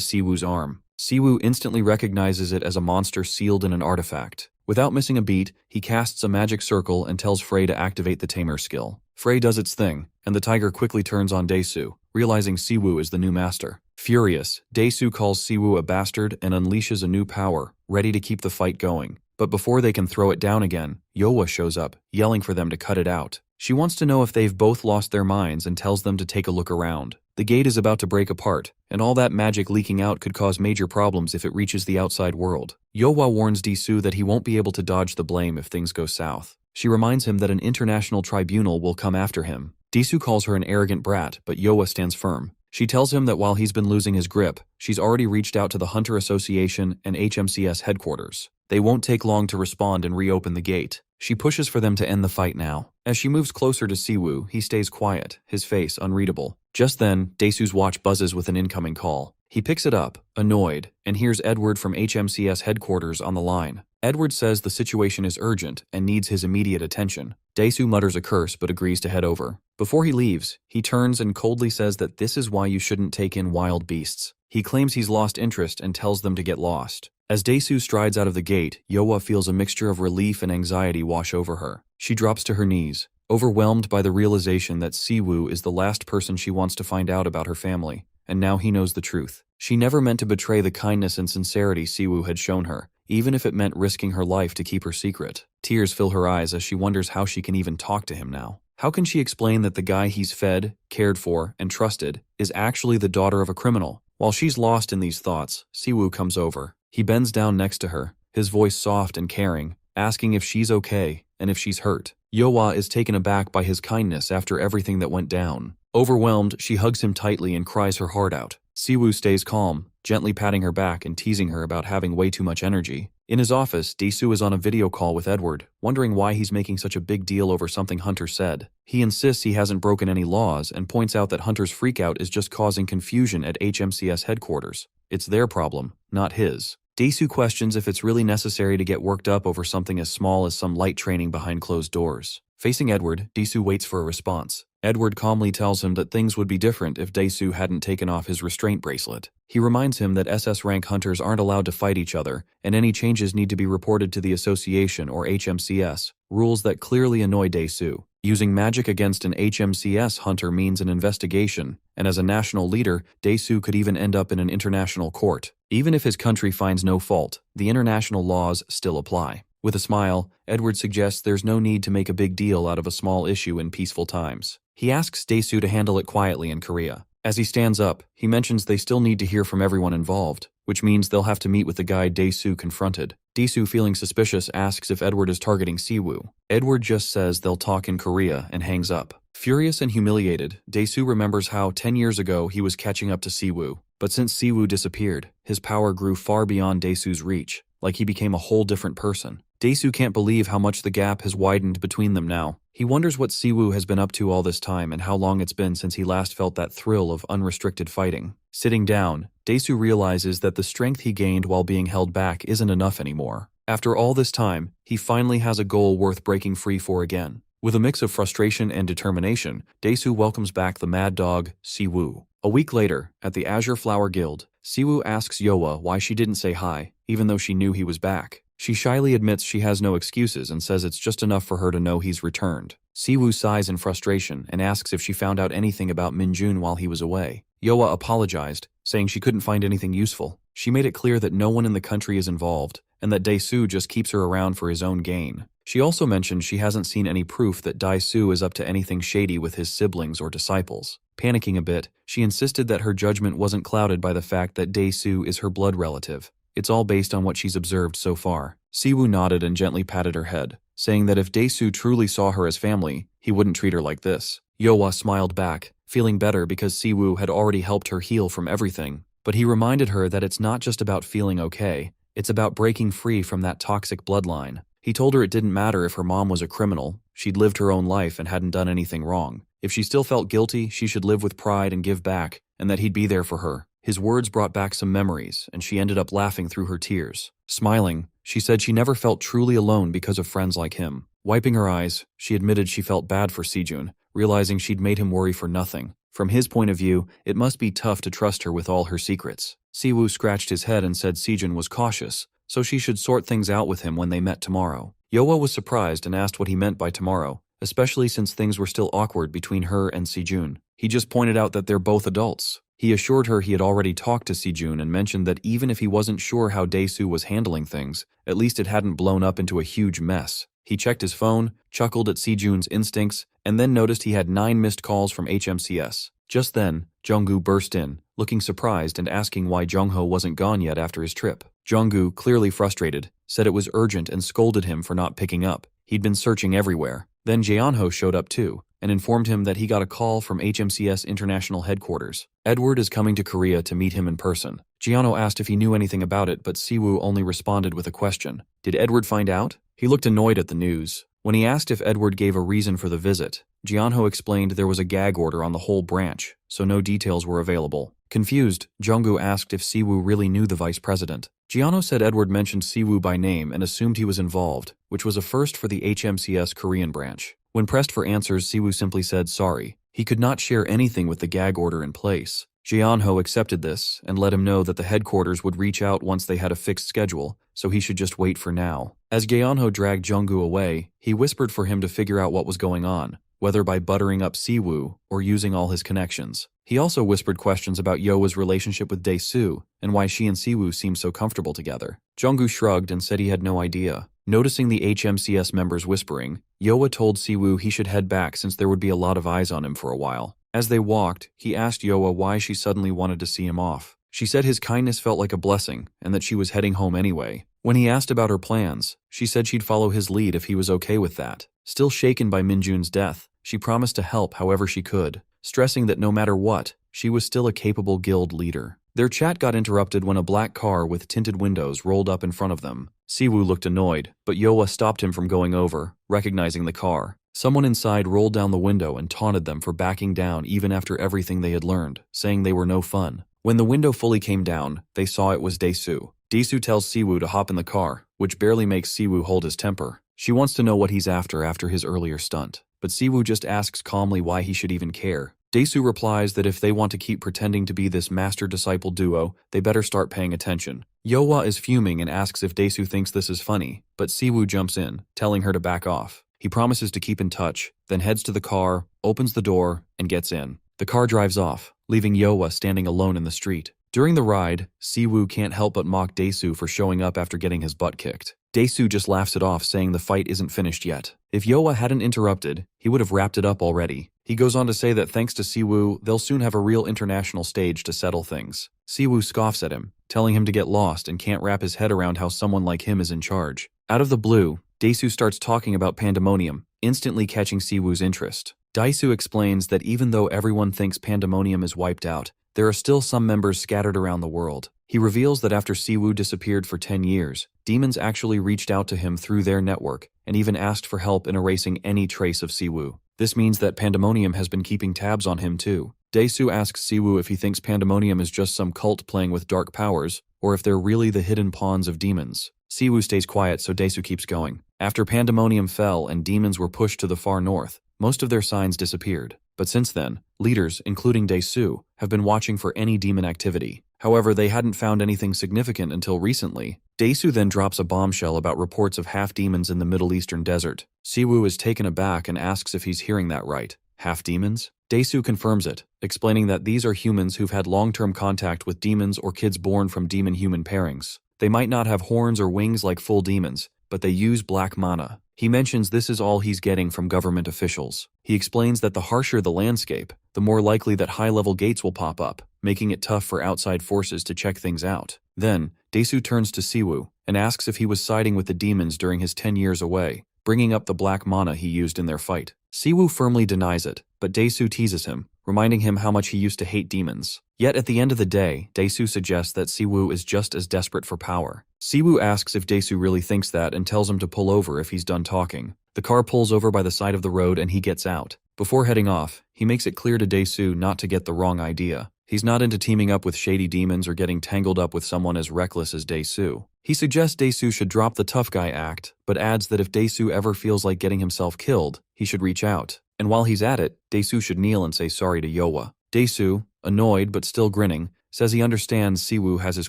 Siwoo's arm. Siwoo instantly recognizes it as a monster sealed in an artifact. Without missing a beat, he casts a magic circle and tells Frey to activate the Tamer skill. Frey does its thing, and the tiger quickly turns on Daesu, realizing Siwoo is the new master. Furious, Daesu calls Siwoo a bastard and unleashes a new power, ready to keep the fight going. But before they can throw it down again, Yowa shows up, yelling for them to cut it out. She wants to know if they've both lost their minds and tells them to take a look around. The gate is about to break apart, and all that magic leaking out could cause major problems if it reaches the outside world. Yowa warns Daesu that he won't be able to dodge the blame if things go south. She reminds him that an international tribunal will come after him. Daesu calls her an arrogant brat, but Yowa stands firm. She tells him that while he's been losing his grip, she's already reached out to the Hunter Association and HMCS headquarters. They won't take long to respond and reopen the gate. She pushes for them to end the fight now. As she moves closer to Siwoo, he stays quiet, his face unreadable. Just then, Daesu's watch buzzes with an incoming call. He picks it up, annoyed, and hears Edward from HMCS headquarters on the line. Edward says the situation is urgent and needs his immediate attention. Daesu mutters a curse but agrees to head over. Before he leaves, he turns and coldly says that this is why you shouldn't take in wild beasts. He claims he's lost interest and tells them to get lost. As Daesu strides out of the gate, Yowa feels a mixture of relief and anxiety wash over her. She drops to her knees, overwhelmed by the realization that Siwoo is the last person she wants to find out about her family, and now he knows the truth. She never meant to betray the kindness and sincerity Siwoo had shown her, even if it meant risking her life to keep her secret. Tears fill her eyes as she wonders how she can even talk to him now. How can she explain that the guy he's fed, cared for, and trusted is actually the daughter of a criminal? While she's lost in these thoughts, Siwoo comes over. He bends down next to her, his voice soft and caring, asking if she's okay and if she's hurt. Yowa is taken aback by his kindness after everything that went down. Overwhelmed, she hugs him tightly and cries her heart out. Siwoo stays calm, gently patting her back and teasing her about having way too much energy. In his office, Daesu is on a video call with Edward, wondering why he's making such a big deal over something Hunter said. He insists he hasn't broken any laws and points out that Hunter's freakout is just causing confusion at HMCS headquarters. It's their problem, not his. Daesu questions if it's really necessary to get worked up over something as small as some light training behind closed doors. Facing Edward, Daesu waits for a response. Edward calmly tells him that things would be different if Daesu hadn't taken off his restraint bracelet. He reminds him that SS rank hunters aren't allowed to fight each other, and any changes need to be reported to the association or HMCS, rules that clearly annoy Daesu. Using magic against an HMCS hunter means an investigation, and as a national leader, Daesu could even end up in an international court. Even if his country finds no fault, the international laws still apply. With a smile, Edward suggests there's no need to make a big deal out of a small issue in peaceful times. He asks Dae-soo to handle it quietly in Korea. As he stands up, he mentions they still need to hear from everyone involved, which means they'll have to meet with the guy Dae-soo confronted. Dae-soo, feeling suspicious, asks if Edward is targeting Siwoo. Edward just says they'll talk in Korea and hangs up. Furious and humiliated, Dae-soo remembers how 10 years ago he was catching up to Siwoo. But since Siwoo disappeared, his power grew far beyond Dae-soo's reach, like he became a whole different person. Dae-soo can't believe how much the gap has widened between them now. He wonders what Siwoo has been up to all this time and how long it's been since he last felt that thrill of unrestricted fighting. Sitting down, Dae-soo realizes that the strength he gained while being held back isn't enough anymore. After all this time, he finally has a goal worth breaking free for again. With a mix of frustration and determination, Dae-soo welcomes back the mad dog, Siwoo. A week later, at the Azure Flower Guild, Siwoo asks Yoa why she didn't say hi, even though she knew he was back. She shyly admits she has no excuses and says it's just enough for her to know he's returned. Siwoo sighs in frustration and asks if she found out anything about Minjun while he was away. Yoa apologized, saying she couldn't find anything useful. She made it clear that no one in the country is involved, and that Dae-soo just keeps her around for his own gain. She also mentioned she hasn't seen any proof that Dae-soo is up to anything shady with his siblings or disciples. Panicking a bit, she insisted that her judgment wasn't clouded by the fact that Dae-soo is her blood relative. It's all based on what she's observed so far. Siwoo nodded and gently patted her head, saying that if Dae-soo truly saw her as family, he wouldn't treat her like this. Yoa smiled back, feeling better because Siwoo had already helped her heal from everything. But he reminded her that it's not just about feeling okay, it's about breaking free from that toxic bloodline. He told her it didn't matter if her mom was a criminal, she'd lived her own life and hadn't done anything wrong. If she still felt guilty, she should live with pride and give back, and that he'd be there for her. His words brought back some memories, and she ended up laughing through her tears. Smiling, she said she never felt truly alone because of friends like him. Wiping her eyes, she admitted she felt bad for Sejun, realizing she'd made him worry for nothing. From his point of view, it must be tough to trust her with all her secrets. Siwoo scratched his head and said Sejun was cautious, so she should sort things out with him when they met tomorrow. Yoa was surprised and asked what he meant by tomorrow, especially since things were still awkward between her and Sejun. He just pointed out that they're both adults. He assured her he had already talked to Sejun and mentioned that even if he wasn't sure how Dae-soo was handling things, at least it hadn't blown up into a huge mess. He checked his phone, chuckled at Sejun's instincts, and then noticed he had 9 missed calls from HMCS. Just then, Junggu burst in, looking surprised and asking why Jungho wasn't gone yet after his trip. Junggu, clearly frustrated, said it was urgent and scolded him for not picking up. He'd been searching everywhere. Then Jeonho showed up too, and informed him that he got a call from HMCS International Headquarters. Edward is coming to Korea to meet him in person. Jeonho asked if he knew anything about it, but Siwoo only responded with a question. Did Edward find out? He looked annoyed at the news. When he asked if Edward gave a reason for the visit, Jeonho explained there was a gag order on the whole branch, so no details were available. Confused, Junggu asked if Siwoo really knew the vice president. Jeonho said Edward mentioned Siwoo by name and assumed he was involved, which was a first for the HMCS Korean branch. When pressed for answers, Siwoo simply said sorry. He could not share anything with the gag order in place. Jeonho accepted this and let him know that the headquarters would reach out once they had a fixed schedule, so he should just wait for now. As Jeonho dragged Junggu away, he whispered for him to figure out what was going on, whether by buttering up Siwoo or using all his connections. He also whispered questions about Yoa's relationship with Dae-soo and why she and Siwoo seemed so comfortable together. Junggu shrugged and said he had no idea. Noticing the HMCS members whispering, Yoa told Siwoo he should head back since there would be a lot of eyes on him for a while. As they walked, he asked Yoa why she suddenly wanted to see him off. She said his kindness felt like a blessing and that she was heading home anyway. When he asked about her plans, she said she'd follow his lead if he was okay with that. Still shaken by Minjun's death, she promised to help however she could, stressing that no matter what, she was still a capable guild leader. Their chat got interrupted when a black car with tinted windows rolled up in front of them. Siwoo looked annoyed, but Yoa stopped him from going over, recognizing the car. Someone inside rolled down the window and taunted them for backing down even after everything they had learned, saying they were no fun. When the window fully came down, they saw it was Dae-soo. Dae-soo tells Siwoo to hop in the car, which barely makes Siwoo hold his temper. She wants to know what he's after his earlier stunt, but Siwoo just asks calmly why he should even care. Dae-soo replies that if they want to keep pretending to be this master-disciple duo, they better start paying attention. Yoa is fuming and asks if Dae-soo thinks this is funny, but Siwoo jumps in, telling her to back off. He promises to keep in touch, then heads to the car, opens the door, and gets in. The car drives off, leaving Yoa standing alone in the street. During the ride, Siwoo can't help but mock Daesu for showing up after getting his butt kicked. Daesu just laughs it off, saying the fight isn't finished yet. If Yoa hadn't interrupted, he would have wrapped it up already. He goes on to say that thanks to Siwoo, they'll soon have a real international stage to settle things. Siwoo scoffs at him, telling him to get lost and can't wrap his head around how someone like him is in charge. Out of the blue, Daesu starts talking about Pandemonium, instantly catching Siwoo's interest. Daesu explains that even though everyone thinks Pandemonium is wiped out, there are still some members scattered around the world. He reveals that after Siwoo disappeared for 10 years, demons actually reached out to him through their network and even asked for help in erasing any trace of Siwoo. This means that Pandemonium has been keeping tabs on him too. Daesu asks Siwoo if he thinks Pandemonium is just some cult playing with dark powers, or if they're really the hidden pawns of demons. Siwoo stays quiet, so Daesu keeps going. After Pandemonium fell and demons were pushed to the far north, most of their signs disappeared. But since then, leaders, including Daesu, have been watching for any demon activity. However, they hadn't found anything significant until recently. Daesu then drops a bombshell about reports of half-demons in the Middle Eastern desert. Siwoo is taken aback and asks if he's hearing that right. Half-demons? Daesu confirms it, explaining that these are humans who've had long-term contact with demons or kids born from demon-human pairings. They might not have horns or wings like full demons, but they use black mana. He mentions this is all he's getting from government officials. He explains that the harsher the landscape, the more likely that high-level gates will pop up, making it tough for outside forces to check things out. Then, Daesu turns to Siwoo and asks if he was siding with the demons during his 10 years away, bringing up the black mana he used in their fight. Siwoo firmly denies it, but Daesu teases him, reminding him how much he used to hate demons. Yet at the end of the day, Daesu suggests that Siwoo is just as desperate for power. Siwoo asks if Daesu really thinks that and tells him to pull over if he's done talking. The car pulls over by the side of the road and he gets out. Before heading off, he makes it clear to Daesu not to get the wrong idea. He's not into teaming up with shady demons or getting tangled up with someone as reckless as Daesu. He suggests Daesu should drop the tough guy act, but adds that if Daesu ever feels like getting himself killed, he should reach out. And while he's at it, Daesu should kneel and say sorry to Yoa. Daesu, annoyed but still grinning, says he understands Siwoo has his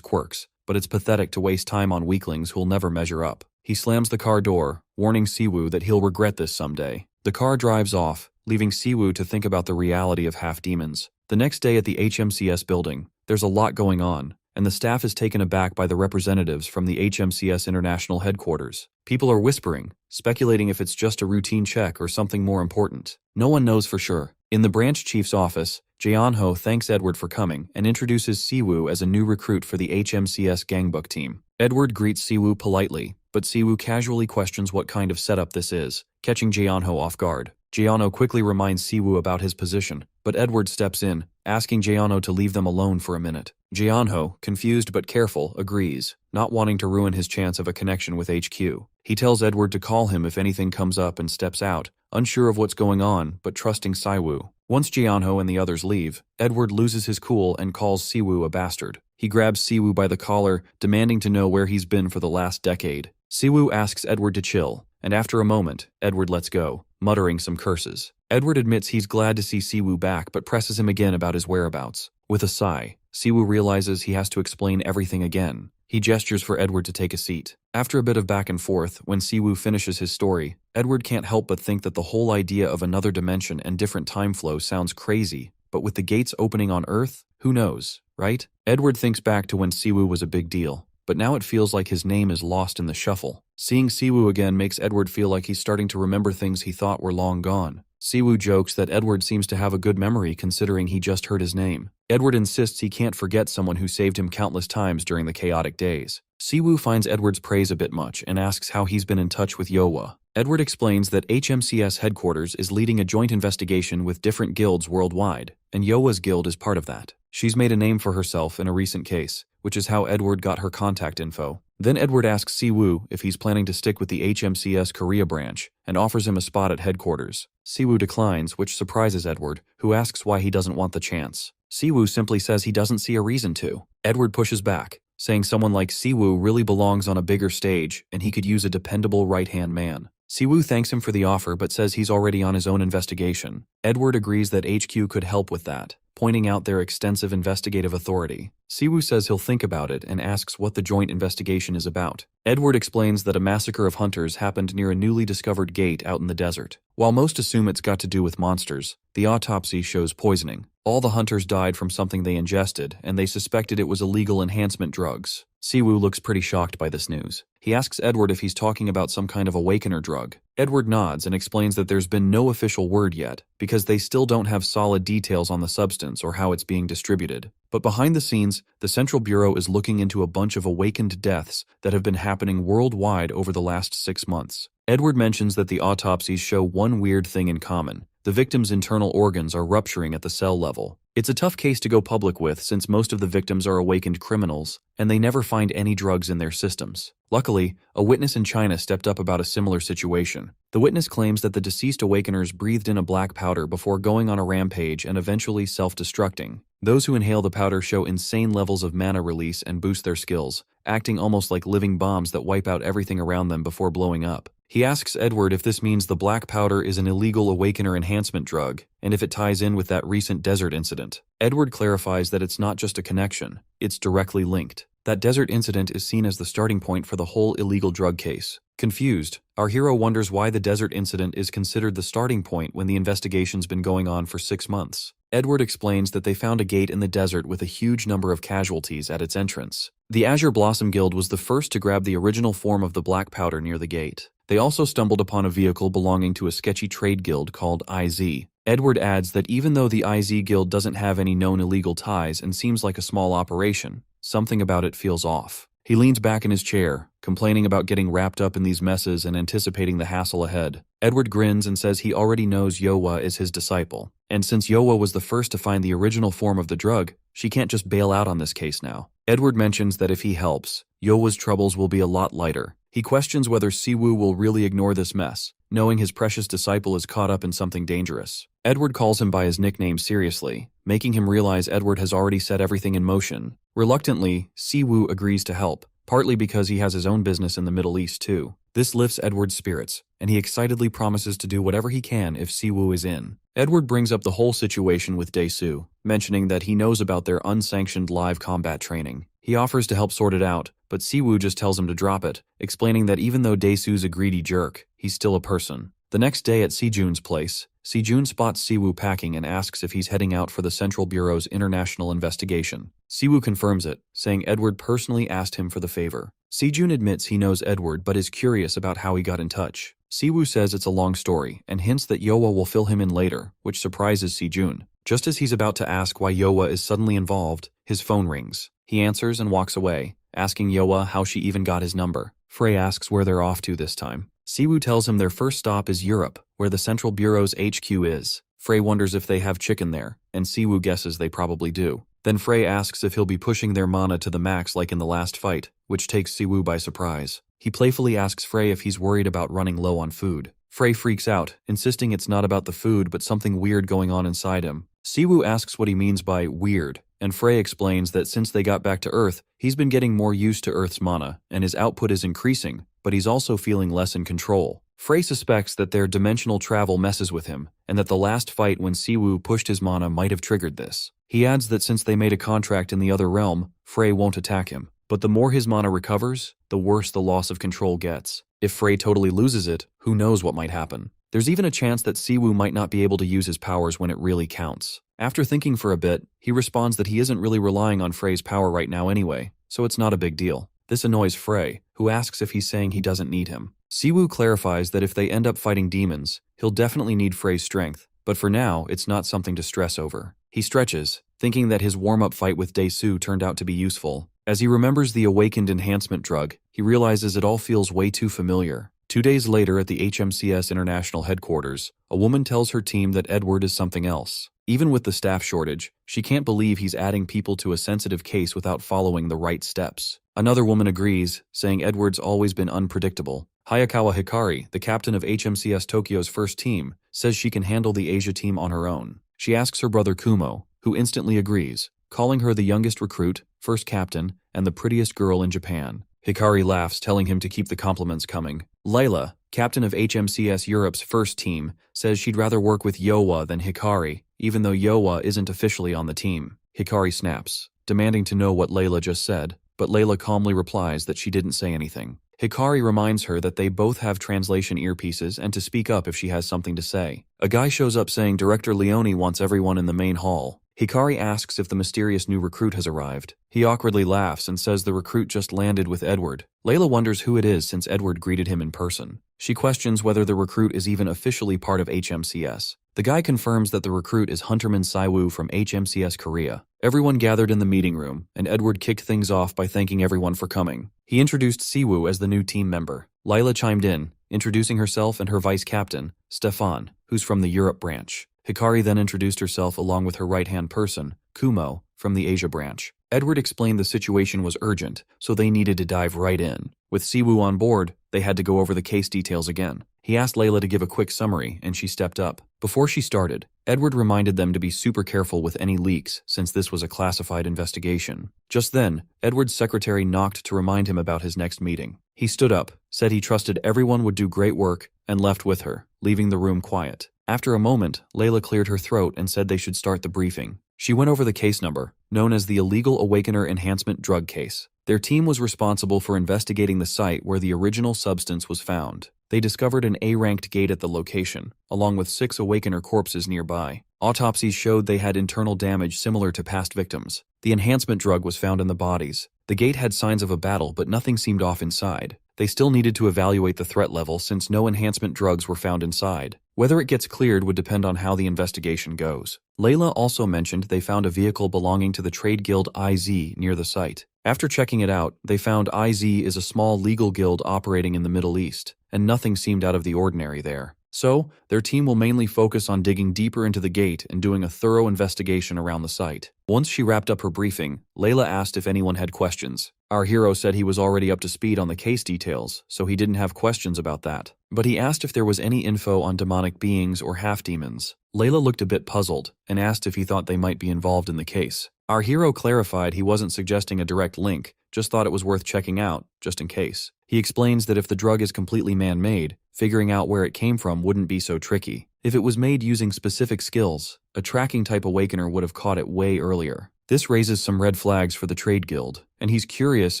quirks, but it's pathetic to waste time on weaklings who'll never measure up. He slams the car door, warning Siwoo that he'll regret this someday. The car drives off, leaving Siwoo to think about the reality of half-demons. The next day at the HMCS building, there's a lot going on, and the staff is taken aback by the representatives from the HMCS International Headquarters. People are whispering, speculating if it's just a routine check or something more important. No one knows for sure. In the branch chief's office, Jeonho thanks Edward for coming and introduces Siwoo as a new recruit for the HMCS gangbook team. Edward greets Siwoo politely, but Siwoo casually questions what kind of setup this is, catching Jeonho off guard. Jeonho quickly reminds Siwoo about his position, but Edward steps in, asking Jeonho to leave them alone for a minute. Jeonho, confused but careful, agrees, not wanting to ruin his chance of a connection with HQ. He tells Edward to call him if anything comes up and steps out, unsure of what's going on but trusting Siwoo. Once Jeonho and the others leave, Edward loses his cool and calls Siwoo a bastard. He grabs Siwoo by the collar, demanding to know where he's been for the last decade. Siwoo asks Edward to chill, and after a moment, Edward lets go, muttering some curses. Edward admits he's glad to see Siwoo back but presses him again about his whereabouts. With a sigh, Siwoo realizes he has to explain everything again. He gestures for Edward to take a seat. After a bit of back and forth, when Siwoo finishes his story, Edward can't help but think that the whole idea of another dimension and different time flow sounds crazy, but with the gates opening on Earth, who knows, right? Edward thinks back to when Siwoo was a big deal, but now it feels like his name is lost in the shuffle. Seeing Siwoo again makes Edward feel like he's starting to remember things he thought were long gone. Siwoo jokes that Edward seems to have a good memory considering he just heard his name. Edward insists he can't forget someone who saved him countless times during the chaotic days. Siwoo finds Edward's praise a bit much and asks how he's been in touch with Yoa. Edward explains that HMCS headquarters is leading a joint investigation with different guilds worldwide, and Yoa's guild is part of that. She's made a name for herself in a recent case, which is how Edward got her contact info. Then Edward asks Siwoo if he's planning to stick with the HMCS Korea branch and offers him a spot at headquarters. Siwoo declines, which surprises Edward, who asks why he doesn't want the chance. Siwoo simply says he doesn't see a reason to. Edward pushes back, saying someone like Siwoo really belongs on a bigger stage and he could use a dependable right-hand man. Siwoo thanks him for the offer but says he's already on his own investigation. Edward agrees that HQ could help with that, pointing out their extensive investigative authority. Siwoo says he'll think about it and asks what the joint investigation is about. Edward explains that a massacre of hunters happened near a newly discovered gate out in the desert. While most assume it's got to do with monsters, the autopsy shows poisoning. All the hunters died from something they ingested, and they suspected it was illegal enhancement drugs. Siwoo looks pretty shocked by this news. He asks Edward if he's talking about some kind of awakener drug. Edward nods and explains that there's been no official word yet, because they still don't have solid details on the substance or how it's being distributed. But behind the scenes, the Central Bureau is looking into a bunch of awakened deaths that have been happening worldwide over the last 6 months. Edward mentions that the autopsies show one weird thing in common. The victims' internal organs are rupturing at the cell level. It's a tough case to go public with since most of the victims are awakened criminals, and they never find any drugs in their systems. Luckily, a witness in China stepped up about a similar situation. The witness claims that the deceased awakeners breathed in a black powder before going on a rampage and eventually self-destructing. Those who inhale the powder show insane levels of mana release and boost their skills, acting almost like living bombs that wipe out everything around them before blowing up. He asks Edward if this means the black powder is an illegal awakener enhancement drug, and if it ties in with that recent desert incident. Edward clarifies that it's not just a connection, it's directly linked. That desert incident is seen as the starting point for the whole illegal drug case. Confused, our hero wonders why the desert incident is considered the starting point when the investigation's been going on for 6 months. Edward explains that they found a gate in the desert with a huge number of casualties at its entrance. The Azure Blossom Guild was the first to grab the original form of the black powder near the gate. They also stumbled upon a vehicle belonging to a sketchy trade guild called IZ. Edward adds that even though the IZ guild doesn't have any known illegal ties and seems like a small operation, something about it feels off. He leans back in his chair, complaining about getting wrapped up in these messes and anticipating the hassle ahead. Edward grins and says he already knows Yowa is his disciple, and since Yowa was the first to find the original form of the drug, she can't just bail out on this case now. Edward mentions that if he helps, Yowa's troubles will be a lot lighter. He questions whether Siwoo will really ignore this mess, knowing his precious disciple is caught up in something dangerous. Edward calls him by his nickname seriously, making him realize Edward has already set everything in motion. Reluctantly, Siwoo agrees to help, partly because he has his own business in the Middle East too. This lifts Edward's spirits, and he excitedly promises to do whatever he can if Siwoo is in. Edward brings up the whole situation with Dae-soo, mentioning that he knows about their unsanctioned live combat training. He offers to help sort it out, but Siwoo just tells him to drop it, explaining that even though Dae-soo's a greedy jerk, he's still a person. The next day at Sejun's place, Sejun spots Siwoo packing and asks if he's heading out for the Central Bureau's international investigation. Siwoo confirms it, saying Edward personally asked him for the favor. Sejun admits he knows Edward but is curious about how he got in touch. Siwoo says it's a long story and hints that Yowa will fill him in later, which surprises Sejun. Just as he's about to ask why Yowa is suddenly involved, his phone rings. He answers and walks away, asking Yowa how she even got his number. Frey asks where they're off to this time. Siwoo tells him their first stop is Europe, where the Central Bureau's HQ is. Frey wonders if they have chicken there, and Siwoo guesses they probably do. Then Frey asks if he'll be pushing their mana to the max like in the last fight, which takes Siwoo by surprise. He playfully asks Frey if he's worried about running low on food. Frey freaks out, insisting it's not about the food but something weird going on inside him. Siwoo asks what he means by weird, and Frey explains that since they got back to Earth, he's been getting more used to Earth's mana, and his output is increasing, but he's also feeling less in control. Frey suspects that their dimensional travel messes with him, and that the last fight when Siwoo pushed his mana might have triggered this. He adds that since they made a contract in the other realm, Frey won't attack him. But the more his mana recovers, the worse the loss of control gets. If Frey totally loses it, who knows what might happen. There's even a chance that Siwoo might not be able to use his powers when it really counts. After thinking for a bit, he responds that he isn't really relying on Frey's power right now anyway, so it's not a big deal. This annoys Frey, who asks if he's saying he doesn't need him. Siwoo clarifies that if they end up fighting demons, he'll definitely need Frey's strength, but for now, it's not something to stress over. He stretches, thinking that his warm-up fight with Dae-soo turned out to be useful. As he remembers the awakened enhancement drug, he realizes it all feels way too familiar. 2 days later at the HMCS International Headquarters, a woman tells her team that Edward is something else. Even with the staff shortage, she can't believe he's adding people to a sensitive case without following the right steps. Another woman agrees, saying Edward's always been unpredictable. Hayakawa Hikari, the captain of HMCS Tokyo's first team, says she can handle the Asia team on her own. She asks her brother Kumo, who instantly agrees, calling her the youngest recruit, first captain, and the prettiest girl in Japan. Hikari laughs, telling him to keep the compliments coming. Layla, captain of HMCS Europe's first team, says she'd rather work with Yowa than Hikari, even though Yowa isn't officially on the team. Hikari snaps, demanding to know what Layla just said, but Layla calmly replies that she didn't say anything. Hikari reminds her that they both have translation earpieces and to speak up if she has something to say. A guy shows up saying Director Leone wants everyone in the main hall. Hikari asks if the mysterious new recruit has arrived. He awkwardly laughs and says the recruit just landed with Edward. Layla wonders who it is since Edward greeted him in person. She questions whether the recruit is even officially part of HMCS. The guy confirms that the recruit is Hunterman Saiwoo from HMCS Korea. Everyone gathered in the meeting room, and Edward kicked things off by thanking everyone for coming. He introduced Siwoo as the new team member. Layla chimed in, introducing herself and her vice captain, Stefan, who's from the Europe branch. Hikari then introduced herself along with her right-hand person, Kumo, from the Asia branch. Edward explained the situation was urgent, so they needed to dive right in. With Siwoo on board, they had to go over the case details again. He asked Layla to give a quick summary, and she stepped up. Before she started, Edward reminded them to be super careful with any leaks, since this was a classified investigation. Just then, Edward's secretary knocked to remind him about his next meeting. He stood up, said he trusted everyone would do great work, and left with her, leaving the room quiet. After a moment, Layla cleared her throat and said they should start the briefing. She went over the case number, known as the Illegal Awakener Enhancement Drug Case. Their team was responsible for investigating the site where the original substance was found. They discovered an A-ranked gate at the location, along with 6 Awakener corpses nearby. Autopsies showed they had internal damage similar to past victims. The enhancement drug was found in the bodies. The gate had signs of a battle, but nothing seemed off inside. They still needed to evaluate the threat level since no enhancement drugs were found inside. Whether it gets cleared would depend on how the investigation goes. Layla also mentioned they found a vehicle belonging to the trade guild IZ near the site. After checking it out, they found IZ is a small legal guild operating in the Middle East, and nothing seemed out of the ordinary there. So, their team will mainly focus on digging deeper into the gate and doing a thorough investigation around the site. Once she wrapped up her briefing, Layla asked if anyone had questions. Our hero said he was already up to speed on the case details, so he didn't have questions about that. But he asked if there was any info on demonic beings or half-demons. Layla looked a bit puzzled and asked if he thought they might be involved in the case. Our hero clarified he wasn't suggesting a direct link, just thought it was worth checking out, just in case. He explains that if the drug is completely man-made, figuring out where it came from wouldn't be so tricky. If it was made using specific skills, a tracking type awakener would have caught it way earlier. This raises some red flags for the trade guild, and he's curious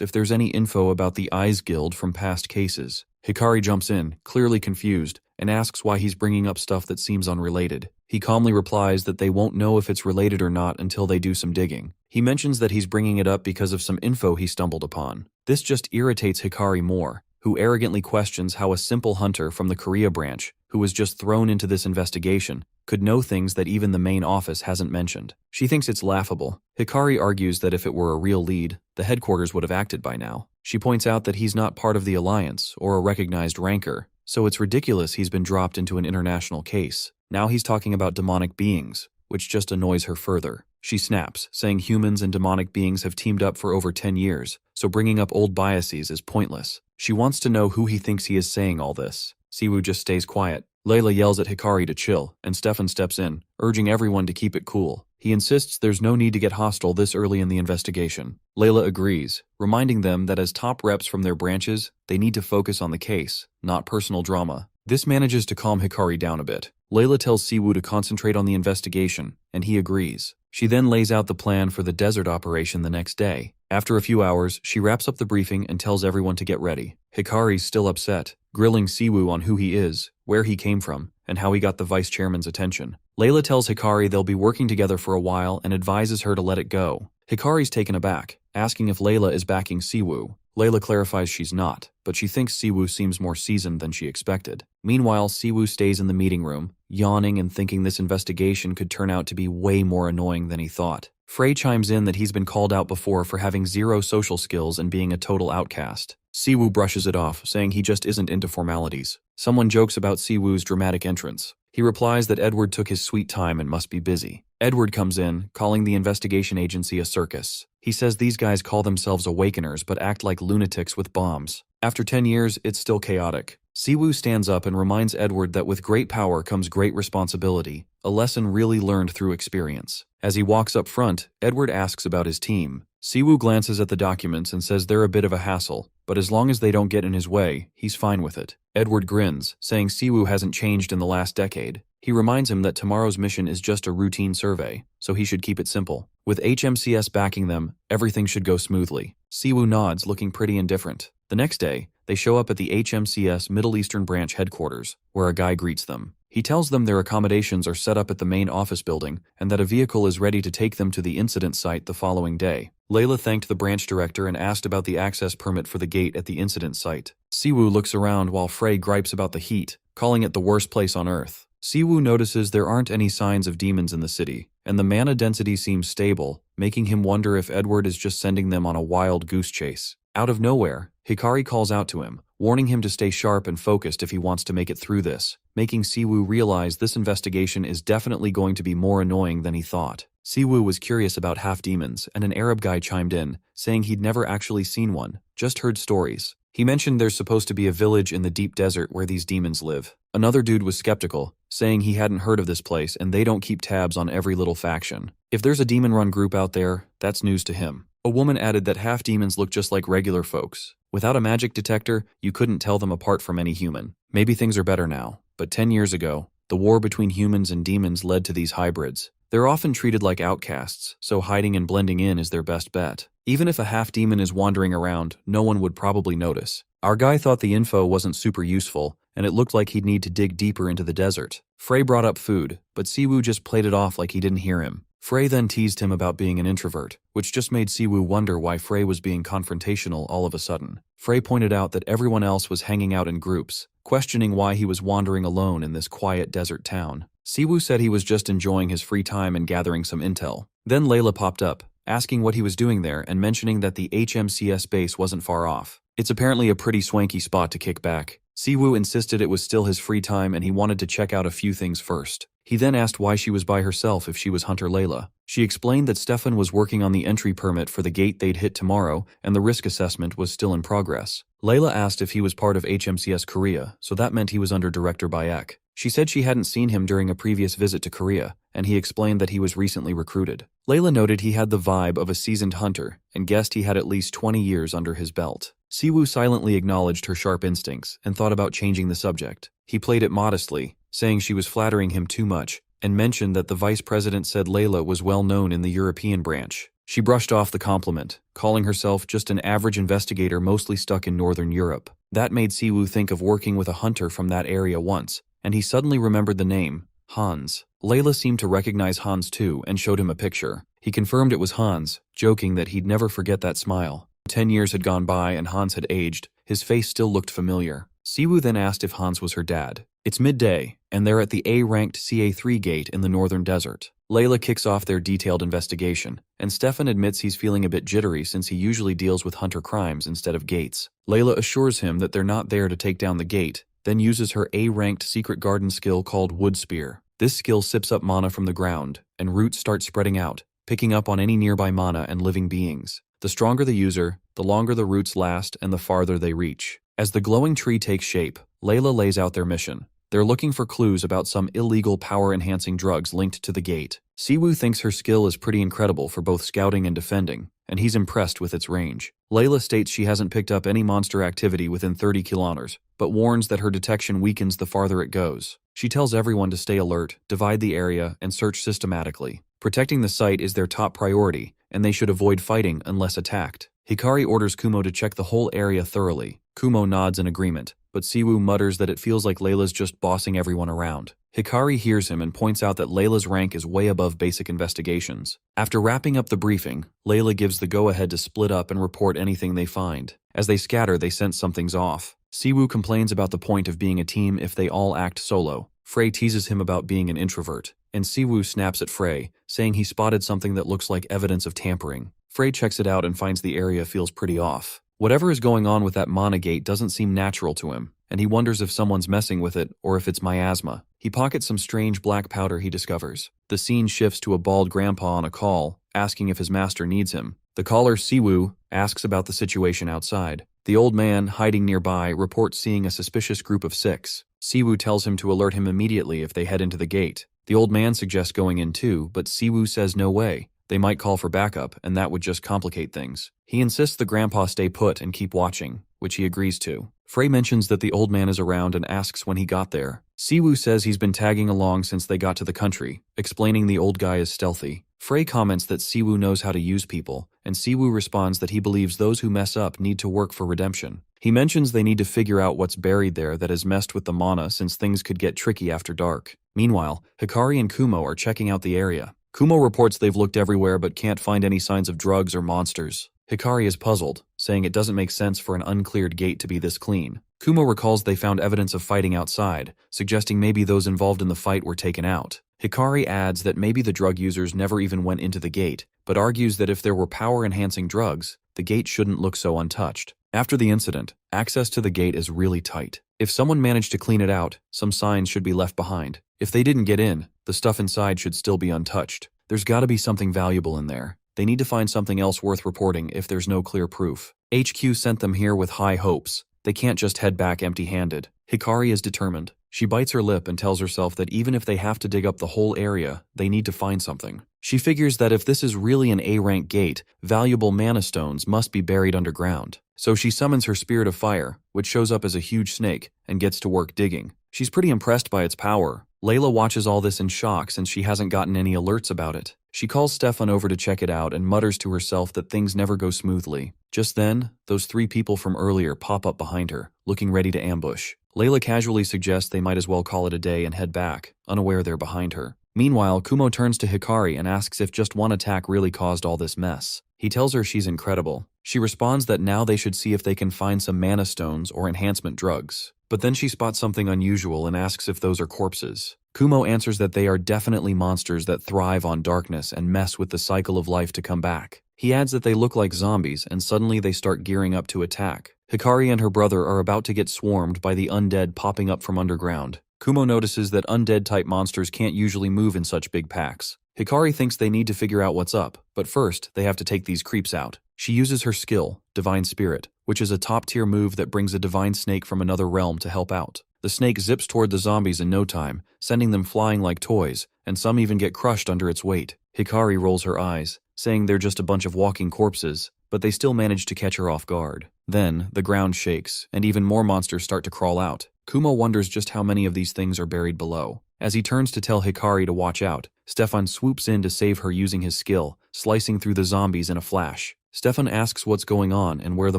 if there's any info about the Eyes Guild from past cases. Hikari jumps in, clearly confused, and asks why he's bringing up stuff that seems unrelated. He calmly replies that they won't know if it's related or not until they do some digging. He mentions that he's bringing it up because of some info he stumbled upon. This just irritates Hikari more, who arrogantly questions how a simple hunter from the Korea branch, who was just thrown into this investigation, could know things that even the main office hasn't mentioned. She thinks it's laughable. Hikari argues that if it were a real lead, the headquarters would have acted by now. She points out that he's not part of the alliance or a recognized ranker, so it's ridiculous he's been dropped into an international case. Now he's talking about demonic beings, which just annoys her further. She snaps, saying humans and demonic beings have teamed up for over 10 years, so bringing up old biases is pointless. She wants to know who he thinks he is saying all this. Siwoo just stays quiet. Layla yells at Hikari to chill, and Stefan steps in, urging everyone to keep it cool. He insists there's no need to get hostile this early in the investigation. Layla agrees, reminding them that as top reps from their branches, they need to focus on the case, not personal drama. This manages to calm Hikari down a bit. Layla tells Siwoo to concentrate on the investigation, and he agrees. She then lays out the plan for the desert operation the next day. After a few hours, she wraps up the briefing and tells everyone to get ready. Hikari's still upset, grilling Siwoo on who he is, where he came from, and how he got the vice chairman's attention. Layla tells Hikari they'll be working together for a while and advises her to let it go. Hikari's taken aback, asking if Layla is backing Siwoo. Layla clarifies she's not, but she thinks Siwoo seems more seasoned than she expected. Meanwhile, Siwoo stays in the meeting room, yawning and thinking this investigation could turn out to be way more annoying than he thought. Frey chimes in that he's been called out before for having zero social skills and being a total outcast. Siwoo brushes it off, saying he just isn't into formalities. Someone jokes about Siwoo's dramatic entrance. He replies that Edward took his sweet time and must be busy. Edward comes in, calling the investigation agency a circus. He says these guys call themselves awakeners but act like lunatics with bombs. After 10 years, it's still chaotic. Siwoo stands up and reminds Edward that with great power comes great responsibility, a lesson really learned through experience. As he walks up front, Edward asks about his team. Siwoo glances at the documents and says they're a bit of a hassle, but as long as they don't get in his way, he's fine with it. Edward grins, saying Siwoo hasn't changed in the last decade. He reminds him that tomorrow's mission is just a routine survey, so he should keep it simple. With HMCS backing them, everything should go smoothly. Siwoo nods, looking pretty indifferent. The next day, they show up at the HMCS Middle Eastern Branch headquarters, where a guy greets them. He tells them their accommodations are set up at the main office building and that a vehicle is ready to take them to the incident site the following day. Layla thanked the branch director and asked about the access permit for the gate at the incident site. Siwoo looks around while Frey gripes about the heat, calling it the worst place on Earth. Siwoo notices there aren't any signs of demons in the city, and the mana density seems stable, making him wonder if Edward is just sending them on a wild goose chase. Out of nowhere, Hikari calls out to him, warning him to stay sharp and focused if he wants to make it through this, making Siwoo realize this investigation is definitely going to be more annoying than he thought. Siwoo was curious about half-demons, and an Arab guy chimed in, saying he'd never actually seen one, just heard stories. He mentioned there's supposed to be a village in the deep desert where these demons live. Another dude was skeptical, saying he hadn't heard of this place and they don't keep tabs on every little faction. If there's a demon-run group out there, that's news to him. A woman added that half-demons look just like regular folks. Without a magic detector, you couldn't tell them apart from any human. Maybe things are better now, but 10 years ago, the war between humans and demons led to these hybrids. They're often treated like outcasts, so hiding and blending in is their best bet. Even if a half-demon is wandering around, no one would probably notice. Our guy thought the info wasn't super useful, and it looked like he'd need to dig deeper into the desert. Frey brought up food, but Siwoo just played it off like he didn't hear him. Frey then teased him about being an introvert, which just made Siwoo wonder why Frey was being confrontational all of a sudden. Frey pointed out that everyone else was hanging out in groups, questioning why he was wandering alone in this quiet desert town. Siwoo said he was just enjoying his free time and gathering some intel. Then Layla popped up, asking what he was doing there and mentioning that the HMCS base wasn't far off. It's apparently a pretty swanky spot to kick back. Siwoo insisted it was still his free time and he wanted to check out a few things first. He then asked why she was by herself if she was Hunter Layla. She explained that Stefan was working on the entry permit for the gate they'd hit tomorrow and the risk assessment was still in progress. Layla asked if he was part of HMCS Korea, so that meant he was under Director Bayek. She said she hadn't seen him during a previous visit to Korea, and he explained that he was recently recruited. Layla noted he had the vibe of a seasoned hunter and guessed he had at least 20 years under his belt. Siwoo silently acknowledged her sharp instincts and thought about changing the subject. He played it modestly, saying she was flattering him too much, and mentioned that the vice president said Layla was well known in the European branch. She brushed off the compliment, calling herself just an average investigator mostly stuck in Northern Europe. That made Siwoo think of working with a hunter from that area once, and he suddenly remembered the name, Hans. Layla seemed to recognize Hans too and showed him a picture. He confirmed it was Hans, joking that he'd never forget that smile. 10 years had gone by and Hans had aged. His face still looked familiar. Siwoo then asked if Hans was her dad. It's midday, and they're at the A-ranked CA3 gate in the northern desert. Layla kicks off their detailed investigation, and Stefan admits he's feeling a bit jittery since he usually deals with hunter crimes instead of gates. Layla assures him that they're not there to take down the gate, then uses her A-ranked secret garden skill called Wood Spear. This skill sips up mana from the ground, and roots start spreading out, picking up on any nearby mana and living beings. The stronger the user, the longer the roots last and the farther they reach. As the glowing tree takes shape, Layla lays out their mission. They're looking for clues about some illegal power-enhancing drugs linked to the gate. Siwoo thinks her skill is pretty incredible for both scouting and defending, and he's impressed with its range. Layla states she hasn't picked up any monster activity within 30 kilometers, but warns that her detection weakens the farther it goes. She tells everyone to stay alert, divide the area, and search systematically. Protecting the site is their top priority, and they should avoid fighting unless attacked. Hikari orders Kumo to check the whole area thoroughly. Kumo nods in agreement, but Siwoo mutters that it feels like Layla's just bossing everyone around. Hikari hears him and points out that Layla's rank is way above basic investigations. After wrapping up the briefing, Layla gives the go-ahead to split up and report anything they find. As they scatter, they sense something's off. Siwoo complains about the point of being a team if they all act solo. Frey teases him about being an introvert, and Siwoo snaps at Frey, saying he spotted something that looks like evidence of tampering. Frey checks it out and finds the area feels pretty off. Whatever is going on with that mana gate doesn't seem natural to him, and he wonders if someone's messing with it or if it's miasma. He pockets some strange black powder he discovers. The scene shifts to a bald grandpa on a call, asking if his master needs him. The caller, Siwoo, asks about the situation outside. The old man, hiding nearby, reports seeing a suspicious group of 6. Siwoo tells him to alert him immediately if they head into the gate. The old man suggests going in too, but Siwoo says no way. They might call for backup, and that would just complicate things. He insists the grandpa stay put and keep watching, which he agrees to. Frey mentions that the old man is around and asks when he got there. Siwoo says he's been tagging along since they got to the country, explaining the old guy is stealthy. Frey comments that Siwoo knows how to use people, and Siwoo responds that he believes those who mess up need to work for redemption. He mentions they need to figure out what's buried there that has messed with the mana since things could get tricky after dark. Meanwhile, Hikari and Kumo are checking out the area. Kumo reports they've looked everywhere but can't find any signs of drugs or monsters. Hikari is puzzled, saying it doesn't make sense for an uncleared gate to be this clean. Kumo recalls they found evidence of fighting outside, suggesting maybe those involved in the fight were taken out. Hikari adds that maybe the drug users never even went into the gate, but argues that if there were power-enhancing drugs, the gate shouldn't look so untouched. After the incident, access to the gate is really tight. If someone managed to clean it out, some signs should be left behind. If they didn't get in, the stuff inside should still be untouched. There's gotta be something valuable in there. They need to find something else worth reporting if there's no clear proof. HQ sent them here with high hopes. They can't just head back empty-handed. Hikari is determined. She bites her lip and tells herself that even if they have to dig up the whole area, they need to find something. She figures that if this is really an A-rank gate, valuable mana stones must be buried underground. So she summons her Spirit of Fire, which shows up as a huge snake, and gets to work digging. She's pretty impressed by its power. Layla watches all this in shock since she hasn't gotten any alerts about it. She calls Stefan over to check it out and mutters to herself that things never go smoothly. Just then, those 3 people from earlier pop up behind her, looking ready to ambush. Layla casually suggests they might as well call it a day and head back, unaware they're behind her. Meanwhile, Kumo turns to Hikari and asks if just one attack really caused all this mess. He tells her she's incredible. She responds that now they should see if they can find some mana stones or enhancement drugs. But then she spots something unusual and asks if those are corpses. Kumo answers that they are definitely monsters that thrive on darkness and mess with the cycle of life to come back. He adds that they look like zombies and suddenly they start gearing up to attack. Hikari and her brother are about to get swarmed by the undead popping up from underground. Kumo notices that undead-type monsters can't usually move in such big packs. Hikari thinks they need to figure out what's up, but first, they have to take these creeps out. She uses her skill, Divine Spirit, which is a top-tier move that brings a divine snake from another realm to help out. The snake zips toward the zombies in no time, sending them flying like toys, and some even get crushed under its weight. Hikari rolls her eyes, saying they're just a bunch of walking corpses, but they still manage to catch her off guard. Then, the ground shakes, and even more monsters start to crawl out. Kumo wonders just how many of these things are buried below. As he turns to tell Hikari to watch out, Stefan swoops in to save her using his skill, slicing through the zombies in a flash. Stefan asks what's going on and where the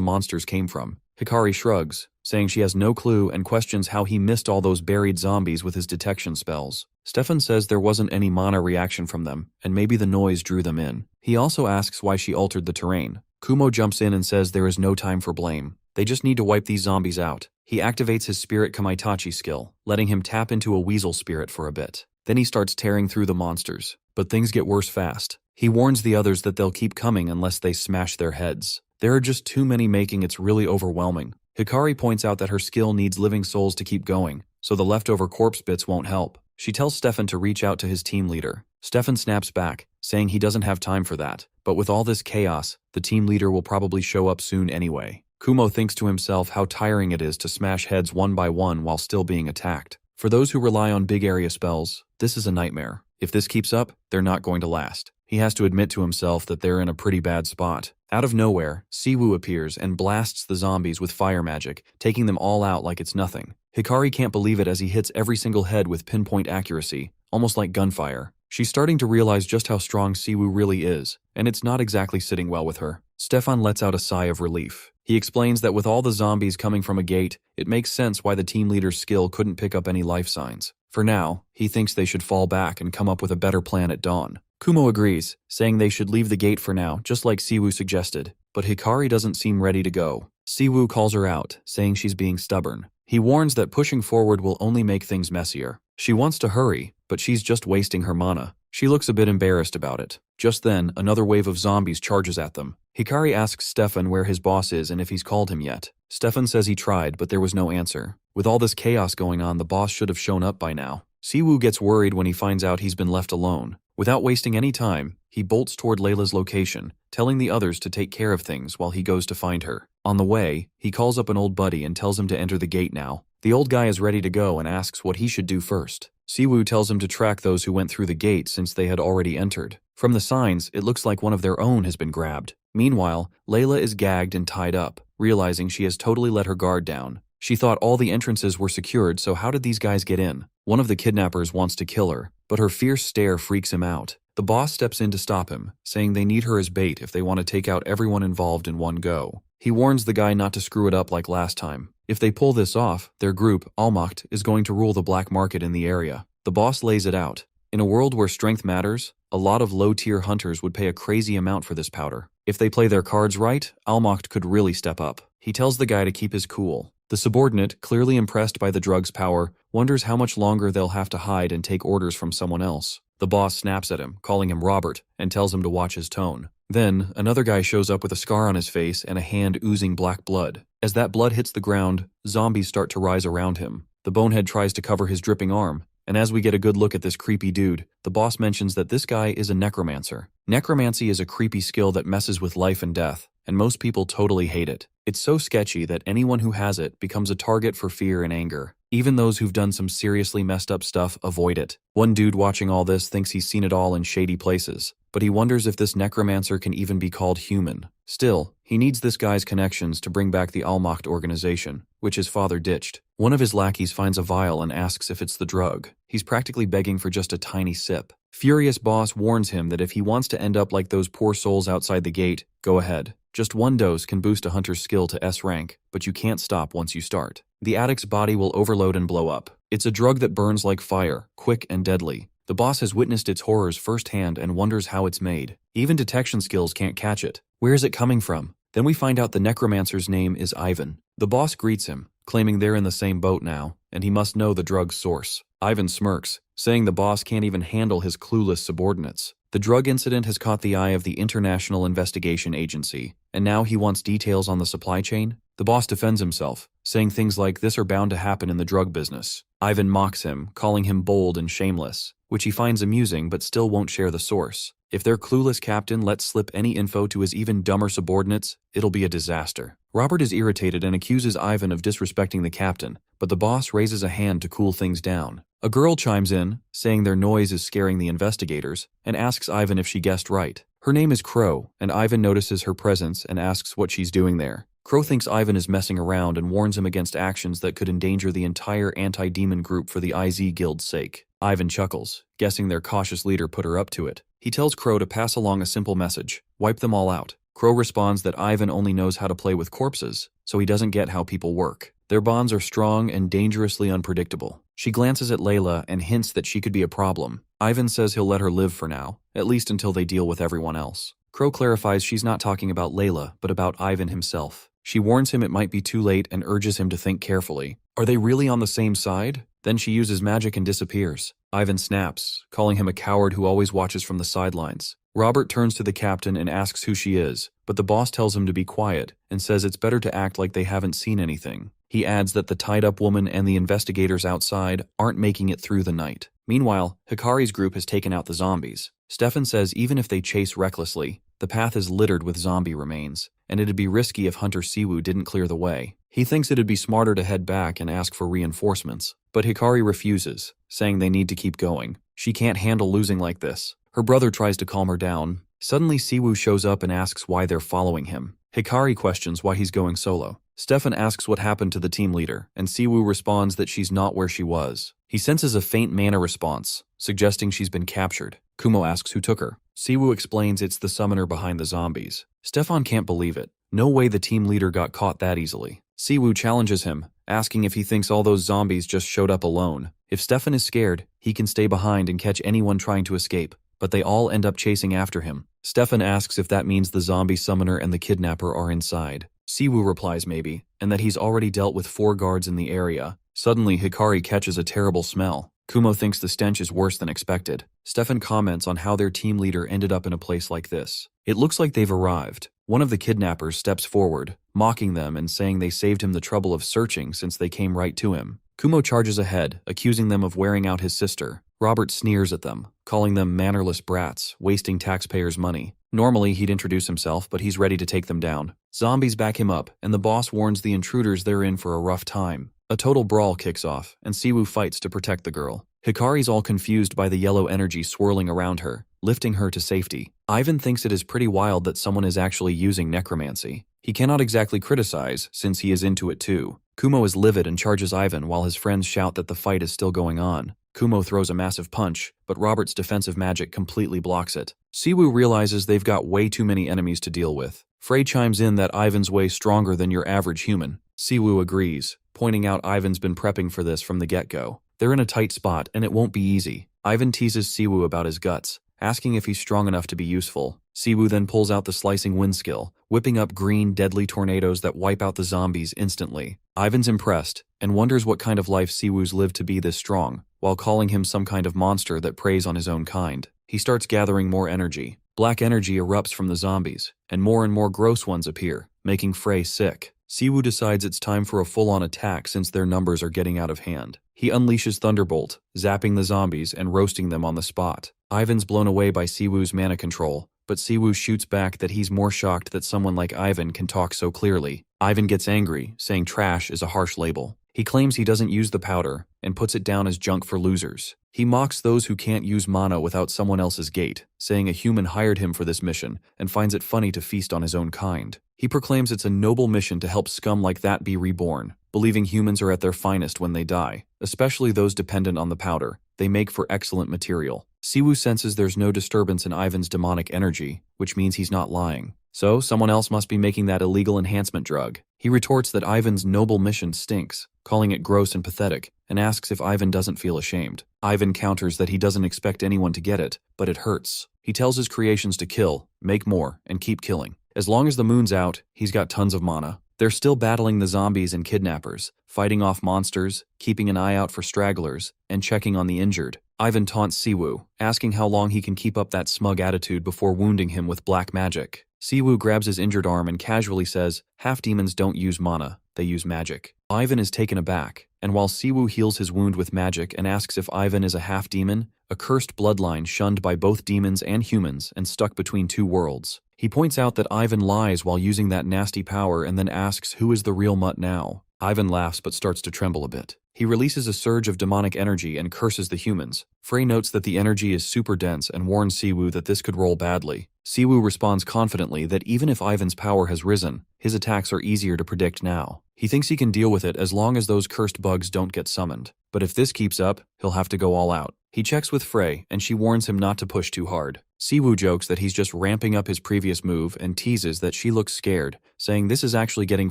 monsters came from. Hikari shrugs, saying she has no clue and questions how he missed all those buried zombies with his detection spells. Stefan says there wasn't any mana reaction from them, and maybe the noise drew them in. He also asks why she altered the terrain. Kumo jumps in and says there is no time for blame. They just need to wipe these zombies out. He activates his Spirit Kamaitachi skill, letting him tap into a weasel spirit for a bit. Then he starts tearing through the monsters. But things get worse fast. He warns the others that they'll keep coming unless they smash their heads. There are just too many, making it really overwhelming. Hikari points out that her skill needs living souls to keep going, so the leftover corpse bits won't help. She tells Stefan to reach out to his team leader. Stefan snaps back, saying he doesn't have time for that. But with all this chaos, the team leader will probably show up soon anyway. Kumo thinks to himself how tiring it is to smash heads one by one while still being attacked. For those who rely on big area spells, this is a nightmare. If this keeps up, they're not going to last. He has to admit to himself that they're in a pretty bad spot. Out of nowhere, Siwoo appears and blasts the zombies with fire magic, taking them all out like it's nothing. Hikari can't believe it as he hits every single head with pinpoint accuracy, almost like gunfire. She's starting to realize just how strong Siwoo really is, and it's not exactly sitting well with her. Stefan lets out a sigh of relief. He explains that with all the zombies coming from a gate, it makes sense why the team leader's skill couldn't pick up any life signs. For now, he thinks they should fall back and come up with a better plan at dawn. Kumo agrees, saying they should leave the gate for now, just like Siwoo suggested. But Hikari doesn't seem ready to go. Siwoo calls her out, saying she's being stubborn. He warns that pushing forward will only make things messier. She wants to hurry, but she's just wasting her mana. She looks a bit embarrassed about it. Just then, another wave of zombies charges at them. Hikari asks Stefan where his boss is and if he's called him yet. Stefan says he tried, but there was no answer. With all this chaos going on, the boss should have shown up by now. Siwoo gets worried when he finds out he's been left alone. Without wasting any time, he bolts toward Layla's location, telling the others to take care of things while he goes to find her. On the way, he calls up an old buddy and tells him to enter the gate now. The old guy is ready to go and asks what he should do first. Siwoo tells him to track those who went through the gate since they had already entered. From the signs, it looks like one of their own has been grabbed. Meanwhile, Layla is gagged and tied up, realizing she has totally let her guard down. She thought all the entrances were secured, so how did these guys get in? One of the kidnappers wants to kill her, but her fierce stare freaks him out. The boss steps in to stop him, saying they need her as bait if they want to take out everyone involved in one go. He warns the guy not to screw it up like last time. If they pull this off, their group, Allmacht, is going to rule the black market in the area. The boss lays it out. In a world where strength matters, a lot of low-tier hunters would pay a crazy amount for this powder. If they play their cards right, Allmacht could really step up. He tells the guy to keep his cool. The subordinate, clearly impressed by the drug's power, wonders how much longer they'll have to hide and take orders from someone else. The boss snaps at him, calling him Robert, and tells him to watch his tone. Then, another guy shows up with a scar on his face and a hand oozing black blood. As that blood hits the ground, zombies start to rise around him. The bonehead tries to cover his dripping arm, and as we get a good look at this creepy dude, the boss mentions that this guy is a necromancer. Necromancy is a creepy skill that messes with life and death, and most people totally hate it. It's so sketchy that anyone who has it becomes a target for fear and anger. Even those who've done some seriously messed up stuff avoid it. One dude watching all this thinks he's seen it all in shady places, but he wonders if this necromancer can even be called human. Still, he needs this guy's connections to bring back the Allmacht organization, which his father ditched. One of his lackeys finds a vial and asks if it's the drug. He's practically begging for just a tiny sip. Furious boss warns him that if he wants to end up like those poor souls outside the gate, go ahead. Just one dose can boost a hunter's skill to S rank, but you can't stop once you start. The addict's body will overload and blow up. It's a drug that burns like fire, quick and deadly. The boss has witnessed its horrors firsthand and wonders how it's made. Even detection skills can't catch it. Where is it coming from? Then we find out the necromancer's name is Ivan. The boss greets him, claiming they're in the same boat now, and he must know the drug's source. Ivan smirks, saying the boss can't even handle his clueless subordinates. The drug incident has caught the eye of the International Investigation Agency, and now he wants details on the supply chain. The boss defends himself, saying things like this are bound to happen in the drug business. Ivan mocks him, calling him bold and shameless, which he finds amusing but still won't share the source. If their clueless captain lets slip any info to his even dumber subordinates, it'll be a disaster. Robert is irritated and accuses Ivan of disrespecting the captain, but the boss raises a hand to cool things down. A girl chimes in, saying their noise is scaring the investigators, and asks Ivan if she guessed right. Her name is Crow, and Ivan notices her presence and asks what she's doing there. Crow thinks Ivan is messing around and warns him against actions that could endanger the entire anti-demon group for the IZ Guild's sake. Ivan chuckles, guessing their cautious leader put her up to it. He tells Crow to pass along a simple message: wipe them all out. Crow responds that Ivan only knows how to play with corpses, so he doesn't get how people work. Their bonds are strong and dangerously unpredictable. She glances at Layla and hints that she could be a problem. Ivan says he'll let her live for now, at least until they deal with everyone else. Crow clarifies she's not talking about Layla, but about Ivan himself. She warns him it might be too late and urges him to think carefully. Are they really on the same side? Then she uses magic and disappears. Ivan snaps, calling him a coward who always watches from the sidelines. Robert turns to the captain and asks who she is, but the boss tells him to be quiet and says it's better to act like they haven't seen anything. He adds that the tied-up woman and the investigators outside aren't making it through the night. Meanwhile, Hikari's group has taken out the zombies. Stefan says even if they chase recklessly, the path is littered with zombie remains, and it'd be risky if Hunter Siwoo didn't clear the way. He thinks it'd be smarter to head back and ask for reinforcements, but Hikari refuses, saying they need to keep going. She can't handle losing like this. Her brother tries to calm her down. Suddenly Siwoo shows up and asks why they're following him. Hikari questions why he's going solo. Stefan asks what happened to the team leader, and Siwoo responds that she's not where she was. He senses a faint mana response, suggesting she's been captured. Kumo asks who took her. Siwoo explains it's the summoner behind the zombies. Stefan can't believe it. No way the team leader got caught that easily. Siwoo challenges him, asking if he thinks all those zombies just showed up alone. If Stefan is scared, he can stay behind and catch anyone trying to escape, but they all end up chasing after him. Stefan asks if that means the zombie summoner and the kidnapper are inside. Siwoo replies maybe, and that he's already dealt with 4 guards in the area. Suddenly, Hikari catches a terrible smell. Kumo thinks the stench is worse than expected. Stefan comments on how their team leader ended up in a place like this. It looks like they've arrived. One of the kidnappers steps forward, mocking them and saying they saved him the trouble of searching since they came right to him. Kumo charges ahead, accusing them of wearing out his sister. Robert sneers at them, calling them mannerless brats, wasting taxpayers' money. Normally, he'd introduce himself, but he's ready to take them down. Zombies back him up, and the boss warns the intruders they're in for a rough time. A total brawl kicks off, and Siwoo fights to protect the girl. Hikari's all confused by the yellow energy swirling around her, lifting her to safety. Ivan thinks it is pretty wild that someone is actually using necromancy. He cannot exactly criticize, since he is into it too. Kumo is livid and charges Ivan while his friends shout that the fight is still going on. Kumo throws a massive punch, but Robert's defensive magic completely blocks it. Siwoo realizes they've got way too many enemies to deal with. Frey chimes in that Ivan's way stronger than your average human. Siwoo agrees, pointing out Ivan's been prepping for this from the get-go. They're in a tight spot, and it won't be easy. Ivan teases Siwoo about his guts, asking if he's strong enough to be useful. Siwoo then pulls out the slicing wind skill, whipping up green, deadly tornadoes that wipe out the zombies instantly. Ivan's impressed, and wonders what kind of life Siwoo's lived to be this strong, while calling him some kind of monster that preys on his own kind. He starts gathering more energy. Black energy erupts from the zombies, and more gross ones appear, making Frey sick. Siwoo decides it's time for a full-on attack since their numbers are getting out of hand. He unleashes Thunderbolt, zapping the zombies and roasting them on the spot. Ivan's blown away by Siwoo's mana control, but Siwoo shoots back that he's more shocked that someone like Ivan can talk so clearly. Ivan gets angry, saying trash is a harsh label. He claims he doesn't use the powder, and puts it down as junk for losers. He mocks those who can't use mana without someone else's gate, saying a human hired him for this mission, and finds it funny to feast on his own kind. He proclaims it's a noble mission to help scum like that be reborn, believing humans are at their finest when they die, especially those dependent on the powder. They make for excellent material. Siwoo senses there's no disturbance in Ivan's demonic energy, which means he's not lying. So, someone else must be making that illegal enhancement drug. He retorts that Ivan's noble mission stinks, calling it gross and pathetic, and asks if Ivan doesn't feel ashamed. Ivan counters that he doesn't expect anyone to get it, but it hurts. He tells his creations to kill, make more, and keep killing. As long as the moon's out, he's got tons of mana. They're still battling the zombies and kidnappers, fighting off monsters, keeping an eye out for stragglers, and checking on the injured. Ivan taunts Siwoo, asking how long he can keep up that smug attitude before wounding him with black magic. Siwoo grabs his injured arm and casually says, half-demons don't use mana, they use magic. Ivan is taken aback, and while Siwoo heals his wound with magic and asks if Ivan is a half-demon, a cursed bloodline shunned by both demons and humans and stuck between two worlds. He points out that Ivan lies while using that nasty power and then asks who is the real mutt now. Ivan laughs but starts to tremble a bit. He releases a surge of demonic energy and curses the humans. Frey notes that the energy is super dense and warns Siwoo that this could roll badly. Siwoo responds confidently that even if Ivan's power has risen, his attacks are easier to predict now. He thinks he can deal with it as long as those cursed bugs don't get summoned. But if this keeps up, he'll have to go all out. He checks with Frey, and she warns him not to push too hard. Siwoo jokes that he's just ramping up his previous move and teases that she looks scared, saying this is actually getting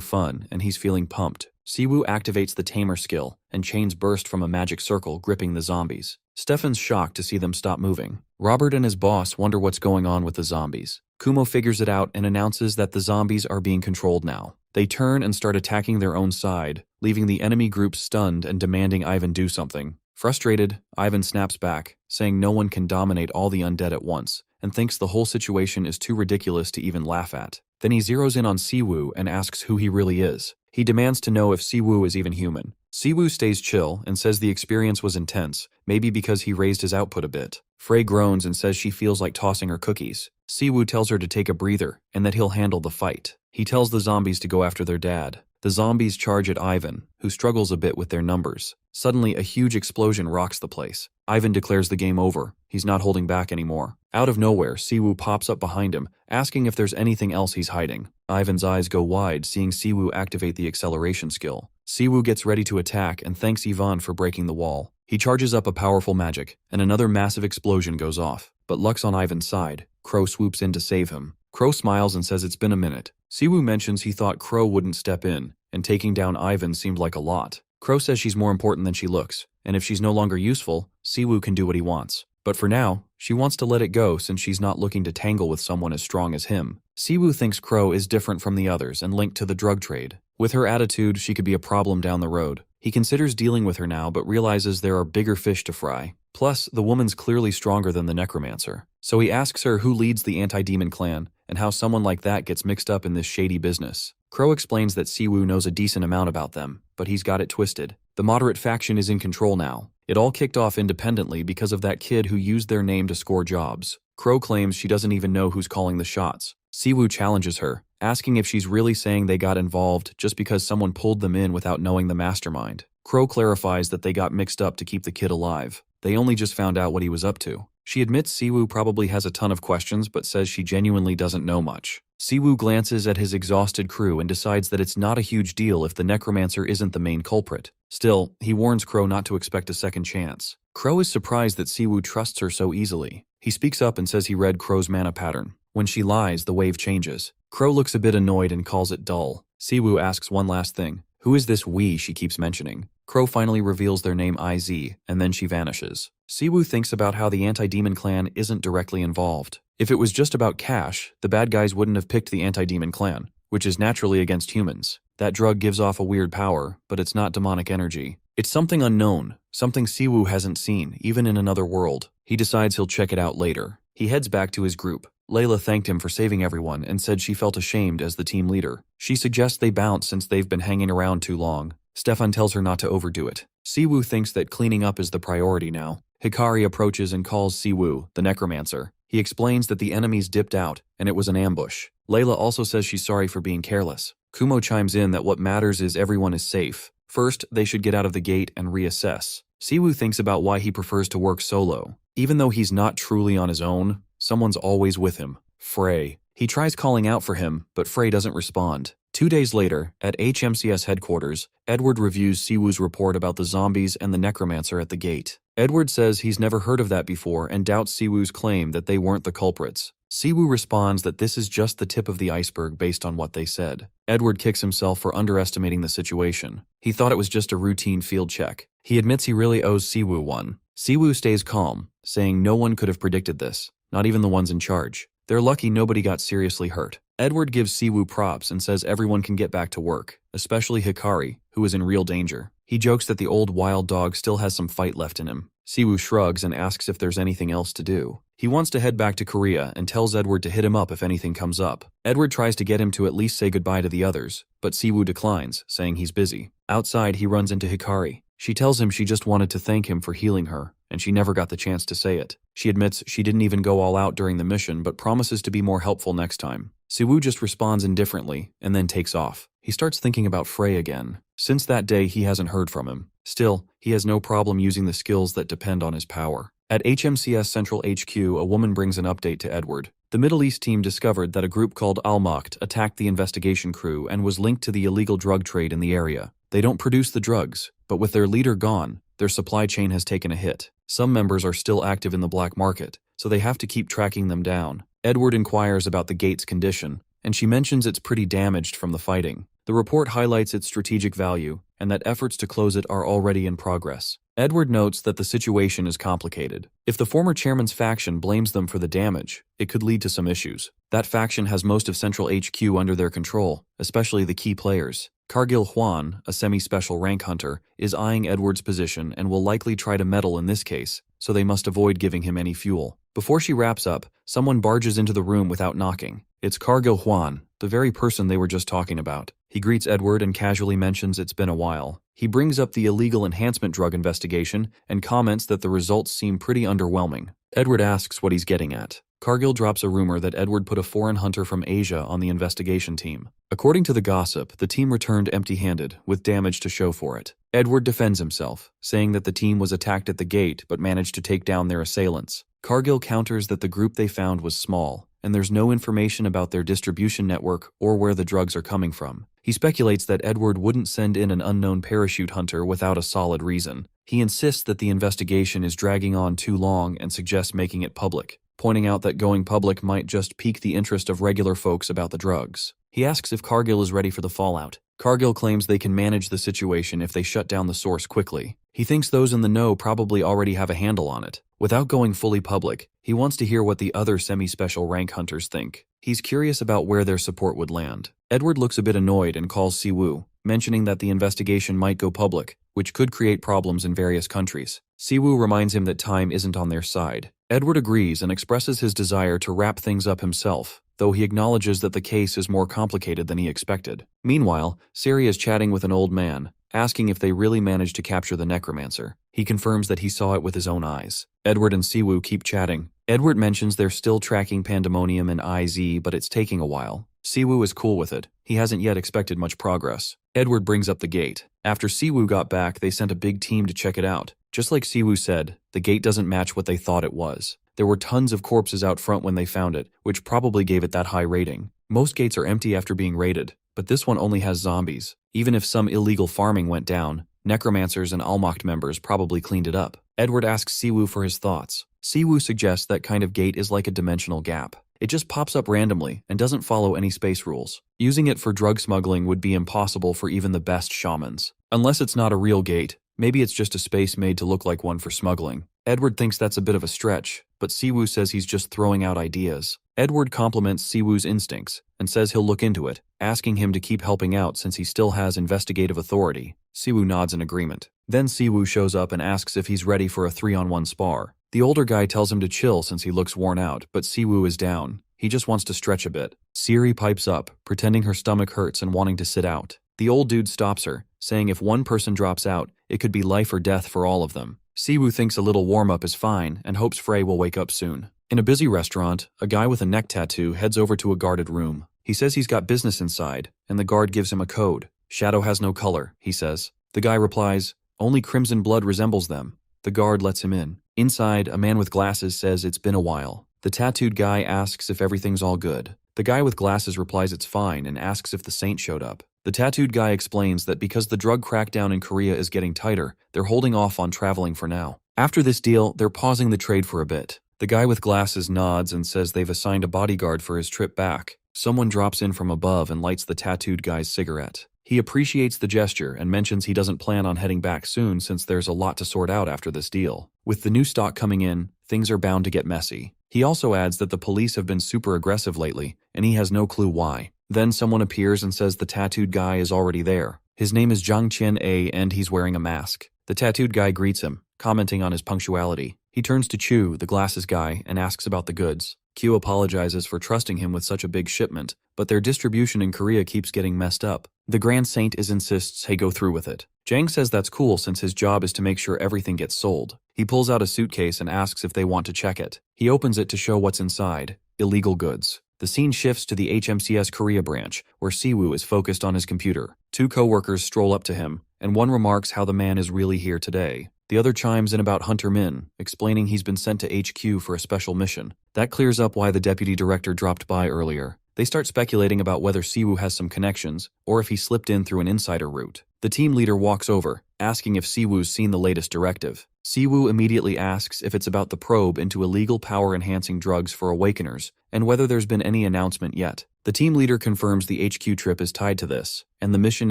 fun and he's feeling pumped. Siwoo activates the Tamer skill, and chains burst from a magic circle gripping the zombies. Stefan's shocked to see them stop moving. Robert and his boss wonder what's going on with the zombies. Kumo figures it out and announces that the zombies are being controlled now. They turn and start attacking their own side, leaving the enemy group stunned and demanding Ivan do something. Frustrated, Ivan snaps back, saying no one can dominate all the undead at once, and thinks the whole situation is too ridiculous to even laugh at. Then he zeroes in on Siwoo and asks who he really is. He demands to know if Siwoo is even human. Siwoo stays chill and says the experience was intense, maybe because he raised his output a bit. Frey groans and says she feels like tossing her cookies. Siwoo tells her to take a breather and that he'll handle the fight. He tells the zombies to go after their dad. The zombies charge at Ivan, who struggles a bit with their numbers. Suddenly, a huge explosion rocks the place. Ivan declares the game over. He's not holding back anymore. Out of nowhere, Siwoo pops up behind him, asking if there's anything else he's hiding. Ivan's eyes go wide, seeing Siwoo activate the acceleration skill. Siwoo gets ready to attack and thanks Ivan for breaking the wall. He charges up a powerful magic, and another massive explosion goes off. But luck's on Ivan's side. Crow swoops in to save him. Crow smiles and says it's been a minute. Siwoo mentions he thought Crow wouldn't step in, and taking down Ivan seemed like a lot. Crow says she's more important than she looks, and if she's no longer useful, Siwoo can do what he wants. But for now, she wants to let it go since she's not looking to tangle with someone as strong as him. Siwoo thinks Crow is different from the others and linked to the drug trade. With her attitude, she could be a problem down the road. He considers dealing with her now but realizes there are bigger fish to fry. Plus, the woman's clearly stronger than the necromancer. So he asks her who leads the anti-demon clan and how someone like that gets mixed up in this shady business. Crow explains that Siwoo knows a decent amount about them, but he's got it twisted. The moderate faction is in control now. It all kicked off independently because of that kid who used their name to score jobs. Crow claims she doesn't even know who's calling the shots. Siwoo challenges her, asking if she's really saying they got involved just because someone pulled them in without knowing the mastermind. Crow clarifies that they got mixed up to keep the kid alive. They only just found out what he was up to. She admits Siwoo probably has a ton of questions but says she genuinely doesn't know much. Siwoo glances at his exhausted crew and decides that it's not a huge deal if the necromancer isn't the main culprit. Still, he warns Crow not to expect a second chance. Crow is surprised that Siwoo trusts her so easily. He speaks up and says he read Crow's mana pattern. When she lies, the wave changes. Crow looks a bit annoyed and calls it dull. Siwoo asks one last thing. Who is this we she keeps mentioning? Crow finally reveals their name IZ, and then she vanishes. Siwoo thinks about how the anti-demon clan isn't directly involved. If it was just about cash, the bad guys wouldn't have picked the anti-demon clan, which is naturally against humans. That drug gives off a weird power, but it's not demonic energy. It's something unknown, something Siwoo hasn't seen, even in another world. He decides he'll check it out later. He heads back to his group. Layla thanked him for saving everyone and said she felt ashamed as the team leader. She suggests they bounce since they've been hanging around too long. Stefan tells her not to overdo it. Siwoo thinks that cleaning up is the priority now. Hikari approaches and calls Siwoo, the necromancer. He explains that the enemies dipped out and it was an ambush. Layla also says she's sorry for being careless. Kumo chimes in that what matters is everyone is safe. First, they should get out of the gate and reassess. Siwoo thinks about why he prefers to work solo. Even though he's not truly on his own, someone's always with him. Frey. He tries calling out for him, but Frey doesn't respond. 2 days later, at HMCS headquarters, Edward reviews Siwoo's report about the zombies and the necromancer at the gate. Edward says he's never heard of that before and doubts Siwoo's claim that they weren't the culprits. Siwoo responds that this is just the tip of the iceberg based on what they said. Edward kicks himself for underestimating the situation. He thought it was just a routine field check. He admits he really owes Siwoo one. Siwoo stays calm, saying no one could have predicted this, not even the ones in charge. They're lucky nobody got seriously hurt. Edward gives Siwoo props and says everyone can get back to work, especially Hikari, who is in real danger. He jokes that the old wild dog still has some fight left in him. Siwoo shrugs and asks if there's anything else to do. He wants to head back to Korea and tells Edward to hit him up if anything comes up. Edward tries to get him to at least say goodbye to the others, but Siwoo declines, saying he's busy. Outside, he runs into Hikari. She tells him she just wanted to thank him for healing her, and she never got the chance to say it. She admits she didn't even go all out during the mission, but promises to be more helpful next time. Siwoo just responds indifferently, and then takes off. He starts thinking about Frey again. Since that day, he hasn't heard from him. Still, he has no problem using the skills that depend on his power. At HMCS Central HQ, a woman brings an update to Edward. The Middle East team discovered that a group called Al-Maqt attacked the investigation crew and was linked to the illegal drug trade in the area. They don't produce the drugs, but with their leader gone, their supply chain has taken a hit. Some members are still active in the black market, so they have to keep tracking them down. Edward inquires about the gate's condition, and she mentions it's pretty damaged from the fighting. The report highlights its strategic value, and that efforts to close it are already in progress. Edward notes that the situation is complicated. If the former chairman's faction blames them for the damage, it could lead to some issues. That faction has most of Central HQ under their control, especially the key players. Cargill Hwan, a semi-special rank hunter, is eyeing Edward's position and will likely try to meddle in this case, so they must avoid giving him any fuel. Before she wraps up, someone barges into the room without knocking. It's Cargill Hwan, the very person they were just talking about. He greets Edward and casually mentions it's been a while. He brings up the illegal enhancement drug investigation and comments that the results seem pretty underwhelming. Edward asks what he's getting at. Cargill drops a rumor that Edward put a foreign hunter from Asia on the investigation team. According to the gossip, the team returned empty-handed, with damage to show for it. Edward defends himself, saying that the team was attacked at the gate but managed to take down their assailants. Cargill counters that the group they found was small, and there's no information about their distribution network or where the drugs are coming from. He speculates that Edward wouldn't send in an unknown parachute hunter without a solid reason. He insists that the investigation is dragging on too long and suggests making it public, pointing out that going public might just pique the interest of regular folks about the drugs. He asks if Cargill is ready for the fallout. Cargill claims they can manage the situation if they shut down the source quickly. He thinks those in the know probably already have a handle on it. Without going fully public, he wants to hear what the other semi-special rank hunters think. He's curious about where their support would land. Edward looks a bit annoyed and calls Siwoo, mentioning that the investigation might go public, which could create problems in various countries. Siwoo reminds him that time isn't on their side. Edward agrees and expresses his desire to wrap things up himself, though he acknowledges that the case is more complicated than he expected. Meanwhile, Sari is chatting with an old man, asking if they really managed to capture the necromancer. He confirms that he saw it with his own eyes. Edward and Siwoo keep chatting. Edward mentions they're still tracking Pandemonium and IZ, but it's taking a while. Siwoo is cool with it. He hasn't yet expected much progress. Edward brings up the gate. After Siwoo got back, they sent a big team to check it out. Just like Siwoo said, the gate doesn't match what they thought it was. There were tons of corpses out front when they found it, which probably gave it that high rating. Most gates are empty after being raided, but this one only has zombies. Even if some illegal farming went down, necromancers and Almacht members probably cleaned it up. Edward asks Siwoo for his thoughts. Siwoo suggests that kind of gate is like a dimensional gap. It just pops up randomly and doesn't follow any space rules. Using it for drug smuggling would be impossible for even the best shamans. Unless it's not a real gate, maybe it's just a space made to look like one for smuggling. Edward thinks that's a bit of a stretch, but Siwoo says he's just throwing out ideas. Edward compliments Siwoo's instincts and says he'll look into it, asking him to keep helping out since he still has investigative authority. Siwoo nods in agreement. Then Siwoo shows up and asks if he's ready for a 3-on-1 spar. The older guy tells him to chill since he looks worn out, but Siwoo is down. He just wants to stretch a bit. Siri pipes up, pretending her stomach hurts and wanting to sit out. The old dude stops her, saying if one person drops out, it could be life or death for all of them. Siwoo thinks a little warm-up is fine and hopes Frey will wake up soon. In a busy restaurant, a guy with a neck tattoo heads over to a guarded room. He says he's got business inside, and the guard gives him a code. Shadow has no color, he says. The guy replies, only crimson blood resembles them. The guard lets him in. Inside, a man with glasses says it's been a while. The tattooed guy asks if everything's all good. The guy with glasses replies it's fine and asks if the saint showed up. The tattooed guy explains that because the drug crackdown in Korea is getting tighter, they're holding off on traveling for now. After this deal, they're pausing the trade for a bit. The guy with glasses nods and says they've assigned a bodyguard for his trip back. Someone drops in from above and lights the tattooed guy's cigarette. He appreciates the gesture and mentions he doesn't plan on heading back soon since there's a lot to sort out after this deal. With the new stock coming in, things are bound to get messy. He also adds that the police have been super aggressive lately, and he has no clue why. Then someone appears and says the tattooed guy is already there. His name is Jang Chien-A and he's wearing a mask. The tattooed guy greets him, commenting on his punctuality. He turns to Chu, the glasses guy, and asks about the goods. Q apologizes for trusting him with such a big shipment, but their distribution in Korea keeps getting messed up. The Grand Saint insists he go through with it. Jang says that's cool since his job is to make sure everything gets sold. He pulls out a suitcase and asks if they want to check it. He opens it to show what's inside: illegal goods. The scene shifts to the HMCS Korea branch, where Siwoo is focused on his computer. Two co-workers stroll up to him, and one remarks how the man is really here today. The other chimes in about Hunter Min, explaining he's been sent to HQ for a special mission. That clears up why the deputy director dropped by earlier. They start speculating about whether Siwoo has some connections, or if he slipped in through an insider route. The team leader walks over, asking if Siwoo's seen the latest directive. Siwoo immediately asks if it's about the probe into illegal power-enhancing drugs for Awakeners, and whether there's been any announcement yet. The team leader confirms the HQ trip is tied to this, and the mission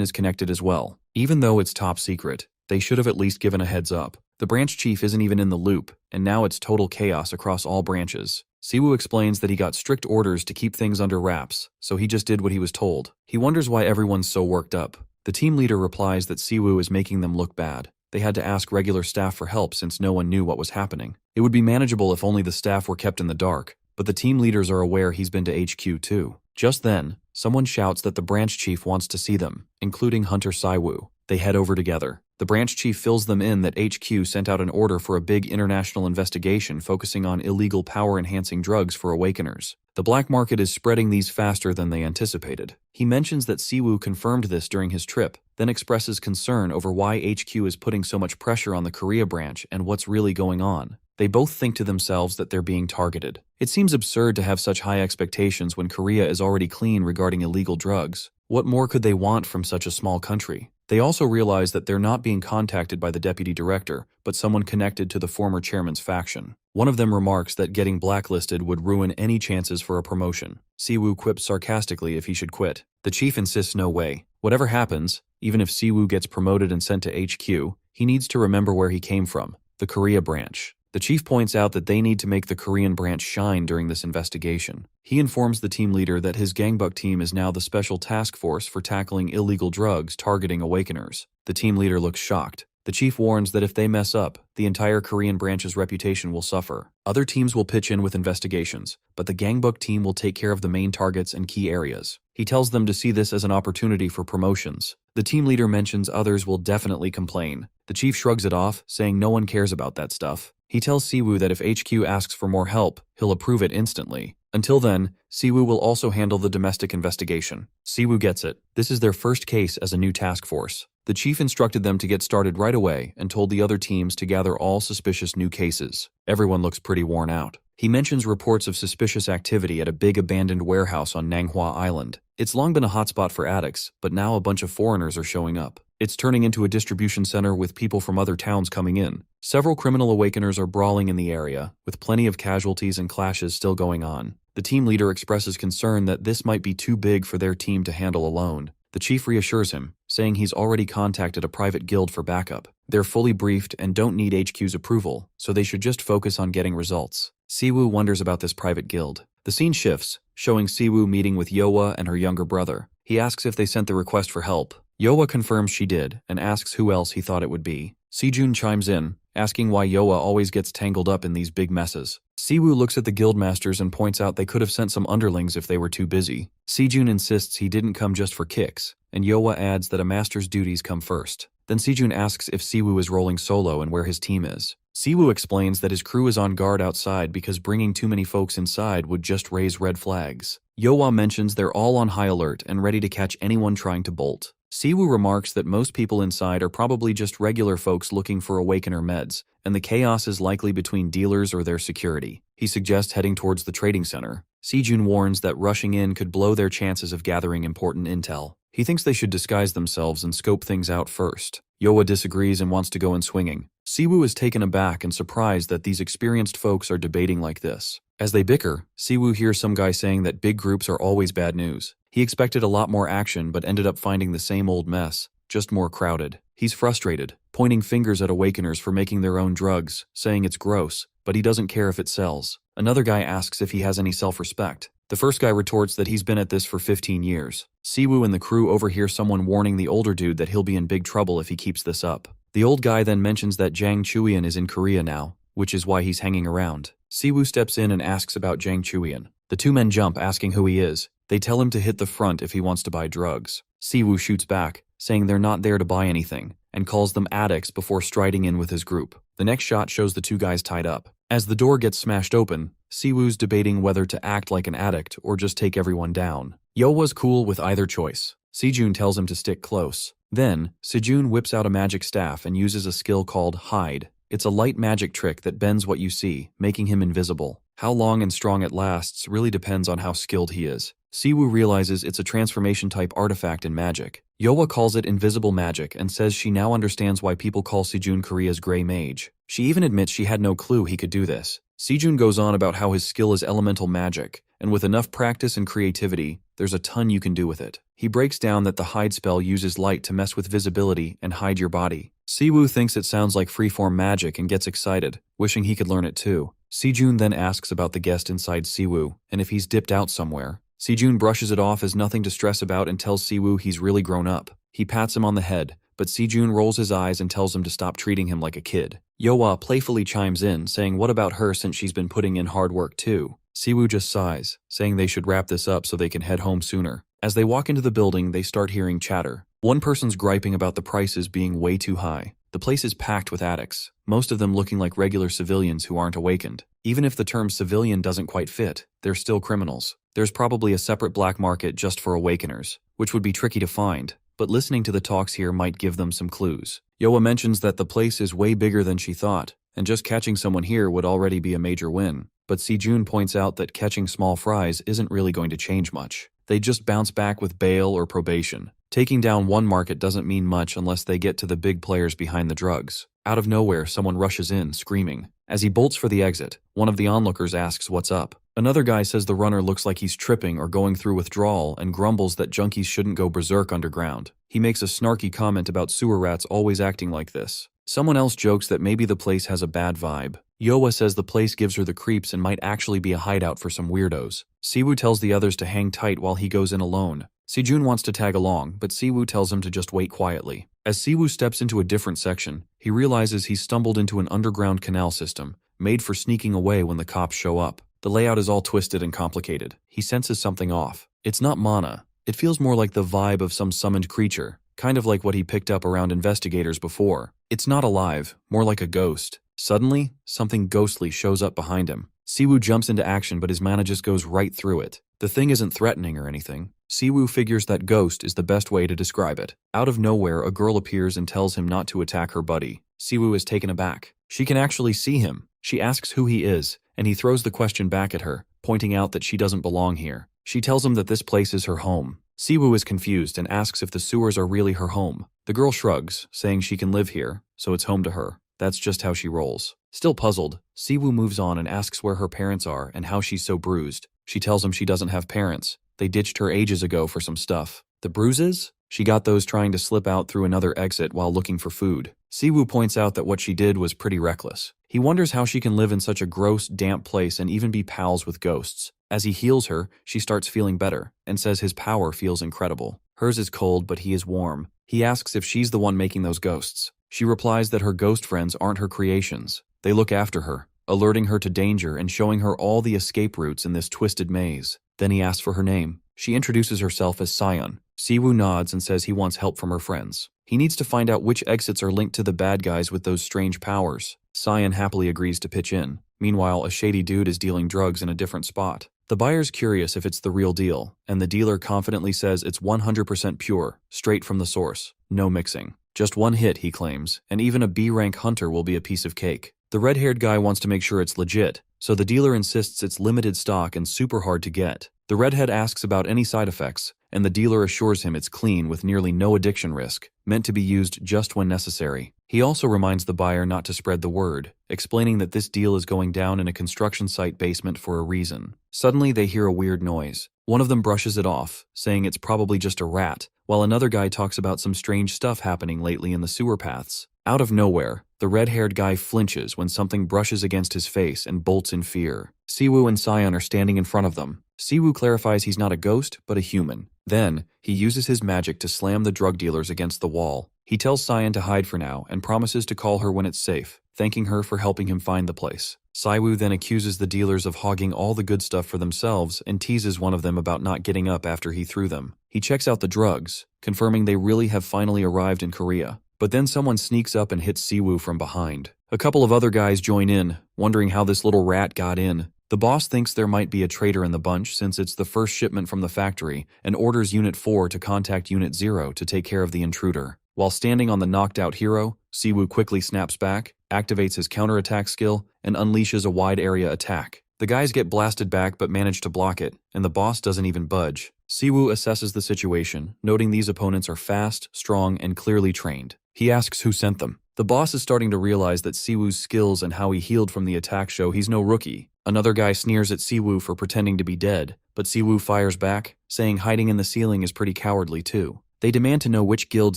is connected as well. Even though it's top secret, they should have at least given a heads up. The branch chief isn't even in the loop, and now it's total chaos across all branches. Siwoo explains that he got strict orders to keep things under wraps, so he just did what he was told. He wonders why everyone's so worked up. The team leader replies that Siwoo is making them look bad. They had to ask regular staff for help since no one knew what was happening. It would be manageable if only the staff were kept in the dark, but the team leaders are aware he's been to HQ too. Just then, someone shouts that the branch chief wants to see them, including Hunter Siwoo. They head over together. The branch chief fills them in that HQ sent out an order for a big international investigation focusing on illegal power-enhancing drugs for Awakeners. The black market is spreading these faster than they anticipated. He mentions that Siwoo confirmed this during his trip, then expresses concern over why HQ is putting so much pressure on the Korea branch and what's really going on. They both think to themselves that they're being targeted. It seems absurd to have such high expectations when Korea is already clean regarding illegal drugs. What more could they want from such a small country? They also realize that they're not being contacted by the deputy director, but someone connected to the former chairman's faction. One of them remarks that getting blacklisted would ruin any chances for a promotion. Siwoo quips sarcastically if he should quit. The chief insists no way. Whatever happens, even if Siwoo gets promoted and sent to HQ, he needs to remember where he came from, the Korea branch. The chief points out that they need to make the Korean branch shine during this investigation. He informs the team leader that his gangbuk team is now the special task force for tackling illegal drugs targeting Awakeners. The team leader looks shocked. The chief warns that if they mess up, the entire Korean branch's reputation will suffer. Other teams will pitch in with investigations, but the gangbuk team will take care of the main targets and key areas. He tells them to see this as an opportunity for promotions. The team leader mentions others will definitely complain. The chief shrugs it off, saying no one cares about that stuff. He tells Siwoo that if HQ asks for more help, he'll approve it instantly. Until then, Siwoo will also handle the domestic investigation. Siwoo gets it. This is their first case as a new task force. The chief instructed them to get started right away and told the other teams to gather all suspicious new cases. Everyone looks pretty worn out. He mentions reports of suspicious activity at a big abandoned warehouse on Manhwa Island. It's long been a hotspot for addicts, but now a bunch of foreigners are showing up. It's turning into a distribution center with people from other towns coming in. Several criminal awakeners are brawling in the area, with plenty of casualties and clashes still going on. The team leader expresses concern that this might be too big for their team to handle alone. The chief reassures him, saying he's already contacted a private guild for backup. They're fully briefed and don't need HQ's approval, so they should just focus on getting results. Siwoo wonders about this private guild. The scene shifts, showing Siwoo meeting with Yoa and her younger brother. He asks if they sent the request for help. Yoa confirms she did, and asks who else he thought it would be. Sejun chimes in, asking why Yoa always gets tangled up in these big messes. Siwoo looks at the guildmasters and points out they could have sent some underlings if they were too busy. Sejun insists he didn't come just for kicks, and Yoa adds that a master's duties come first. Then Sejun asks if Siwoo is rolling solo and where his team is. Siwoo explains that his crew is on guard outside because bringing too many folks inside would just raise red flags. Yoa mentions they're all on high alert and ready to catch anyone trying to bolt. Siwoo remarks that most people inside are probably just regular folks looking for awakener meds, and the chaos is likely between dealers or their security. He suggests heading towards the trading center. Sejun warns that rushing in could blow their chances of gathering important intel. He thinks they should disguise themselves and scope things out first. Yoa disagrees and wants to go in swinging. Siwoo is taken aback and surprised that these experienced folks are debating like this. As they bicker, Siwoo hears some guy saying that big groups are always bad news. He expected a lot more action but ended up finding the same old mess, just more crowded. He's frustrated, pointing fingers at awakeners for making their own drugs, saying it's gross, but he doesn't care if it sells. Another guy asks if he has any self-respect. The first guy retorts that he's been at this for 15 years. Siwoo and the crew overhear someone warning the older dude that he'll be in big trouble if he keeps this up. The old guy then mentions that Jang Chuian is in Korea now, which is why he's hanging around. Siwoo steps in and asks about Jang Chuian. The two men jump, asking who he is. They tell him to hit the front if he wants to buy drugs. Siwoo shoots back, saying they're not there to buy anything, and calls them addicts before striding in with his group. The next shot shows the two guys tied up. As the door gets smashed open, Siwoo's debating whether to act like an addict or just take everyone down. Yoa's cool with either choice. Sejun tells him to stick close. Then, Sejun whips out a magic staff and uses a skill called Hide. It's a light magic trick that bends what you see, making him invisible. How long and strong it lasts really depends on how skilled he is. Siwoo realizes it's a transformation-type artifact in magic. Yoa calls it invisible magic and says she now understands why people call Sejun Korea's Grey Mage. She even admits she had no clue he could do this. Sejun goes on about how his skill is elemental magic, and with enough practice and creativity, there's a ton you can do with it. He breaks down that the hide spell uses light to mess with visibility and hide your body. Siwoo thinks it sounds like freeform magic and gets excited, wishing he could learn it too. Sejun then asks about the guest inside Siwoo, and if he's dipped out somewhere. Sejun brushes it off as nothing to stress about and tells Siwoo he's really grown up. He pats him on the head, but Sejun rolls his eyes and tells him to stop treating him like a kid. Yoa playfully chimes in, saying what about her since she's been putting in hard work too. Siwoo just sighs, saying they should wrap this up so they can head home sooner. As they walk into the building, they start hearing chatter. One person's griping about the prices being way too high. The place is packed with addicts, most of them looking like regular civilians who aren't awakened. Even if the term civilian doesn't quite fit, they're still criminals. There's probably a separate black market just for awakeners, which would be tricky to find, but listening to the talks here might give them some clues. Yoa mentions that the place is way bigger than she thought, and just catching someone here would already be a major win. But Sejun points out that catching small fries isn't really going to change much. They just bounce back with bail or probation. Taking down one market doesn't mean much unless they get to the big players behind the drugs. Out of nowhere, someone rushes in, screaming. As he bolts for the exit, one of the onlookers asks what's up. Another guy says the runner looks like he's tripping or going through withdrawal and grumbles that junkies shouldn't go berserk underground. He makes a snarky comment about sewer rats always acting like this. Someone else jokes that maybe the place has a bad vibe. Yoa says the place gives her the creeps and might actually be a hideout for some weirdos. Siwoo tells the others to hang tight while he goes in alone. Sejun wants to tag along, but Siwoo tells him to just wait quietly. As Siwoo steps into a different section, he realizes he's stumbled into an underground canal system, made for sneaking away when the cops show up. The layout is all twisted and complicated. He senses something off. It's not mana. It feels more like the vibe of some summoned creature, kind of like what he picked up around investigators before. It's not alive, more like a ghost. Suddenly, something ghostly shows up behind him. Siwoo jumps into action, but his mana just goes right through it. The thing isn't threatening or anything. Siwoo figures that ghost is the best way to describe it. Out of nowhere, a girl appears and tells him not to attack her buddy. Siwoo is taken aback. She can actually see him. She asks who he is, and he throws the question back at her, pointing out that she doesn't belong here. She tells him that this place is her home. Siwoo is confused and asks if the sewers are really her home. The girl shrugs, saying she can live here, so it's home to her. That's just how she rolls. Still puzzled, Siwoo moves on and asks where her parents are and how she's so bruised. She tells him she doesn't have parents. They ditched her ages ago for some stuff. The bruises? She got those trying to slip out through another exit while looking for food. Siwoo points out that what she did was pretty reckless. He wonders how she can live in such a gross, damp place and even be pals with ghosts. As he heals her, she starts feeling better, and says his power feels incredible. Hers is cold, but he is warm. He asks if she's the one making those ghosts. She replies that her ghost friends aren't her creations. They look after her, alerting her to danger and showing her all the escape routes in this twisted maze. Then he asks for her name. She introduces herself as Sion. Siwoo nods and says he wants help from her friends. He needs to find out which exits are linked to the bad guys with those strange powers. Sion happily agrees to pitch in. Meanwhile, a shady dude is dealing drugs in a different spot. The buyer's curious if it's the real deal, and the dealer confidently says it's 100% pure, straight from the source. No mixing. Just one hit, he claims, and even a B-rank hunter will be a piece of cake. The red-haired guy wants to make sure it's legit, so the dealer insists it's limited stock and super hard to get. The redhead asks about any side effects, and the dealer assures him it's clean with nearly no addiction risk, meant to be used just when necessary. He also reminds the buyer not to spread the word, explaining that this deal is going down in a construction site basement for a reason. Suddenly, they hear a weird noise. One of them brushes it off, saying it's probably just a rat, while another guy talks about some strange stuff happening lately in the sewer paths. Out of nowhere, the red-haired guy flinches when something brushes against his face and bolts in fear. Siwoo and Sion are standing in front of them. Siwoo clarifies he's not a ghost, but a human. Then, he uses his magic to slam the drug dealers against the wall. He tells Sion to hide for now and promises to call her when it's safe, thanking her for helping him find the place. Siwoo then accuses the dealers of hogging all the good stuff for themselves and teases one of them about not getting up after he threw them. He checks out the drugs, confirming they really have finally arrived in Korea. But then someone sneaks up and hits Siwoo from behind. A couple of other guys join in, wondering how this little rat got in. The boss thinks there might be a traitor in the bunch since it's the first shipment from the factory and orders Unit 4 to contact Unit 0 to take care of the intruder. While standing on the knocked-out hero, Siwoo quickly snaps back, activates his counterattack skill, and unleashes a wide-area attack. The guys get blasted back but manage to block it, and the boss doesn't even budge. Siwoo assesses the situation, noting these opponents are fast, strong, and clearly trained. He asks who sent them. The boss is starting to realize that Siwoo's skills and how he healed from the attack show he's no rookie. Another guy sneers at Siwoo for pretending to be dead, but Siwoo fires back, saying hiding in the ceiling is pretty cowardly too. They demand to know which guild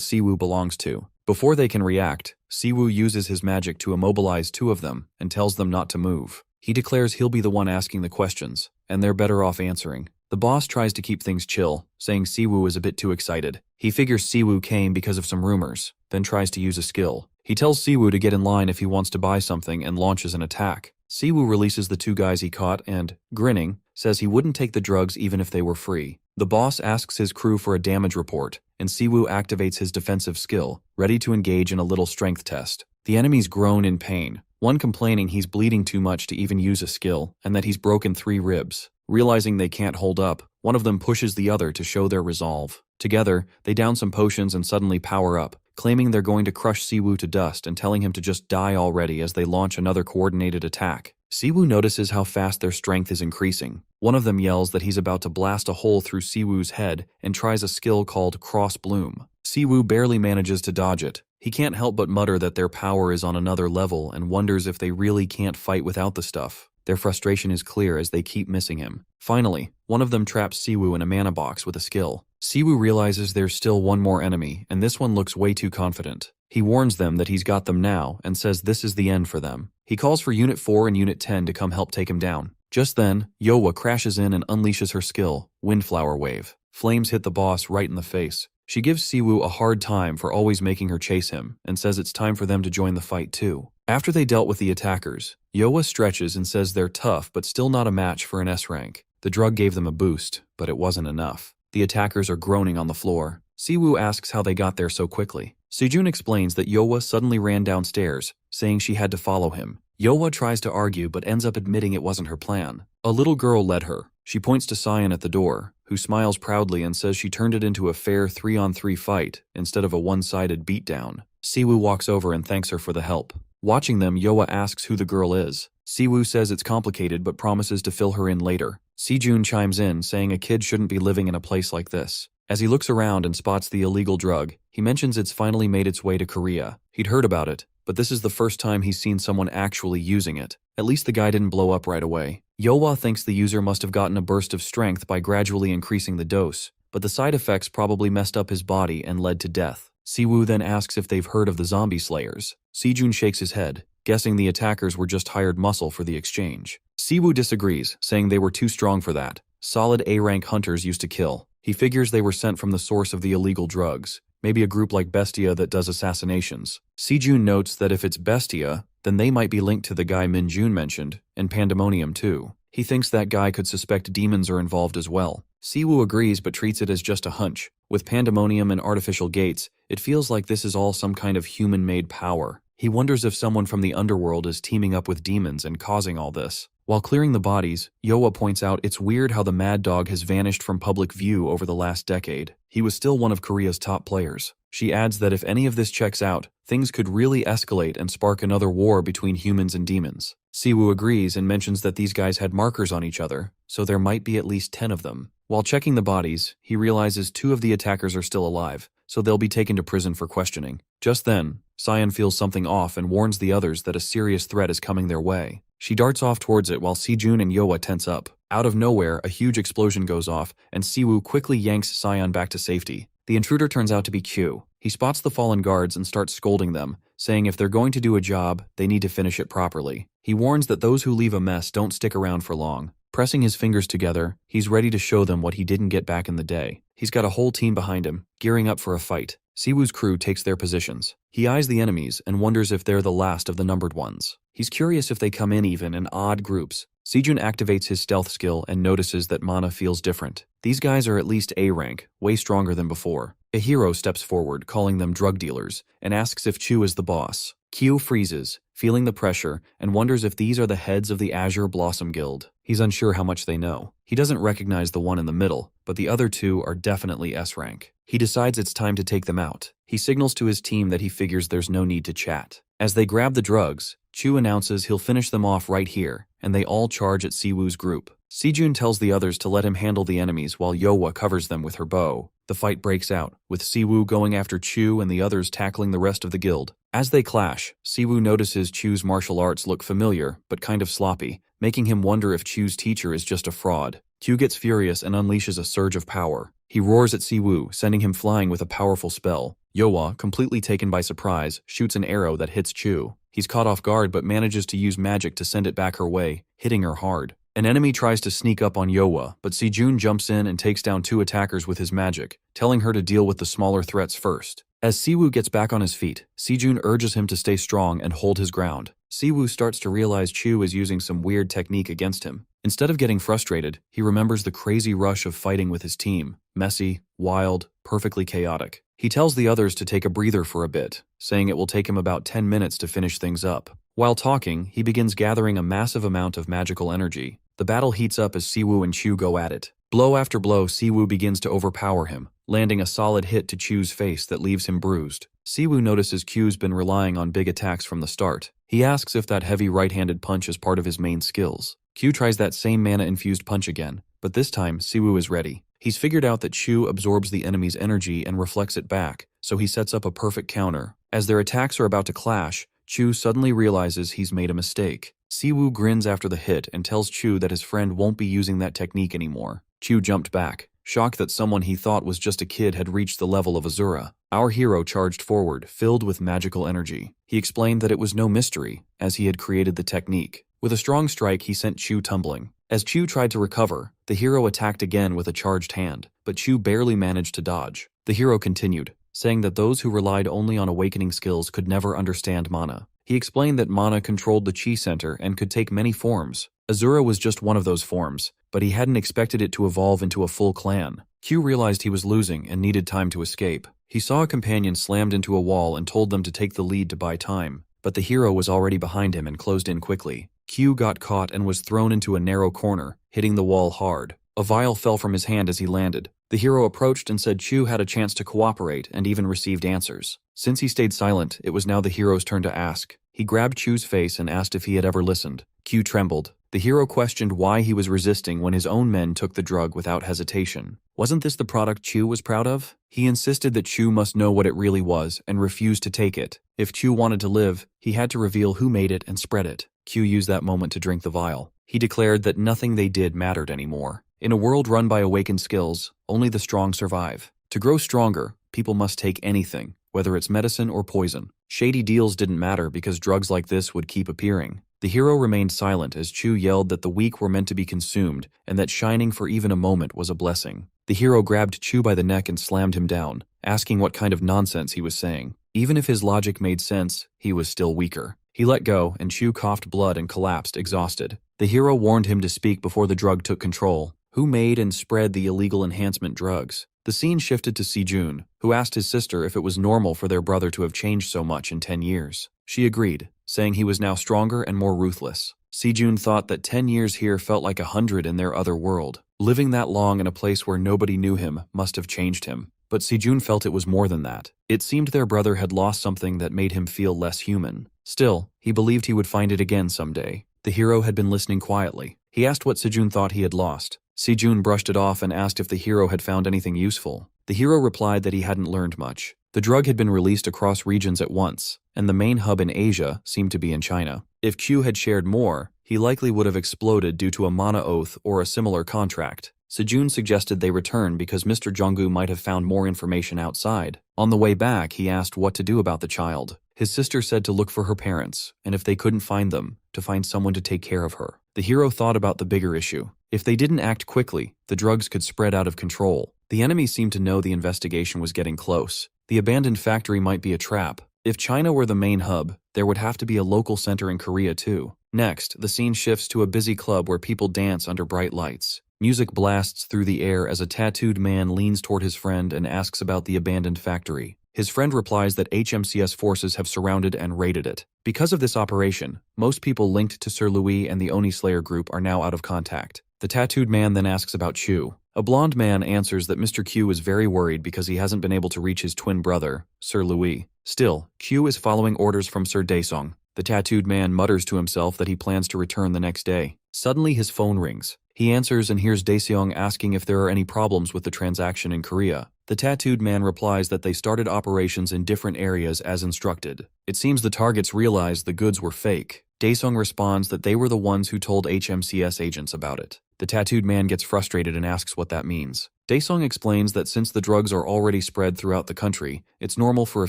Siwoo belongs to. Before they can react, Siwoo uses his magic to immobilize two of them and tells them not to move. He declares he'll be the one asking the questions, and they're better off answering. The boss tries to keep things chill, saying Siwoo is a bit too excited. He figures Siwoo came because of some rumors, then tries to use a skill. He tells Siwoo to get in line if he wants to buy something and launches an attack. Siwoo releases the two guys he caught and, grinning, says he wouldn't take the drugs even if they were free. The boss asks his crew for a damage report, and Siwoo activates his defensive skill, ready to engage in a little strength test. The enemies groan in pain, one complaining he's bleeding too much to even use a skill and that he's broken 3 ribs. Realizing they can't hold up, one of them pushes the other to show their resolve. Together, they down some potions and suddenly power up, claiming they're going to crush Siwoo to dust and telling him to just die already as they launch another coordinated attack. Siwoo notices how fast their strength is increasing. One of them yells that he's about to blast a hole through Siwoo's head and tries a skill called Cross Bloom. Siwoo barely manages to dodge it. He can't help but mutter that their power is on another level and wonders if they really can't fight without the stuff. Their frustration is clear as they keep missing him. Finally, one of them traps Siwoo in a mana box with a skill. Siwoo realizes there's still one more enemy, and this one looks way too confident. He warns them that he's got them now and says this is the end for them. He calls for Unit 4 and Unit 10 to come help take him down. Just then, Yowa crashes in and unleashes her skill, Windflower Wave. Flames hit the boss right in the face. She gives Siwoo a hard time for always making her chase him and says it's time for them to join the fight too. After they dealt with the attackers, Yowa stretches and says they're tough but still not a match for an S rank. The drug gave them a boost, but it wasn't enough. The attackers are groaning on the floor. Siwoo asks how they got there so quickly. Sejun explains that Yowa suddenly ran downstairs, saying she had to follow him. Yowa tries to argue but ends up admitting it wasn't her plan. A little girl led her. She points to Cyan at the door, who smiles proudly and says she turned it into a fair 3-on-3 fight instead of a one-sided beatdown. Siwoo walks over and thanks her for the help. Watching them, Yoa asks who the girl is. Siwoo says it's complicated but promises to fill her in later. Sejun chimes in, saying a kid shouldn't be living in a place like this. As he looks around and spots the illegal drug, he mentions it's finally made its way to Korea. He'd heard about it, but this is the first time he's seen someone actually using it. At least the guy didn't blow up right away. Yoa thinks the user must have gotten a burst of strength by gradually increasing the dose, but the side effects probably messed up his body and led to death. Siwoo then asks if they've heard of the zombie slayers. Sejun shakes his head, guessing the attackers were just hired muscle for the exchange. Siwoo disagrees, saying they were too strong for that. Solid A-rank hunters used to kill. He figures they were sent from the source of the illegal drugs, maybe a group like Bestia that does assassinations. Sejun notes that if it's Bestia, then they might be linked to the guy Minjun mentioned, and Pandemonium too. He thinks that guy could suspect demons are involved as well. Siwoo agrees but treats it as just a hunch. With Pandemonium and artificial gates, it feels like this is all some kind of human-made power. He wonders if someone from the underworld is teaming up with demons and causing all this. While clearing the bodies, Yoa points out it's weird how the Mad Dog has vanished from public view over the last decade. He was still one of Korea's top players. She adds that if any of this checks out, things could really escalate and spark another war between humans and demons. Siwoo agrees and mentions that these guys had markers on each other, so there might be at least 10 of them. While checking the bodies, he realizes 2 of the attackers are still alive, so they'll be taken to prison for questioning. Just then, Cyan feels something off and warns the others that a serious threat is coming their way. She darts off towards it while Sejun and Yoa tense up. Out of nowhere, a huge explosion goes off, and Siwoo quickly yanks Cyan back to safety. The intruder turns out to be Q. He spots the fallen guards and starts scolding them, saying if they're going to do a job, they need to finish it properly. He warns that those who leave a mess don't stick around for long. Pressing his fingers together, he's ready to show them what he didn't get back in the day. He's got a whole team behind him, gearing up for a fight. Siwoo's crew takes their positions. He eyes the enemies and wonders if they're the last of the numbered ones. He's curious if they come in even in odd groups. Sejun activates his stealth skill and notices that Mana feels different. These guys are at least A rank, way stronger than before. A hero steps forward, calling them drug dealers, and asks if Chu is the boss. Kyo freezes, feeling the pressure, and wonders if these are the heads of the Azure Blossom Guild. He's unsure how much they know. He doesn't recognize the one in the middle, but the other 2 are definitely S rank. He decides it's time to take them out. He signals to his team that he figures there's no need to chat. As they grab the drugs, Chu announces he'll finish them off right here, and they all charge at Siwoo's group. Sejun tells the others to let him handle the enemies while Yoa covers them with her bow. The fight breaks out, with Siwoo going after Chu and the others tackling the rest of the guild. As they clash, Siwoo notices Chu's martial arts look familiar, but kind of sloppy, making him wonder if Chu's teacher is just a fraud. Chu gets furious and unleashes a surge of power. He roars at Siwoo, sending him flying with a powerful spell. Yoa, completely taken by surprise, shoots an arrow that hits Chu. He's caught off guard but manages to use magic to send it back her way, hitting her hard. An enemy tries to sneak up on Yoa, but Sejun jumps in and takes down 2 attackers with his magic, telling her to deal with the smaller threats first. As Siwoo gets back on his feet, Sejun urges him to stay strong and hold his ground. Siwoo starts to realize Chu is using some weird technique against him. Instead of getting frustrated, he remembers the crazy rush of fighting with his team. Messy, wild, perfectly chaotic. He tells the others to take a breather for a bit, saying it will take him about 10 minutes to finish things up. While talking, he begins gathering a massive amount of magical energy. The battle heats up as Siwoo and Chu go at it. Blow after blow, Siwoo begins to overpower him, landing a solid hit to Chu's face that leaves him bruised. Siwoo notices Q's been relying on big attacks from the start. He asks if that heavy right-handed punch is part of his main skills. Q tries that same mana-infused punch again, but this time Siwoo is ready. He's figured out that Chu absorbs the enemy's energy and reflects it back, so he sets up a perfect counter. As their attacks are about to clash, Chu suddenly realizes he's made a mistake. Siwoo grins after the hit and tells Chu that his friend won't be using that technique anymore. Chu jumped back, shocked that someone he thought was just a kid had reached the level of Azura. Our hero charged forward, filled with magical energy. He explained that it was no mystery, as he had created the technique. With a strong strike, he sent Chu tumbling. As Chu tried to recover, the hero attacked again with a charged hand, but Chu barely managed to dodge. The hero continued, saying that those who relied only on awakening skills could never understand mana. He explained that mana controlled the chi center and could take many forms. Azura was just one of those forms, but he hadn't expected it to evolve into a full clan. Q realized he was losing and needed time to escape. He saw a companion slammed into a wall and told them to take the lead to buy time, but the hero was already behind him and closed in quickly. Q got caught and was thrown into a narrow corner, hitting the wall hard. A vial fell from his hand as he landed. The hero approached and said Chu had a chance to cooperate and even received answers. Since he stayed silent, it was now the hero's turn to ask. He grabbed Chu's face and asked if he had ever listened. Q trembled. The hero questioned why he was resisting when his own men took the drug without hesitation. Wasn't this the product Chu was proud of? He insisted that Chu must know what it really was and refused to take it. If Chu wanted to live, he had to reveal who made it and spread it. Q used that moment to drink the vial. He declared that nothing they did mattered anymore. In a world run by awakened skills, only the strong survive. To grow stronger, people must take anything, whether it's medicine or poison. Shady deals didn't matter because drugs like this would keep appearing. The hero remained silent as Chu yelled that the weak were meant to be consumed and that shining for even a moment was a blessing. The hero grabbed Chu by the neck and slammed him down, asking what kind of nonsense he was saying. Even if his logic made sense, he was still weaker. He let go, and Chu coughed blood and collapsed, exhausted. The hero warned him to speak before the drug took control. Who made and spread the illegal enhancement drugs? The scene shifted to Sejun, who asked his sister if it was normal for their brother to have changed so much in 10 years. She agreed, saying he was now stronger and more ruthless. Sejun thought that 10 years here felt like 100 in their other world. Living that long in a place where nobody knew him must have changed him. But Sejun felt it was more than that. It seemed their brother had lost something that made him feel less human. Still, he believed he would find it again someday. The hero had been listening quietly. He asked what Sejun thought he had lost. Sejun brushed it off and asked if the hero had found anything useful. The hero replied that he hadn't learned much. The drug had been released across regions at once, and the main hub in Asia seemed to be in China. If Q had shared more, he likely would have exploded due to a mana oath or a similar contract. Sejun suggested they return because Mr. Jonggu might have found more information outside. On the way back, he asked what to do about the child. His sister said to look for her parents, and if they couldn't find them, to find someone to take care of her. The hero thought about the bigger issue. If they didn't act quickly, the drugs could spread out of control. The enemy seemed to know the investigation was getting close. The abandoned factory might be a trap. If China were the main hub, there would have to be a local center in Korea too. Next, the scene shifts to a busy club where people dance under bright lights. Music blasts through the air as a tattooed man leans toward his friend and asks about the abandoned factory. His friend replies that HMCS forces have surrounded and raided it. Because of this operation, most people linked to Sir Louis and the Oni Slayer group are now out of contact. The tattooed man then asks about Chu. A blonde man answers that Mr. Q is very worried because he hasn't been able to reach his twin brother, Sir Louis. Still, Q is following orders from Sir Daesung. The tattooed man mutters to himself that he plans to return the next day. Suddenly his phone rings. He answers and hears Daesung asking if there are any problems with the transaction in Korea. The tattooed man replies that they started operations in different areas as instructed. It seems the targets realized the goods were fake. Daesung responds that they were the ones who told HMCS agents about it. The tattooed man gets frustrated and asks what that means. Daesung explains that since the drugs are already spread throughout the country, it's normal for a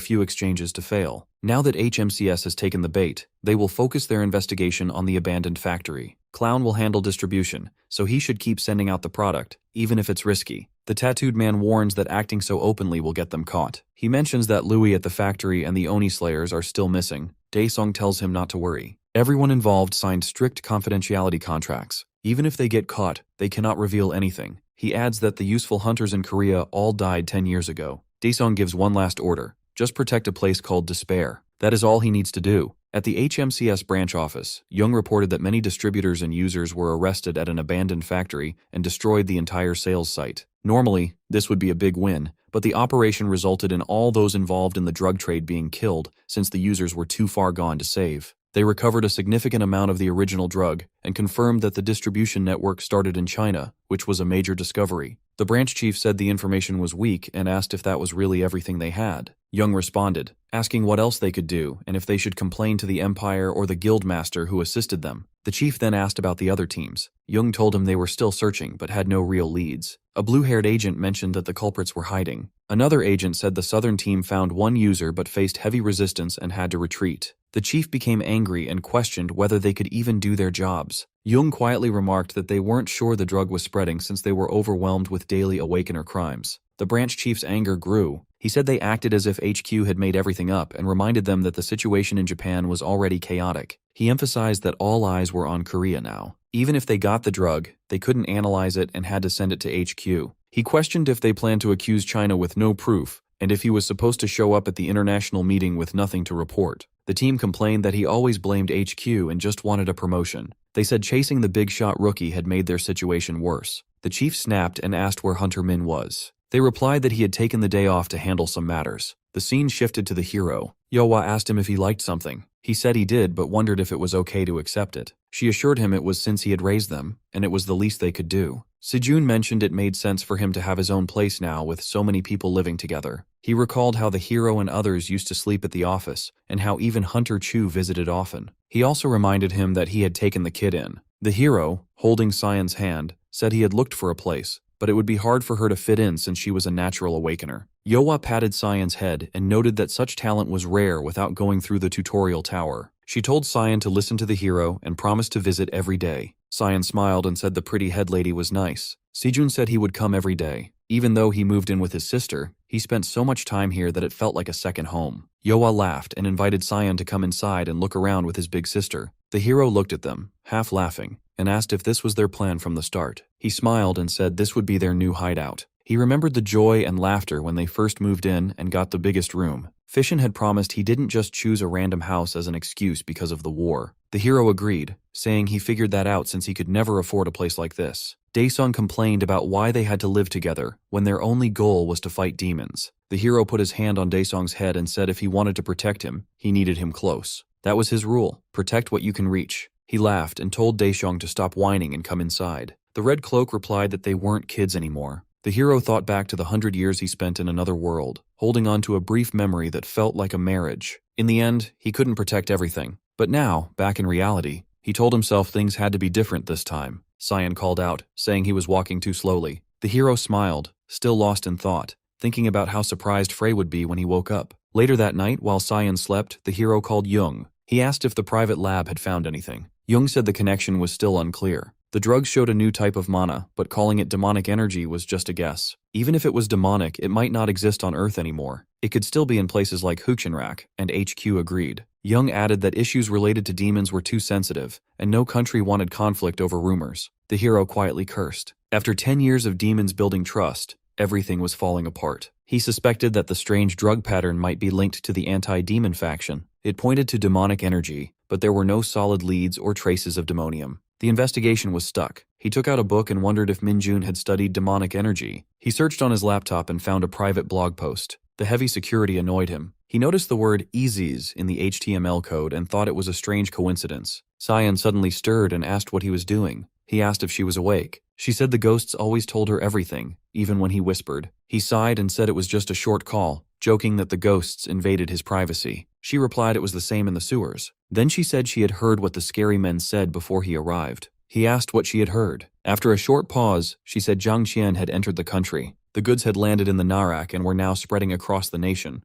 few exchanges to fail. Now that HMCS has taken the bait, they will focus their investigation on the abandoned factory. Clown will handle distribution, so he should keep sending out the product, even if it's risky. The tattooed man warns that acting so openly will get them caught. He mentions that Louis at the factory and the Oni Slayers are still missing. Daesung tells him not to worry. Everyone involved signed strict confidentiality contracts. Even if they get caught, they cannot reveal anything. He adds that the useful hunters in Korea all died 10 years ago. Daesung gives one last order. Just protect a place called Despair. That is all he needs to do. At the HMCS branch office, Jung reported that many distributors and users were arrested at an abandoned factory and destroyed the entire sales site. Normally, this would be a big win, but the operation resulted in all those involved in the drug trade being killed since the users were too far gone to save. They recovered a significant amount of the original drug and confirmed that the distribution network started in China, which was a major discovery. The branch chief said the information was weak and asked if that was really everything they had. Jung responded, asking what else they could do and if they should complain to the Empire or the guild master who assisted them. The chief then asked about the other teams. Jung told him they were still searching but had no real leads. A blue-haired agent mentioned that the culprits were hiding. Another agent said the southern team found one user but faced heavy resistance and had to retreat. The chief became angry and questioned whether they could even do their jobs. Jung quietly remarked that they weren't sure the drug was spreading since they were overwhelmed with daily Awakener crimes. The branch chief's anger grew. He said they acted as if HQ had made everything up and reminded them that the situation in Japan was already chaotic. He emphasized that all eyes were on Korea now. Even if they got the drug, they couldn't analyze it and had to send it to HQ. He questioned if they planned to accuse China with no proof, and if he was supposed to show up at the international meeting with nothing to report. The team complained that he always blamed HQ and just wanted a promotion. They said chasing the big shot rookie had made their situation worse. The chief snapped and asked where Hunter Min was. They replied that he had taken the day off to handle some matters. The scene shifted to the hero. Yeohwa asked him if he liked something. He said he did, but wondered if it was okay to accept it. She assured him it was since he had raised them, and it was the least they could do. Sejun mentioned it made sense for him to have his own place now with so many people living together. He recalled how the hero and others used to sleep at the office, and how even Hunter Chu visited often. He also reminded him that he had taken the kid in. The hero, holding Cyan's hand, said he had looked for a place, but it would be hard for her to fit in since she was a natural awakener. Yeohwa patted Cyan's head and noted that such talent was rare without going through the tutorial tower. She told Cyan to listen to the hero and promised to visit every day. Cyan smiled and said the pretty head lady was nice. Sejun said he would come every day. Even though he moved in with his sister, he spent so much time here that it felt like a second home. Yeohwa laughed and invited Cyan to come inside and look around with his big sister. The hero looked at them, half laughing, and asked if this was their plan from the start. He smiled and said this would be their new hideout. He remembered the joy and laughter when they first moved in and got the biggest room. Fishin had promised he didn't just choose a random house as an excuse because of the war. The hero agreed, saying he figured that out since he could never afford a place like this. Daesung complained about why they had to live together when their only goal was to fight demons. The hero put his hand on Daesung's head and said if he wanted to protect him, he needed him close. That was his rule, protect what you can reach. He laughed and told Daesung to stop whining and come inside. The Red Cloak replied that they weren't kids anymore. The hero thought back to the 100 years he spent in another world, holding on to a brief memory that felt like a marriage. In the end, he couldn't protect everything. But now, back in reality, he told himself things had to be different this time. Cyan called out, saying he was walking too slowly. The hero smiled, still lost in thought, thinking about how surprised Frey would be when he woke up. Later that night, while Cyan slept, the hero called Jung. He asked if the private lab had found anything. Jung said the connection was still unclear. The drugs showed a new type of mana, but calling it demonic energy was just a guess. Even if it was demonic, it might not exist on Earth anymore. It could still be in places like Huchenrak, and HQ agreed. Jung added that issues related to demons were too sensitive, and no country wanted conflict over rumors. The hero quietly cursed. After 10 years of demons building trust, everything was falling apart. He suspected that the strange drug pattern might be linked to the anti-demon faction. It pointed to demonic energy, but there were no solid leads or traces of demonium. The investigation was stuck. He took out a book and wondered if Minjun had studied demonic energy. He searched on his laptop and found a private blog post. The heavy security annoyed him. He noticed the word "easies" in the HTML code and thought it was a strange coincidence. Cyan suddenly stirred and asked what he was doing. He asked if she was awake. She said the ghosts always told her everything, even when he whispered. He sighed and said it was just a short call, joking that the ghosts invaded his privacy. She replied it was the same in the sewers. Then she said she had heard what the scary men said before he arrived. He asked what she had heard. After a short pause, she said Zhang Qian had entered the country. The goods had landed in the Narak and were now spreading across the nation.